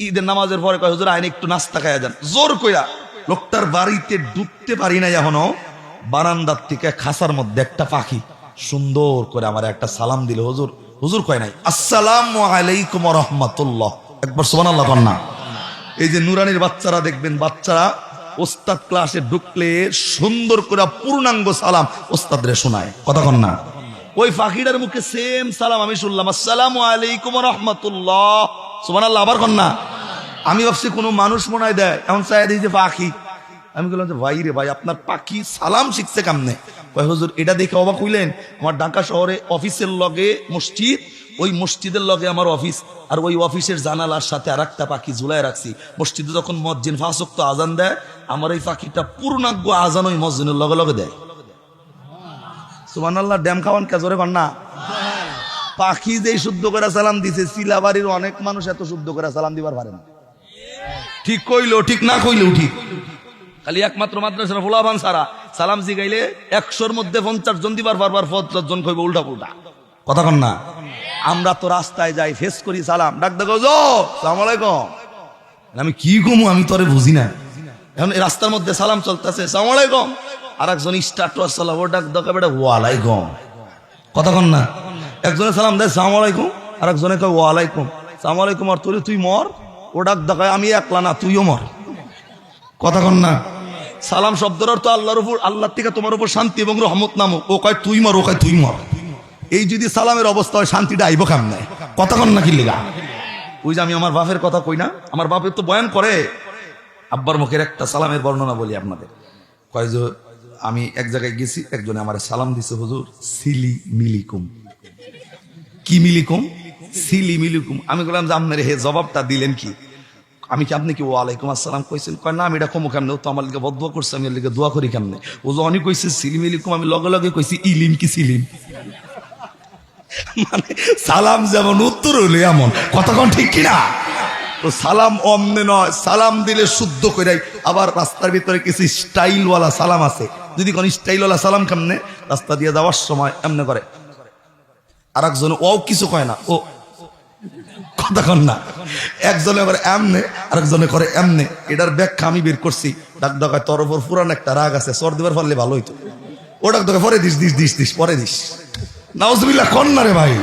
ঈদের নামাজের পরে, কয় হুজুর আইন একটু নাস্তা খাইয়া যান। জোর কইরা লোকটার বাড়িতে ঢুকতে পারি না এখনো, বারান্দার থেকে খাসার মধ্যে একটা পাখি সুন্দর করে আমার একটা সালাম দিল। হুজুর কয় নাই আসসালামু আলাইকুম ওয়া রাহমাতুল্লাহ। একবার সুবহানাল্লাহ কন না। এই যে নুরানির বাচ্চারা দেখবেন, বাচ্চারা ওস্তাদ ক্লাসে ঢুকলে সুন্দর করে পূর্ণাঙ্গ সালাম ওস্তাদরে শোনায়। কথা কন না। ওই পাখিটার মুখে সেম সালাম আমি শুনলাম, আসসালামু আলাইকুম ওয়া রাহমাতুল্লাহ। সুবহানাল্লাহ। আবার কন না। আমি ভাবছি কোনো মানুষ মনে হয় দেয়, এমন চাই দিই যে পাখি। আমি বললাম যে ভাই রে ভাই, আপনার পাখি সালাম শিখছে কেমনে? কয় হুজুর এটা দেখে অবাক হইলেন, আমার ঢাকা শহরে অফিসের লগে মসজিদ, ওই মসজিদের লগে আমার অফিস, আর ওই অফিসের জানালার সাথে আর একটা পাখি ঝুলাই রাখছি। মসজিদে যখন মসজিদ 5 ওয়াক্ত আজান দেয়, আমার এই পাখিটা পূর্ণাঙ্গ আজান ওই মসজিদের লগে লগে দেয়। সুবহানাল্লাহ। ড্যাম খাওয়ান কে জোরে কন না। পাখি যেই শুদ্ধ করে সালাম দিছে, সিলাবাড়ির অনেক মানুষ এত শুদ্ধ করে সালাম দিবার পারে না। ঠিক কইলো ঠিক, না কইলেও ঠিক। খালি একমাত্র মাদ্রাসার ফুলাবান সারা সালাম জিগাইলে 100-র মধ্যে 50 জন দিবার পারবার, 50 জন কইব উল্টা পুল্টা। কথা কন না। আমরা তো রাস্তায় যাই, ফেস করি সালাম, ডাক দেখো জো আসসালামু আলাইকুম। আমি কি কমু, আমি তোরে বুঝি না। এখন রাস্তার মধ্যে সালাম চলতেছে আসসালামু আলাইকুম, আর একজন স্টার্ট সালাম, ও ডাক দেখো বেটা ওয়ালাইকুম। কতক্ষণ না একজনে সালাম দেয় সালাম আলাইকুম, আর একজনে কয় ওয়ালাইকুম সালাম আলাইকুম, আর তুই মর, ও ডাক দেখায় আমি একলা না তুইও মর। কতক্ষণ না সালাম শব্দের অর্থ আল্লাহর উপর, আল্লাহর থেকে তোমার উপর শান্তি এবং রহমত নামুক, ও কয় তুই মর, ও কয় তুই মর। এই যদি সালামের অবস্থা হয় শান্তিটা আইব কেমনে? কতক্ষণ না কি লিগা? ওই যে আমি আমার বাপের কথা কই না, আমার বাপের তো বয়ান করে, আব্বার মুখের একটা সালামের বর্ণনা বলি আপনাদের। কয় যে আমি এক জায়গায় গেছি, একজনে আমার সালাম দিছে, হুজুর সিলি মিলিকুম। কি মিলিকুম? সিলি মিলিকুম। আমি বললাম যে আপনার হে জবাবটা দিলেন কি? আমি কি আপনি কি ওয়ালাইকুম আসসালাম কইছেন? কয় না আমি এটা কমো কেমনে, ও তো আমার লিগে বদুয়া করছে, আমি এর লিগে দোয়া করি কেমনে? ও যখন কইছে সিলি মিলিকুম, আমি লগে লগে কইছি ইলিম কি সিলিম। মানে সালাম যেমন উত্তর হইলো এমন, কতক্ষণ ঠিক কিনা? তো সালাম অমনে নয়, সালাম দিলে শুদ্ধ করে। আবার রাস্তার ভিতরে কিছু স্টাইলওয়ালা সালাম আছে, যদি কোন স্টাইলওয়ালা সালাম কেমনে, রাস্তা দিয়ে যাওয়ার সময় এমনে করে, আর একজন ও কিছু কয় না, ও কতক্ষণ না একজনে করে এমনে, আরেকজনে করে এমনে। এটার ব্যাখ্যা আমি বের করছি। ডাক ডাকায় তোর ওপর পুরান একটা রাগ আছে, সর দিবার ফলে ভালো হইতো। ও ডাক ডাকায় পরে দিস দিস দিস দিস পরে দিস, নাউজুবিল্লাহ কোন না রে ভাই।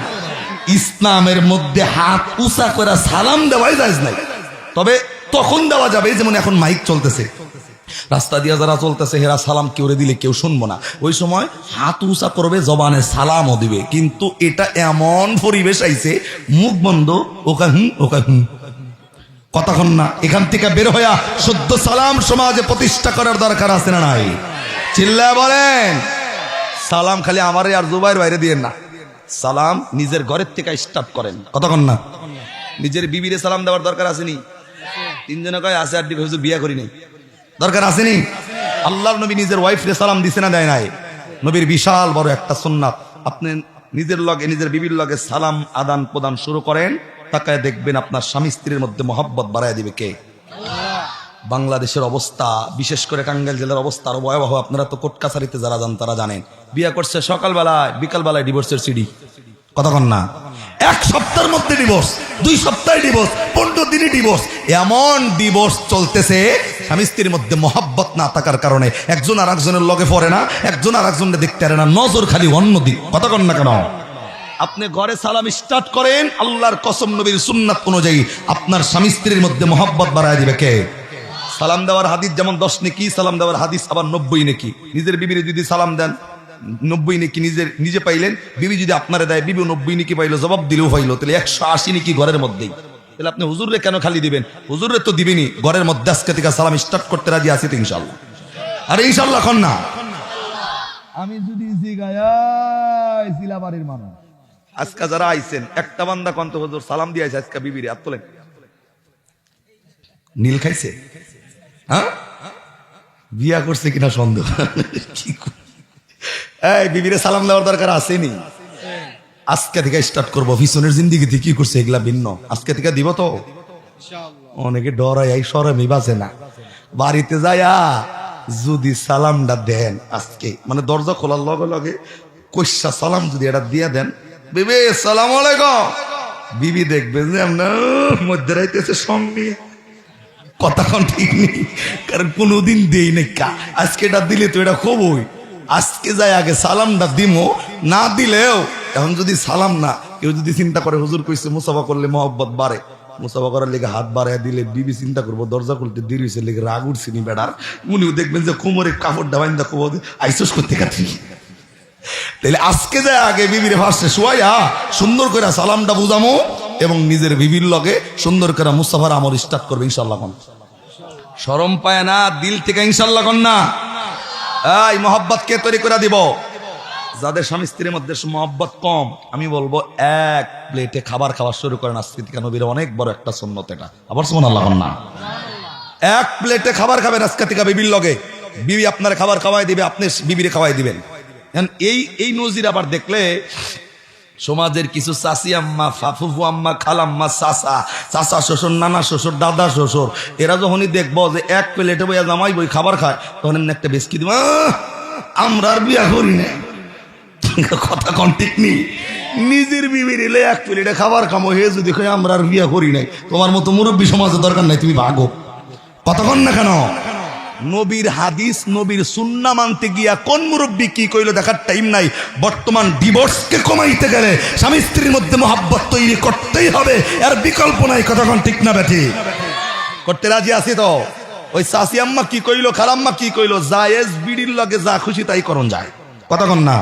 ইসলামের মধ্যে হাত উঁচা করে সালাম দেওয়াই জায়েজ নাই, তবে তখন দেওয়া যাবে যেমন এখন মাইক চলতেছে, রাস্তা দিয়ে যারা চলতেছে হেরা সালাম কেউ দিলে কেউ শুনবো না, ওই সময় হাত উঁচা করবে, জবানে সালামও দিবে। কিন্তু এটা এমন পরিবেশ আইছে মুখ বন্ধ, ওকা হুম ওকা হুম। কতক্ষণ না এখান থেকে বের হইয়া শুদ্ধ সালাম সমাজে প্রতিষ্ঠা করার দরকার আছে না নাই? চিল্লায় বলেন। সালাম খালি আমারে আর জুবাইর বাইরে দিয়েন না, সালাম নিজের ঘরের থেকে স্টার্ট করেন। কতক্ষণ না নিজের বিবিরে সালাম দেওয়ার দরকার আসেনি? তিনজনে কয় আছে, আর হুজুর বিয়া করি নাই, দরকার আসেনি? আল্লাহর নবী নিজের ওয়াইফরে সালাম দিছে না দেয় নাই? নবীর বিশাল বড় একটা সুন্নাত। আপনি নিজের লগে নিজের বিবির লগে সালাম আদান প্রদান শুরু করেন, তাকায় দেখবেন আপনার স্বামী স্ত্রীর মধ্যে মহব্বত বাড়ায় দিবে কে? বাংলাদেশের অবস্থা, বিশেষ করে টাঙ্গাইল জেলার অবস্থা আরো ভয়াবহ। আপনারা তো কোর্ট কাছারিতে যারা যান তারা জানেন, বিয়ে করছে সকালবেলায়, বিকালবেলায় ডিভোর্সের সিডি। কতক্ষণ না এক সপ্তাহের মধ্যে ডিভোর্স, 2 সপ্তাহে ডিভোর্স, 15 দিনে ডিভোর্স। এমন ডিভোর্স চলতেছে স্বামী স্ত্রীর মধ্যে মহব্বত না থাকার কারণে। একজন আর একজনের লগে পড়ে না, একজন আর একজনকে দেখতে পারে না, নজর খালি অন্যদিক। কতক্ষণ না কেন? আপনি ঘরে সালাম স্টার্ট করেন, আল্লাহর কসম নবীর সুন্নাত অনুযায়ী আপনার স্বামী স্ত্রীর মধ্যে মহব্বত বাড়ায় দিবে কে? সালাম দেওয়ার হাদিস যেমন 10 নেকি, সালাম দেওয়ার হাদিস আবার 90 নেকি। নিজের বিবিরে যদি সালাম দেন 90 নেকি নিজে পাইলেন, বিবি যদি আপনারে দেয় বিবি 90 নেকি পাইলো, জবাব দিলেও পাইলো, তাহলে 180 নেকি ঘরের মধ্যেই। তাহলে আপনি হুজুরে কেন খালি দিবেন? হুজুরে তো দিবেনি, ঘরের মধ্যে আজকে থেকে সালাম স্টার্ট করতে রাজি আছি তো ইনশাল্লাহ। আরে ইনশাল্লাহ এখন না। আমি যদি জিলাবাড়ির মানুষ আজকে যারা আইছেন, একটা বান্দা কন্ত হুজুর সালাম দিয়ে আইছে আজকে বিবিরে, হাত তোলেন। নীল খাইছে? হ্যাঁ, বিয়া করছে কিনা সন্দেহ। এই বিবিরে সালাম দেওয়ার দরকার আসেনি? আজকে থেকে স্টার্ট করবো। পিছনের জিন্দিগিতে কি করছে এগুলা ভিন্ন, আজকে থেকে দিব তো। অনেকে ডরাই এই শরমই বাজে না, বাড়িতে যায়া যদি সালামটা দেন আজকে, মানে দরজা খোলার লগে লগে কইসা সালাম যদি এটা দিয়ে দেন, বিবি সালাম আলাইকুম, বিবি দেখবে যে আপনার মধ্যে রাইতেছে সঙ্গে। কতক্ষণ ঠিক নেই, কারণ কোনোদিন দেই নাই কা, আজকে এটা দিলে তো এটা খুবই, আজকে যাই আগে সালামটা দিমো, না দিলেও এখন যদি সালাম না, কেউ যদি চিন্তা করে হুজুর কইছে মুসাফা করলে মহব্বত বাড়ে, মুসাফা করার লেগে হাত বাড়ায় দিলে বিবি চিন্তা করবো দরজা খুলতে দেরি হয়েছে লেগে রাগ উঠছিনি বেড়ার, উনিও দেখবেন যে কোমরে কাপড় ডাবাইন্দা খুব আইসোস করতে কাটি। তাহলে আজকে যায় আগে বিবির ভাষে শোয়া সুন্দর করে সালামটা বুঝামো এবং নিজের বিবির লগে সুন্দর করে মুস্তাফার আমল স্টার্ট করবে ইনশাল্লাহ। কোন শরম পায় না দিল থেকে ইনশাল্লাহ কোন না। এই মহব্বত কে তৈরি করে দিব? যাদের স্বামী স্ত্রীর মধ্যে মহব্বত কম, আমি বলবো এক প্লেটে খাবার খাওয়া শুরু করেন। আজকে থেকে নবীর অনেক বড় একটা সুন্নত এটা। আবার সুবহানাল্লাহ কোন না। এক প্লেটে খাবার খাবেন আজকে থেকে বিবির লগে, বিবি আপনার খাবার খাওয়াই দিবে, আপনি বিবিরে খাওয়াই দিবেন। এই নজির আবার দেখলে সমাজের কিছু চাচি আম্মা, ফুফু আম্মা, খালাম্মা, চাচা শ্বশুর, নানা শ্বশুর, দাদা শ্বশুর, এরা যখনই দেখবো যে এক প্লেটে বইয়া জামাই বই খাবার খায়, তখন এমনি একটা বেশকি দিব, আমরা আর বিয়া করি না। কথা কন ঠিক নেই? নিজের বিবির এলে এক প্লেটে খাবার খামো, হে যদি কই আমরা আর বিয়া করি নাই, তোমার মতো মুরব্বী সমাজের দরকার নাই, তুমি ভাগো। কতক্ষণ না কেন? নবীর হাদিস নবীর সুন্নাহ মানতে গিয়া কোন মুরব্বী কি কইলো দেখার টাইম নাই। বর্তমান ডিভোর্সকে কমাইতে গেলে স্বামী স্ত্রীর মধ্যে মহব্বত তৈরি করতেই হবে, এর বিকল্প নাই। কথা কোন ঠিক না বেঠি? করতে রাজি আছি তো? ওই চাচি আম্মা কি কইলো, খালাম্মা কি কইলো, জায়েজ বিড়ির লগে যা খুশি তাই করন যায়। কথা কোন না?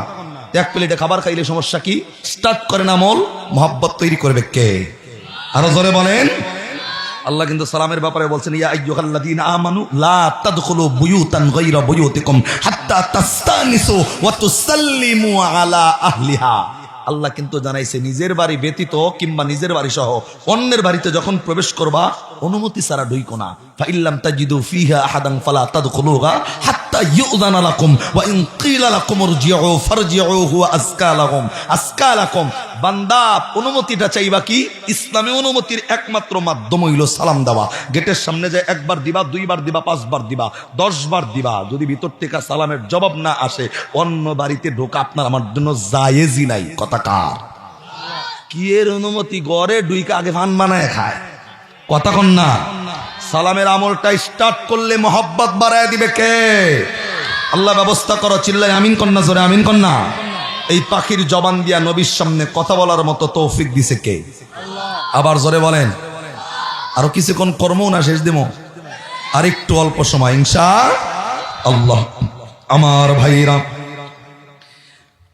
এক প্লেটে খাবার খাইলে সমস্যা কি? স্টার্ট করেন আমল, মহব্বত তৈরি করবে কে? আরো জোরে বলেন। আল্লাহ কিন্তু সালামের ব্যাপারে বলছেন, ইয়া আইয়ুহাল্লাযীনা আমানু লা তাদখুলু বুয়ুতান গায়রা বুয়ুতিকুম হাত্তা তাস্তানিসু ওয়া তুসাল্লিমু আলা আহলিহা। আল্লাহ কিন্তু জানাইছে নিজের বাড়ি ব্যতীত কিংবা নিজের বাড়ি সহ অন্যের বাড়িতে যখন প্রবেশ করবা অনুমতি ছাড়া ঢুইকো না। ফাইল্লাম তাজিদু ফিহা আহাদান ফালা তাদখুলুহা হাত্তা ইউযানা লাকুম ওয়া ইন কিলা লাকুম ইরজিউ ফারজিউ হুয়া আযকা লাকুম আযকা লাকুম। বান্দা অনুমতিটা চাইবা কি? ইসলামে অনুমতির একমাত্র মাধ্যম হইল সালাম দেওয়া। গেটের সামনে যায় একবার দিবা, দুইবার দিবা, 5 বার দিবা, 10 বার দিবা। যদি ভিতর থেকে সালামের জবাব না আসে অন্য বাড়িতে ঢোকা আপনার আমার জন্য জায়েজই নাই। কথা কার? কি এর অনুমতি? গড়ে ডুইকা আগে ফান বানায় খায়। কথা কন না? সালামের আমলটা স্টার্ট করলে মহব্বত বাড়ায় দিবে কে? আল্লাহ ব্যবস্থা করো। চিল্লাই আমিন কন্যা, জোরে আমিন কন্যা। এই পাখির জবান দিয়া নবীর সামনে কথা বলার মতো তৌফিক দিছে কে? আবার জোরে বলেন। আরো কিছুক্ষণ কর্মও না শেষ দিমো, আর একটু অল্প সময় ইনশাআল্লাহ। আমার ভাইরা,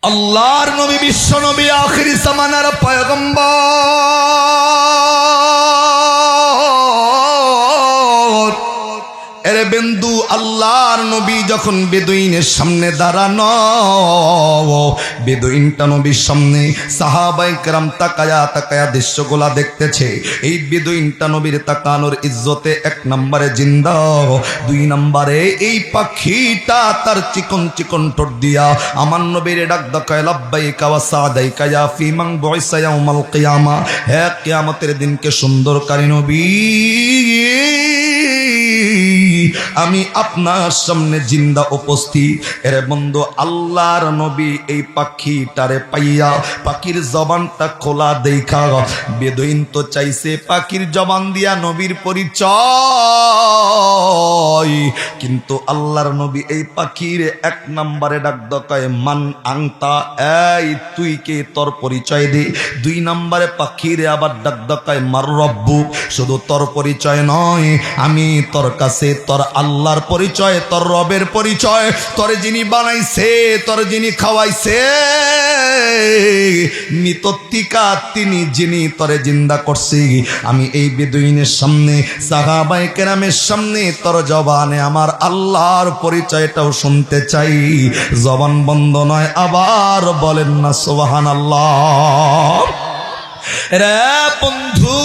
আল্লাহর নবী, বিশ্ব নবী, আখিরি জামানার পয়গম্বর। এরে বন্ধু, আল্লাহর নবী যখন বেদুইনের সামনে দাঁড়ানো, বেদুইনটা নবীর সামনে সাহাবায়ে কেরাম তাকায়া তাকায়া দৃশ্যগুলা দেখতেছে। এই বেদুইনটা নবীর তাকানোর ইজ্জতে 1 নম্বরে জিন্দা, 2 নম্বরে এই পাখিটা তার চিকন চিকন ঠোঁট দিয়া আমার নবীর ডাক দেয়, লাব্বাইকা ওয়া সাদাইকা ইয়া ফি মান বুইসা ইয়াউমাল কিয়ামা। হে কিয়ামতের দিনকে সুন্দরকারী নবী, আমি আপনার সামনে জিন্দা উপস্থিত। এর বন্ধু, আল্লাহর নবী এই পাখিটারে পাইয়া পাখির জবানটা খোলা দেখা বেদুইন তো চাইছে পাখির জবান দিয়া নবীর পরিচয়, কিন্তু আল্লাহর নবী এই পাখির 1 নম্বরে ডাক দকায়, মান আংতা, এই তুই কে, তোর পরিচয় দে। 2 নম্বরে পাখিরে আবার ডাক দকায়, মার রব্বু, শুধু তোর পরিচয় নয়, আমি তোর কাছে তোর আল্লাহর পরিচয়, তোর রবের পরিচয়, তোর যিনি বানাইছে, তোর যিনি খাওয়াইছে, মৃতত্বিকা তিনি যিনি তোরে জিন্দা করছি। আমি এই বেদুইনের সামনে, সাহাবায়ে কেরামের সামনে তোর জবানে আমার আল্লাহর পরিচয়টাও শুনতে চাই। জবান বন্ধ নয়, আবার বলেন না সুবহানাল্লাহ। রে বন্ধু,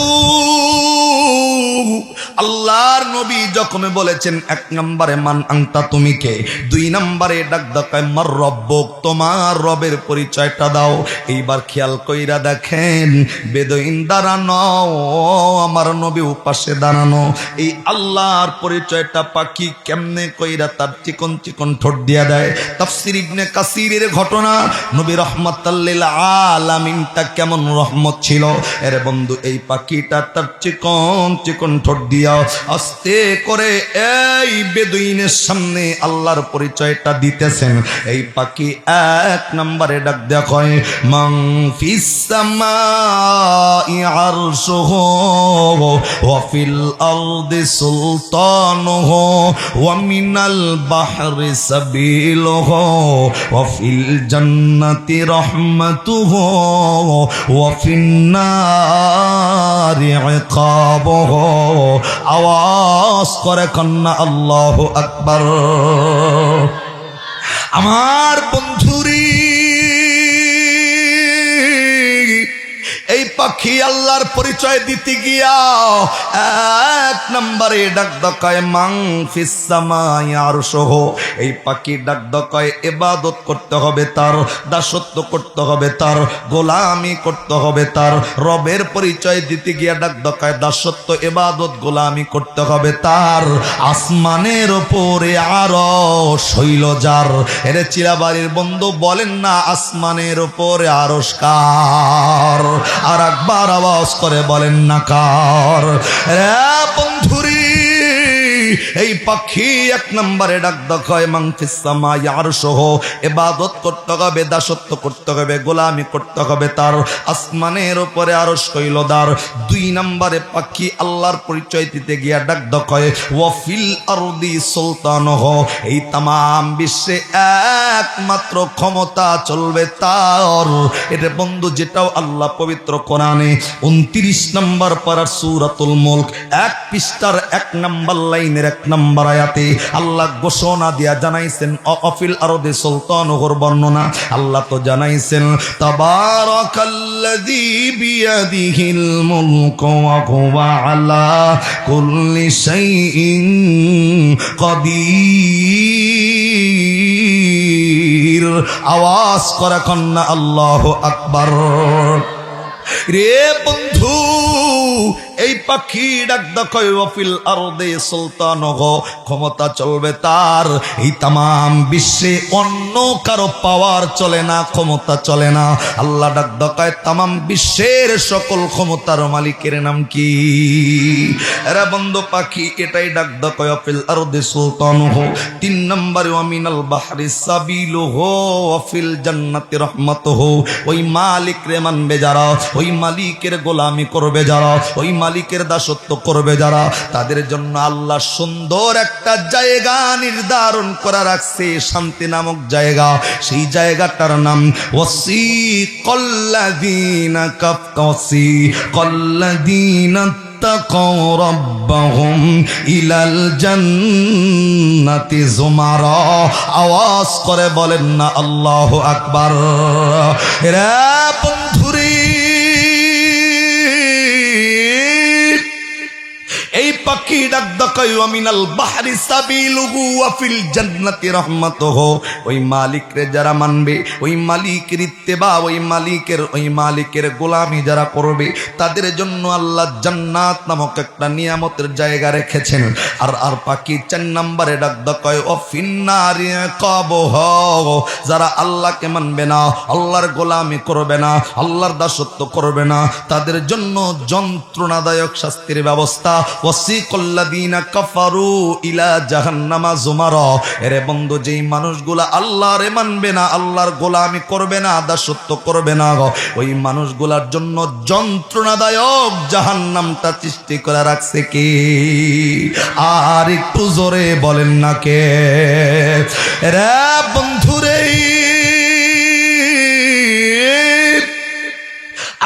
আল্লাহর নবী যখন বলেছেন 1 নম্বরে মান আংতা, তুমি কে, 2 নম্বরে ডাক দেয় মার রব্বুক, তোমার রবের পরিচয়টা দাও। এইবার খেয়াল কইরা দেখেন, বেদুইন দাঁড়ানো, আমার নবী উপাসে দাঁড়ানো। এই আল্লাহর পরিচয়টা পাখি কেমনে কইরা তার চিকন চিকন ঠোঁট দিয়া দেয়। তাফসীর ইবনে কাসিরের ঘটনা, নবী রাহমাতাল লিল আলামিনটা কেমন রহমত ছিল। এর বন্ধু, এই পাখিটা তার চিকন চিকন ঠোঁট দিয়া আস্তে করে এই বেদুইনের সামনে আল্লাহর পরিচয়টা দিতেছেন। এই পাখি 1 নম্বরে ডাক দেয়, মান ফিস সামাই আরশুহু ওয়া ফিল আরদি সুলতানুহু ওয়া মিনাল বাহরি সাবিলুহু ওয়া ফিল জান্নাতি রাহমাতুহু ওয়া ফিন নারি ইকাবুহু। আওয়াজ করে কন্যা আল্লাহু আকবার। আমার বন্ধুরি, এই পাখি আল্লাহর পরিচয় দিতে গিয়া 1 নম্বরে ডাক দকায় মান ফিস সামাই আরশুহু। এই পাখি ডাক দকায় ইবাদত করতে হবে তার, দাসত্ব করতে হবে তার, গোলামি করতে হবে তার। রবের পরিচয় দিতে গিয়া ডাক দকায় দাসত্ব, ইবাদত, গোলামি করতে হবে তার। আসমানের উপরে আরশ হইল যার। এর চিরাবাড়ির বন্ধু বলেন না, আসমানের উপরে আরশ কার? আর একবার আওয়াজ করে বলেন না কার? রে বন্ধুরি, এই পাখি এক নম্বরে ডাক দেখায় মাংফিস সামাই আরশহ, ইবাদত করতে হবে, দাসত্ব করতে হবে, গোলামি করতে হবে তার। আসমানের উপরে আরশ কইল দার। দুই নম্বরে পাখি আল্লাহর পরিচয় দিতে গিয়া ডাক দেখায় ওয়াফিল আরদি সুলতানহ, এই তামাম বিশ্বে একমাত্র ক্ষমতা চলবে তার। এটা বন্ধু যেটাও আল্লাহ পবিত্র কোরআনে 29 নম্বর পারার সূরাতুল মুলক 1 পৃষ্ঠার 1 নম্বর লাইনের 1 নম্বর আয়াতে আল্লাহ ঘোষণা দিয়া জানাইছেন অফিল আরদে সুলতানহর বর্ণনা। আল্লাহ তো জানাইছেন তাবারাকাল্লাযী বিয়াদিহিল মুলকু ওয়া হুয়া আলা কুল্লি শাইইন কাদির। আওয়াজ করে কন্যা আল্লাহু আকবার। রে বন্ধু, এই পাখি ডাক দেখায় ওয়াফিল আরদে সুলতানহ, ক্ষমতা চলবে তার। এই তামাম বিশ্বে অন্য কারো পাওয়ার চলে না, ক্ষমতা চলে না। আল্লাহ ডাক দেখায় তামাম বিশ্বের সকল ক্ষমতার মালিকের নাম কি? এরা বন্ধু পাখি এটাই ডাক দেখায় ওয়াফিল আরদে সুলতানহ। 3 নম্বরে ওয়ামিনাল বাহরি সাবিলুহু ওয়াফিল জান্নাতি রাহমাতুহু, ওই মালিক রে মানবে যারা, ওই মালিকের গোলামি করবে যারা, ওই মালিকের দাসত্ব করবে যারা, তাদের জন্য আল্লাহ সুন্দর একটা জায়গা নির্ধারণ করা রাখছে, শান্তি নামক জায়গা। সেই জায়গাটার নাম ওয়াসিকাল্লাযীনা ওয়াসিকাল্লাযীনা তাকাউ রাব্বাহুম ইলাল জান্নাতি যুমারা। আওয়াজ করে বলেন না আল্লাহু আকবার। রে বন্ধুরে, এই পাখি ডাক দেখায় ওয়ামিনাল বাহরি সাবিলুহু ওয়াফিল জান্নাতি রাহমাতুহু, ওই মালিক রে যারা মানবে, ওই মালিকের ইত্তেবা, ওই মালিকের গোলামি যারা করবে, তাদের জন্য আল্লাহ জান্নাত নামক একটা নিয়ামতের জায়গা রেখেছেন। আর পাখি 4 নম্বরে ডাক দেখায় ওয়াফিন্নারি ইকাবুহু, যারা আল্লাহকে মানবে না, আল্লাহর গোলামি করবে না, আল্লাহর দাসত্ব করবে না, তাদের জন্য যন্ত্রণাদায়ক শাস্তির ব্যবস্থা। ওয়াসিকাল্লাযীনা কাফারু ইলা জাহান্নামা যুমারা। এরে বন্ধু, যেই মানুষগুলা আল্লাহরে মানবে না, আল্লাহর গোলামি করবে না, দাসত্ব করবে না, ওই মানুষগুলার জন্য যন্ত্রণাদায়ক জাহান্নামটা সৃষ্টি করে রাখছে কে? আর একটু জোরে বলেন না কে? রে বন্ধুরে,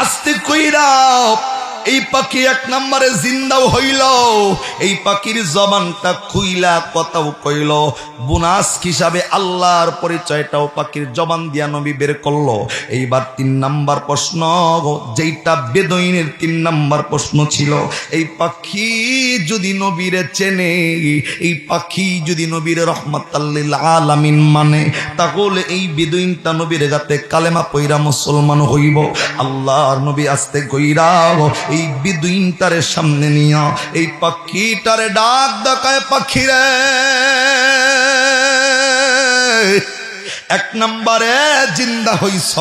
আস্তে কইরা এই পাখি 1 নম্বরে জিন্দাও হইল। এই পাখির জবানটা খুইলা কথাও কইল, বোনাস হিসাবে আল্লাহর পরিচয়টাও পাখির জবান দিয়া নবী বের করলো। এইবার 3 নম্বর প্রশ্ন, যেইটা বেদুইনের 3 নম্বর প্রশ্ন ছিল, এই পাখি যদি নবীরে চেনে, এই পাখি যদি নবীরে রহমাতাল লিল আলামিন মানে, তাহলে এই বেদুইনটা নবীর গাতে কালেমা পয়রা মুসলমান হইব। আল্লাহর নবী আস্তে কইরা এই বেদুইনটারে সামনে নিয়া এই পাখিটারে ডাক দেখায়, পাখিরে 1 নম্বরে জিন্দা হইছ,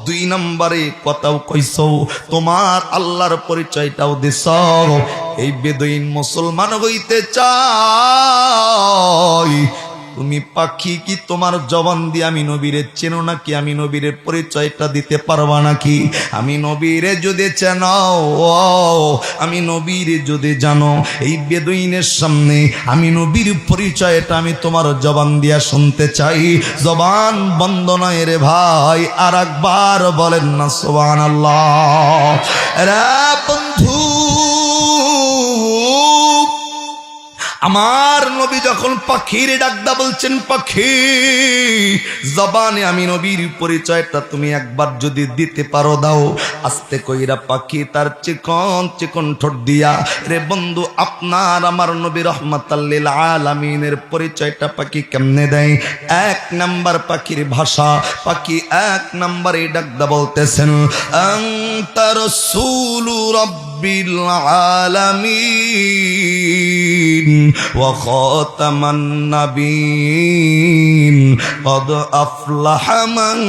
2 নম্বরে কথাও কইছ, তোমার আল্লাহর পরিচয়টাও দিছ। এই বেদুইন মুসলমান হইতে চাই। তুমি পাখি কি তোমার জবান দিয়ে আমি নবীরে চেনো নাকি? আমি নবীরে পরিচয়টা দিতে পারবা নাকি? আমি নবীরে যদি চেনাও, আমি নবীরে যদি জানো, এই বেদুইনের সামনে আমি নবীর পরিচয়টা আমি তোমার জবান দিয়া শুনতে চাই। জবান বন্ধ নয় রে ভাই, আর একবার বলেন না সুবহানাল্লাহ। রে বন্ধু, আমার নবী যখন পাখির ডাকদা বলছেন, পাখি জবানে আমি নবীর পরিচয়টা তুমি একবার যদি দিতে পারো দাও। আস্তে কইরা পাখি তার চিকন চিকন ঠোঁট দিয়া, রে বন্ধু, আপনার আমার নবী রহমাতাল লিল আলামিনের পরিচয়টা পাখি কেমনে দেয়? 1 নম্বর পাখির ভাষা, পাখি 1 নম্বরে ডাকদা বলতেছেন, আনতা রাসূলু রাব্বি রব্বিল আলামিন ওয়া খাতামান নাবিয়িন কদ আফলাহা মান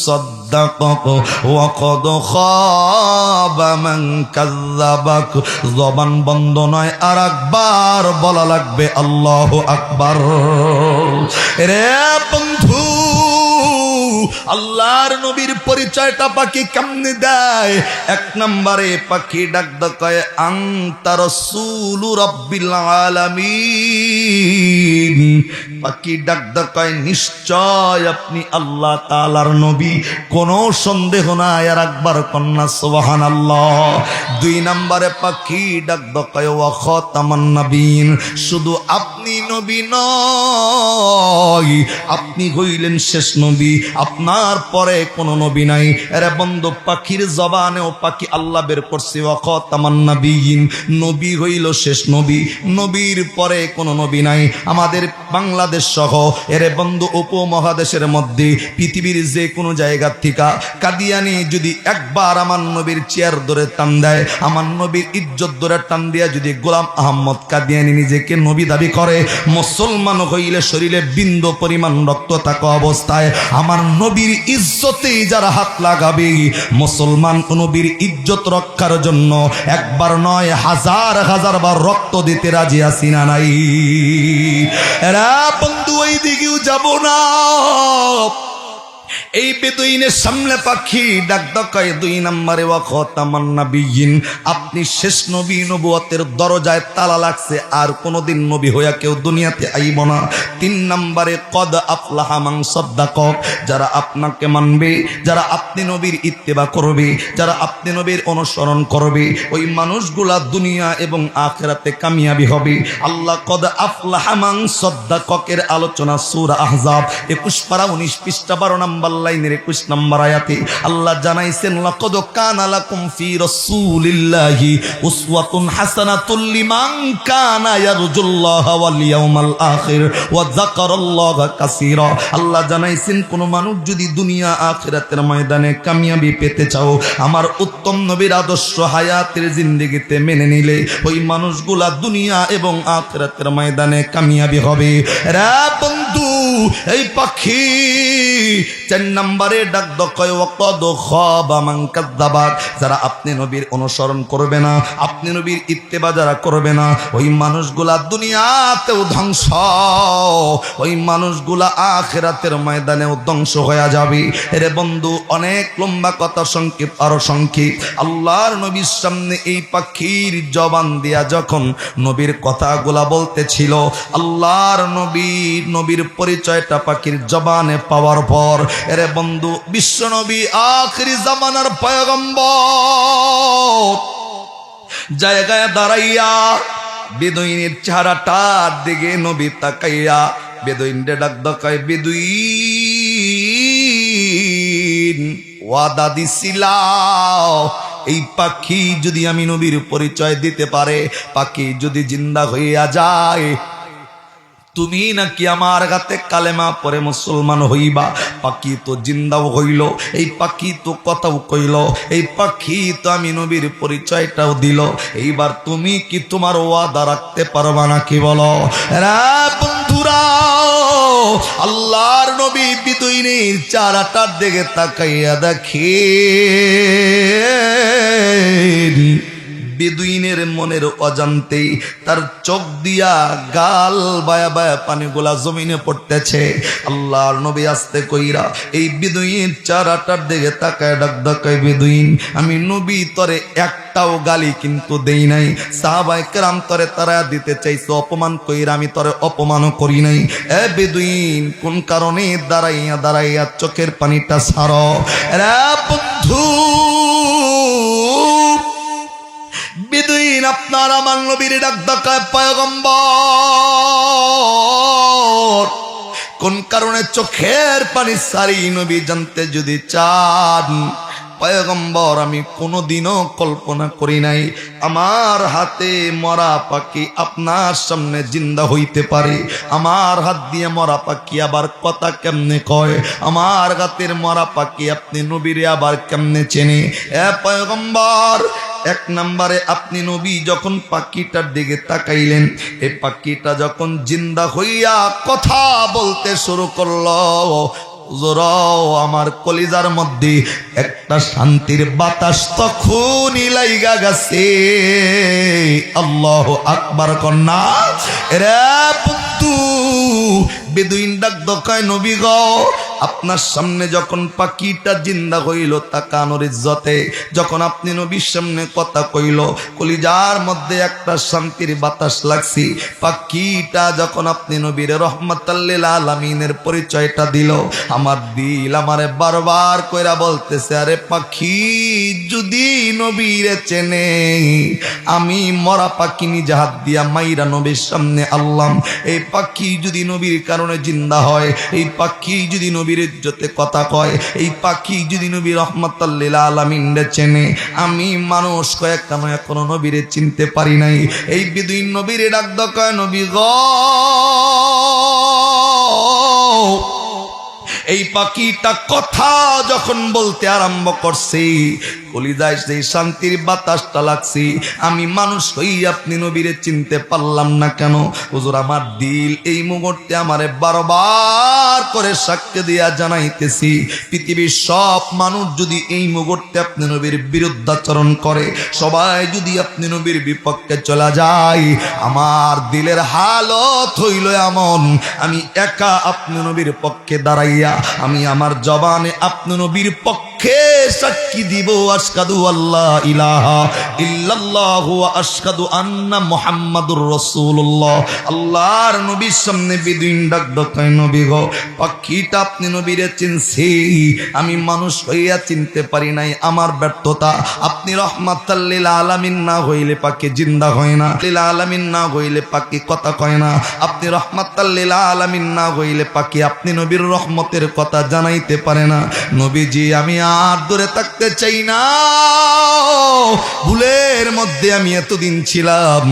সাদ্দাকাক ওয়া কদ খাবা মান কাযযাবাক। জবান বন্ধ নয়, আর একবার বলা লাগবে আল্লাহু আকবার। রে বন্ধু, আল্লাহর নবীর পরিচয়টা পাখি কেমনে দেয়? এক নম্বরে পাখি ডাক কয় আনতা রাসূলু রাব্বিল আলামিন। পাখি ডাক কয় নিশ্চয় আপনি আল্লাহ তাআলার নবী, কোনো সন্দেহ নাই। আর একবার কন্যা সুবহানাল্লাহ। দুই নম্বরে পাখি ডাক কয় ওয়া খাতামান নাবিয়িন। শুধু আপনি নবী নয়, আপনি হইলেন শেষ নবী, আপনার পরে কোনো নবী নাই। এরে বন্ধু, পাখির জবানেও পাখি আল্লাহ বের করছে ওয়া খাতামান নাবিয়িন, নবী হইল শেষ নবী, নবীর পরে কোনো নবী নাই। আমাদের বাংলাদেশ সহ এরে বন্ধু উপমহাদেশের মধ্যে পৃথিবীর যে কোনো জায়গা থেকে কাদিয়ানি যদি একবার আমার নবীর চেয়ার ধরে টান দেয়, আমার নবীর ইজ্জত ধরে টান দিয়া যদি গোলাম আহমদ কাদিয়ানি নিজেকে নবী দাবি করে, মুসলমান হইলে শরীরে বিন্দু পরিমাণ রক্ত থাকা অবস্থায় আমার নবীর ইজ্জতে যারা হাত লাগাবে, মুসলমান নবীর ইজ্জত রক্ষার জন্য একবার নয় হাজার হাজার বার রক্ত দিতে রাজি আছি না নাই? এরা বন্ধু ওই দিকেও যাব না। এই বেদুইনের সামনে পাখি ডাক কয় দুই নম্বরে ওয়া খাতামান নাবিয়িন, আপনি শেষ নবী, নবুয়তের দরজায় তালা লাগছে, আর কোনোদিন নবী হইয়া কেউ দুনিয়াতে আইব না। তিন নম্বরে কদ আফলাহা মান সাদ্দাকাক, যারা আপনাকে মানবে, যারা আপনি নবীর ইত্তেবা করবে, যারা আপনি নবীর অনুসরণ করবে, ওই মানুষগুলা দুনিয়া এবং আখিরাতে কামিয়াবি হবে। আল্লাহ কদ আফলাহা মান সাদ্দাকাকের আলোচনা সূরা আহজাব 21 পারা 19 পৃষ্ঠা 12 নম্বর লাইনের 21 নম্বর আয়াতে আল্লাহ জানাইছেন লাকাদ কানা লাকুম ফি রাসূলিল্লাহি উসওয়াতুন হাসানাতুল লিমান কানা ইয়ারজুল্লাহা ওয়াল ইয়াউমাল আখির ওয়া যাকারাল্লাহা কাসীরা। আল্লাহ জানাইছেন কোন মানুষ যদি দুনিয়া আখিরাতের ময়দানে কামিয়াবি পেতে চাও, আমার উত্তম নবীর আদর্শ হায়াতের জিন্দেগিতে মেনে নিলে ওই মানুষগুলা দুনিয়া এবং আখিরাতের ময়দানে কামিয়াবি হবে। রে বন্ধু, এই পাখি 4 নম্বরে ডাক কয় ওয়াকাদ খাবা মান কাযযাবাক, যারা আপনি নবীর অনুসরণ করবে না, আপনি নবীর ইত্তেবা যারা করবে না, ওই মানুষগুলা দুনিয়াতেও ধ্বংস, ওই মানুষগুলা আখিরাতের ময়দানেও ধ্বংস হয়ে যাবে। এরে বন্ধু, অনেক লম্বা কথা, সংক্ষেপ আরো সংক্ষেপ। আল্লাহর নবীর সামনে এই পাখির জবান দিয়া যখন নবীর কথাগুলা বলতেছিল, আল্লাহর নবীর পরিচয়টা পাখির জবানে পাওয়ার পর, এরে বন্ধু, বিশ্ব নবী আখিরি জামানার পয়গম্বর জায়গায় দাঁড়াইয়া বেদুইনের চেহারাটার দিকে নবী তাকাইয়া বেদুইনরে ডাক কয় বেদুইন, ওয়াদা দিছিলাম এই পাখি যদি আমি নবীর পরিচয় দিতে পারে, পাখি যদি জিন্দা হইয়া যায়, তুমি নাকি আমার হাতে কালেমা পরে মুসলমান হইবা। পাখি তো জিন্দাও হইল, এই পাখি তো কথাও কইল, এই পাখি তো আমি নবীর পরিচয়টাও দিল। এইবার তুমি কি তোমার ওয়াদা রাখতে পারবা নাকি বলো? রা বন্ধুরা, আল্লাহর নবী বেদুইনের চারাটার দিকে তাকাইয়া দেখে বেদুইনের মনের অজান্তেই তার চোখ দিয়া গাল বায়া বায়া পানিগুলা জমিনে পড়তেছে। আল্লাহর নবী আস্তে কইরা এই বেদুইন চারাটার দিকে তাকায় ডাক কয় বেদুইন, আমি নবী তরে একটাও গালি কিন্তু দেই নাই, সাহাবায়ে কেরাম তরে তারা দিতে চাইছে অপমান কইরা, আমি তরে অপমানও করি নাই। এ বেদুইন, কোন কারণে দাঁড়াইয়া দাঁড়াইয়া চোখের পানিটা ছাড়ো? রে বন্ধু, বেদুইন আপনার আমার নবীর ডাক ডাকায় পয়গম্বর, কোন কারণে চোখের পানি সারি নবী জানতে যদি চান, পয়গম্বর আমি কোনোদিনও কল্পনা করি নাই আমার হাতে মরা পাখি আপনার সামনে জিন্দা হইতে পারে। আমার হাত দিয়ে মরা পাখি আবার কথা কেমনে কয়? আমার হাতের মরা পাখি আপনি নবীরে আবার কেমনে চেনে? এ পয়গম্বর, এক নম্বরে আপনি নবী যখন পাখিটার দিকে তাকাইলেন, এই পাখিটা যখন জিন্দা হইয়া কথা বলতে শুরু করলো, আমার কলিজার মধ্যে একটা শান্তির বাতাস তখনই লাইগা গেছে। আল্লাহু আকবার কন্যা। রে বন্ধু, বেদুইন ডাক দকায় নবী গো, আপনার সামনে যখন পাখিটা জিন্দা হইল তাকানোর ইজ্জতে, যখন আপনি নবীর সামনে কথা কইল, কলিজার মধ্যে একটা শান্তির বাতাস লাগছি। পাখিটা যখন আপনি নবীর রহমাতাল লিল আলামিনের পরিচয়টা দিল, আমার দিল আমারে বারবার কইরা বলতেছে, আরে পাখি যদি নবীরে চেনে, আমি মরা পাখি নিজে হাত দিয়া মাইরা নবীর সামনে আল্লাহ, এই পাখি যদি নবীর কারণে জিন্দা হয়, এই পাখি যদি নবীর ইজ্জতে কথা কয়, এই পাখি যদি নবী রহমাতাল লিল আলামিনরে চেনে, আমি মানুষ কয়েক কেন এখনো নবীরে চিনতে পারি নাই। এই বেদুইন নবীরে ডাক দকায় নবী গো, এই পাখিটা কথা যখন বলতে আরম্ভ করছে, কলিজায় সেই শান্তির বাতাসটা লাগছে। আমি মানুষ হই আপনি নবীরে চিনতে পারলাম না কেন? হুজুর, আমার দিল এই মুহূর্তে আমারে বারবার করে সাক্ষ্য দিয়া জানাইতেছি, পৃথিবীর সব মানুষ যদি এই মুহূর্তে আপনি নবীর বিরুদ্ধাচরণ করে, সবাই যদি আপনি নবীর বিপক্ষে চলে যায়, আমার দিলের হালত হইল এমন, আমি একা আপনি নবীর পক্ষে দাঁড়াইয়া আমি আমার জবানে আপনি নবীর পক্ষে সাক্ষী দিব, আশহাদু আল্লা ইলাহা ইল্লাল্লাহ ওয়া আশহাদু আন্না মুহাম্মাদুর রাসূলুল্লাহ। আল্লাহর নবীর সামনে বেদুইন ডাক দকায় নবী গো, পাখিটা আপনি নবীরে চিনছি, আমি মানুষ হইয়া চিনতে পারি নাই, আমার ব্যর্থতা। আপনি রহমাতাল লিল আলামিন না হইলে পাখি জিন্দা হয় না, লিল আলামিন না হইলে পাখি কথা কয় না, আপনি রহমাতাল লিল আলামিন না হইলে পাখি আপনি নবীর রহমতের কথা জানাইতে পারে না। নবীজি, আমি আর দূরে থাকতে চাই না, ভুলের মধ্যে আমি এতদিন ছিলাম।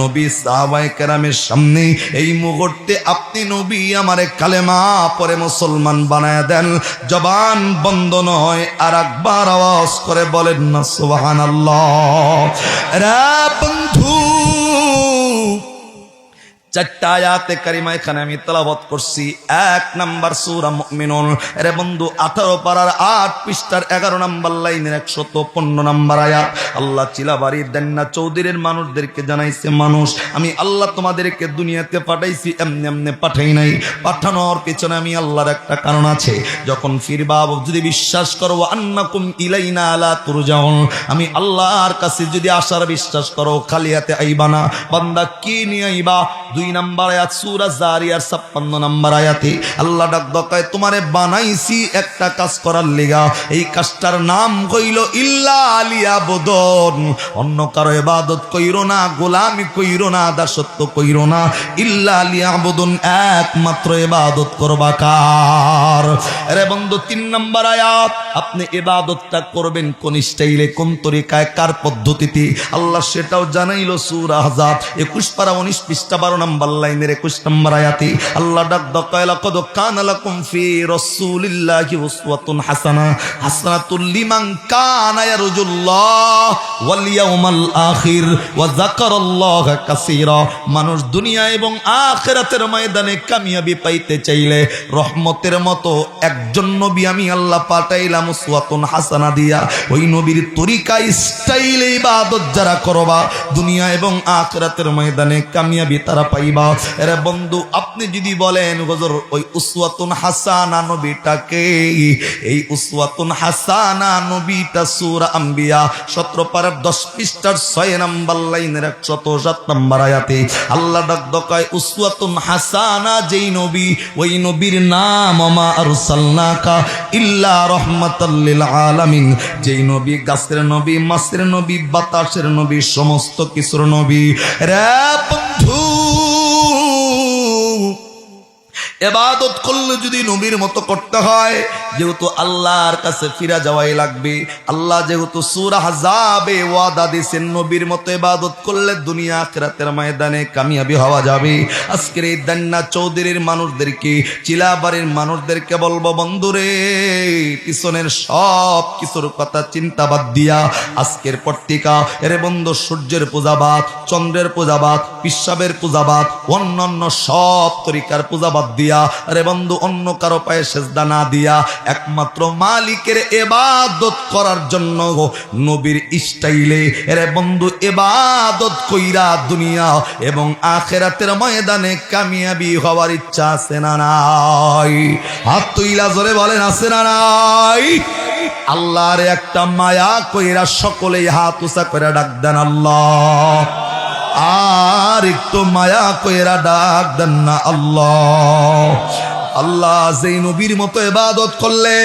নবী সাহাবায়ে কেরামের সামনে এই মুহূর্তে আপনি নবী আমারে কালেমা পরে মুসলমান বানায় দেন, জবান বন্ধ নয়, আর একবার আওয়াজ করে বলেন না সুবহানাল্লাহ। রে বন্ধু, চারটা আয়াতে কারিমা এখানে আমি তেলাওয়াত করছি। এক নাম্বার সূরা মুমিনুন, রে বন্ধু 18 পারার 8 পৃষ্ঠার 11 নাম্বার লাইনের 115 নাম্বার আয়াত। আল্লাহ চিলাবাড়ির দেন্না চৌধুরীর মানুষদেরকে জানাইছে, মানুষ আমি আল্লাহ তোমাদেরকে দুনিয়াতে পাঠাইছি, এমনি এমনি পাঠাই নাই, পাঠানোর পেছনে আমি আল্লাহর একটা কারণ আছে। যখন ফিরবা যদি বিশ্বাস করো, আন্নাকুম ইলাইনা লা তুরজাউন, আমি আল্লাহর কাছে যদি আসার বিশ্বাস করো, খালি হাতে আইবা না। বান্দা কি নিয়ে আইবা? 2 নাম্বার আয়াত সূরা জারিয়ার 56 নাম্বার আয়াতে আল্লাহ ডাক দকায়, তোমারে বানাইছি একটা কাজ করার লিগা, এই কাজটার নাম হইল ইল্লা লিয়াবুদুন, অন্য কারো ইবাদত কইরো না, গোলামি কইরো না, দাসত্ব কইরো না, ইল্লা লিয়াবুদুন, একমাত্র ইবাদত করবা কার? আরে বন্ধু 3 নাম্বার আয়াত, আপনি ইবাদতটা করবেন কোন স্টাইলে, কোন তরিকায়, কার পদ্ধতিতে, আল্লাহ সেটাও জানাইলো সূরা আহজাব 21 পারা 19 পৃষ্ঠা 12 নাম্বার লাইনের 21 নাম্বার আয়াতে আল্লাহ ডাক দকায়, লাকাদ কানা লাকুম ফি রাসূলিল্লাহি উসওয়াতুন হাসানাহ, হাসানাতুল লিমান কানা ইয়ারজুল্লাহ ওয়াল ইয়াউমাল আখির ওয়া যাকারাল্লাহা কাসীরা। মানুষ দুনিয়া এবং আখিরাতের ময়দানে কামিয়াবি পাইতে চাইলে রহমতের মতো একজন নবী আমি আল্লাহ পাঠাইলাম উসওয়াতুন হাসানা দিয়া, ওই নবীর তরিকা স্টাইলে ইবাদত যারা করবা, দুনিয়া এবং আখিরাতের ময়দানে কামিয়াবি তারা পাইবা। এরে বন্ধু, আপনি যদি বলেন হুজুর ওই উসওয়াতুন হাসানা নবীটাকে, এই উসওয়াতুন হাসানা নবীটা সূরা আম্বিয়া 17 পারা 10 পৃষ্ঠার 6 নাম্বার লাইনের 107 নাম্বার আয়াতে আল্লাহ ডাক দকায়, উসওয়াতুন হাসানা যেই নবী, ওই নবীর নাম মা আরসালনাকা ইল্লা রাহমাতাল লিল আলামিন, যেই নবী গাছের নবী, মাছের নবী, বাতাসের নবী, সমস্ত কিছুর নবী। রে বন্ধু, ইবাদত করলে যদি নবীর মতো করতে হয়, যেহেতু আল্লাহর কাছে ফিরা যাওয়াই লাগবে, আল্লাহ যেহেতু সূরা আহজাবে ওয়াদা দিয়েছেন নবীর মতো ইবাদত করলে দুনিয়া আখিরাতের ময়দানে কামিয়াবি হওয়া যাবে। আজকের এই দান্না চৌধুরীর মানুষদেরকে, চিলাবাড়ির মানুষদেরকে বলবো, বন্ধুরে পিছনের সব কিছুর কথা চিন্তা বাদ দিয়া আজকের পত্রিকা এরে বন্ধু সূর্যের পূজাবাদ, চন্দ্রের পূজাবাদ, পিশাবের পূজাবাদ, অন্যান্য সব তরিকার পূজাবাদ দিয়া আরে বন্ধু অন্য কারো পায়ে সেজদা না দিয়া একমাত্র মালিকের ইবাদত করার জন্য নবীর স্টাইলে এরে বন্ধু ইবাদত কইরা দুনিয়া এবং আখিরাতের ময়দানে কামিয়াবি হওয়ার ইচ্ছা আছে না নাই? হাত তুইলা জোরে বলেন আছে না নাই? আল্লাহর একটা মায়া কইরা সকলেই হাত উঁচা করে ডাক দেন আল্লাহ। আর একটু মায়া কইরা ডাক দেন না আল্লাহ। আল্লাহ যেই নবীর মতো ইবাদত করলে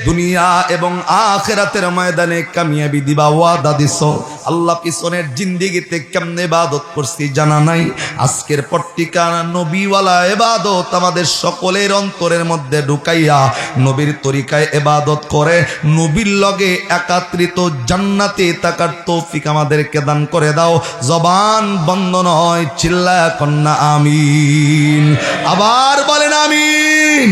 দুনিয়া এবং আখিরাতের ময়দানে কামিয়াবি দিবা ওয়াদা দিছো, আল্লাহ পিছনের জিন্দেগিতে কেমনে ইবাদত করছি জানা নাই। আজকের পত্রিকা নবীওয়ালা ইবাদত আমাদের সকলের অন্তরের মধ্যে ঢুকাইয়া নবীর তরিকায় ইবাদত করে নবীর লগে একাত্রিত জান্নাতে তাকার তৌফিক আমাদেরকে দান করে দাও। জবান বন্ধ নয়, চিল্লায়া কন্যা আমিন। আবার বলেন আমিন।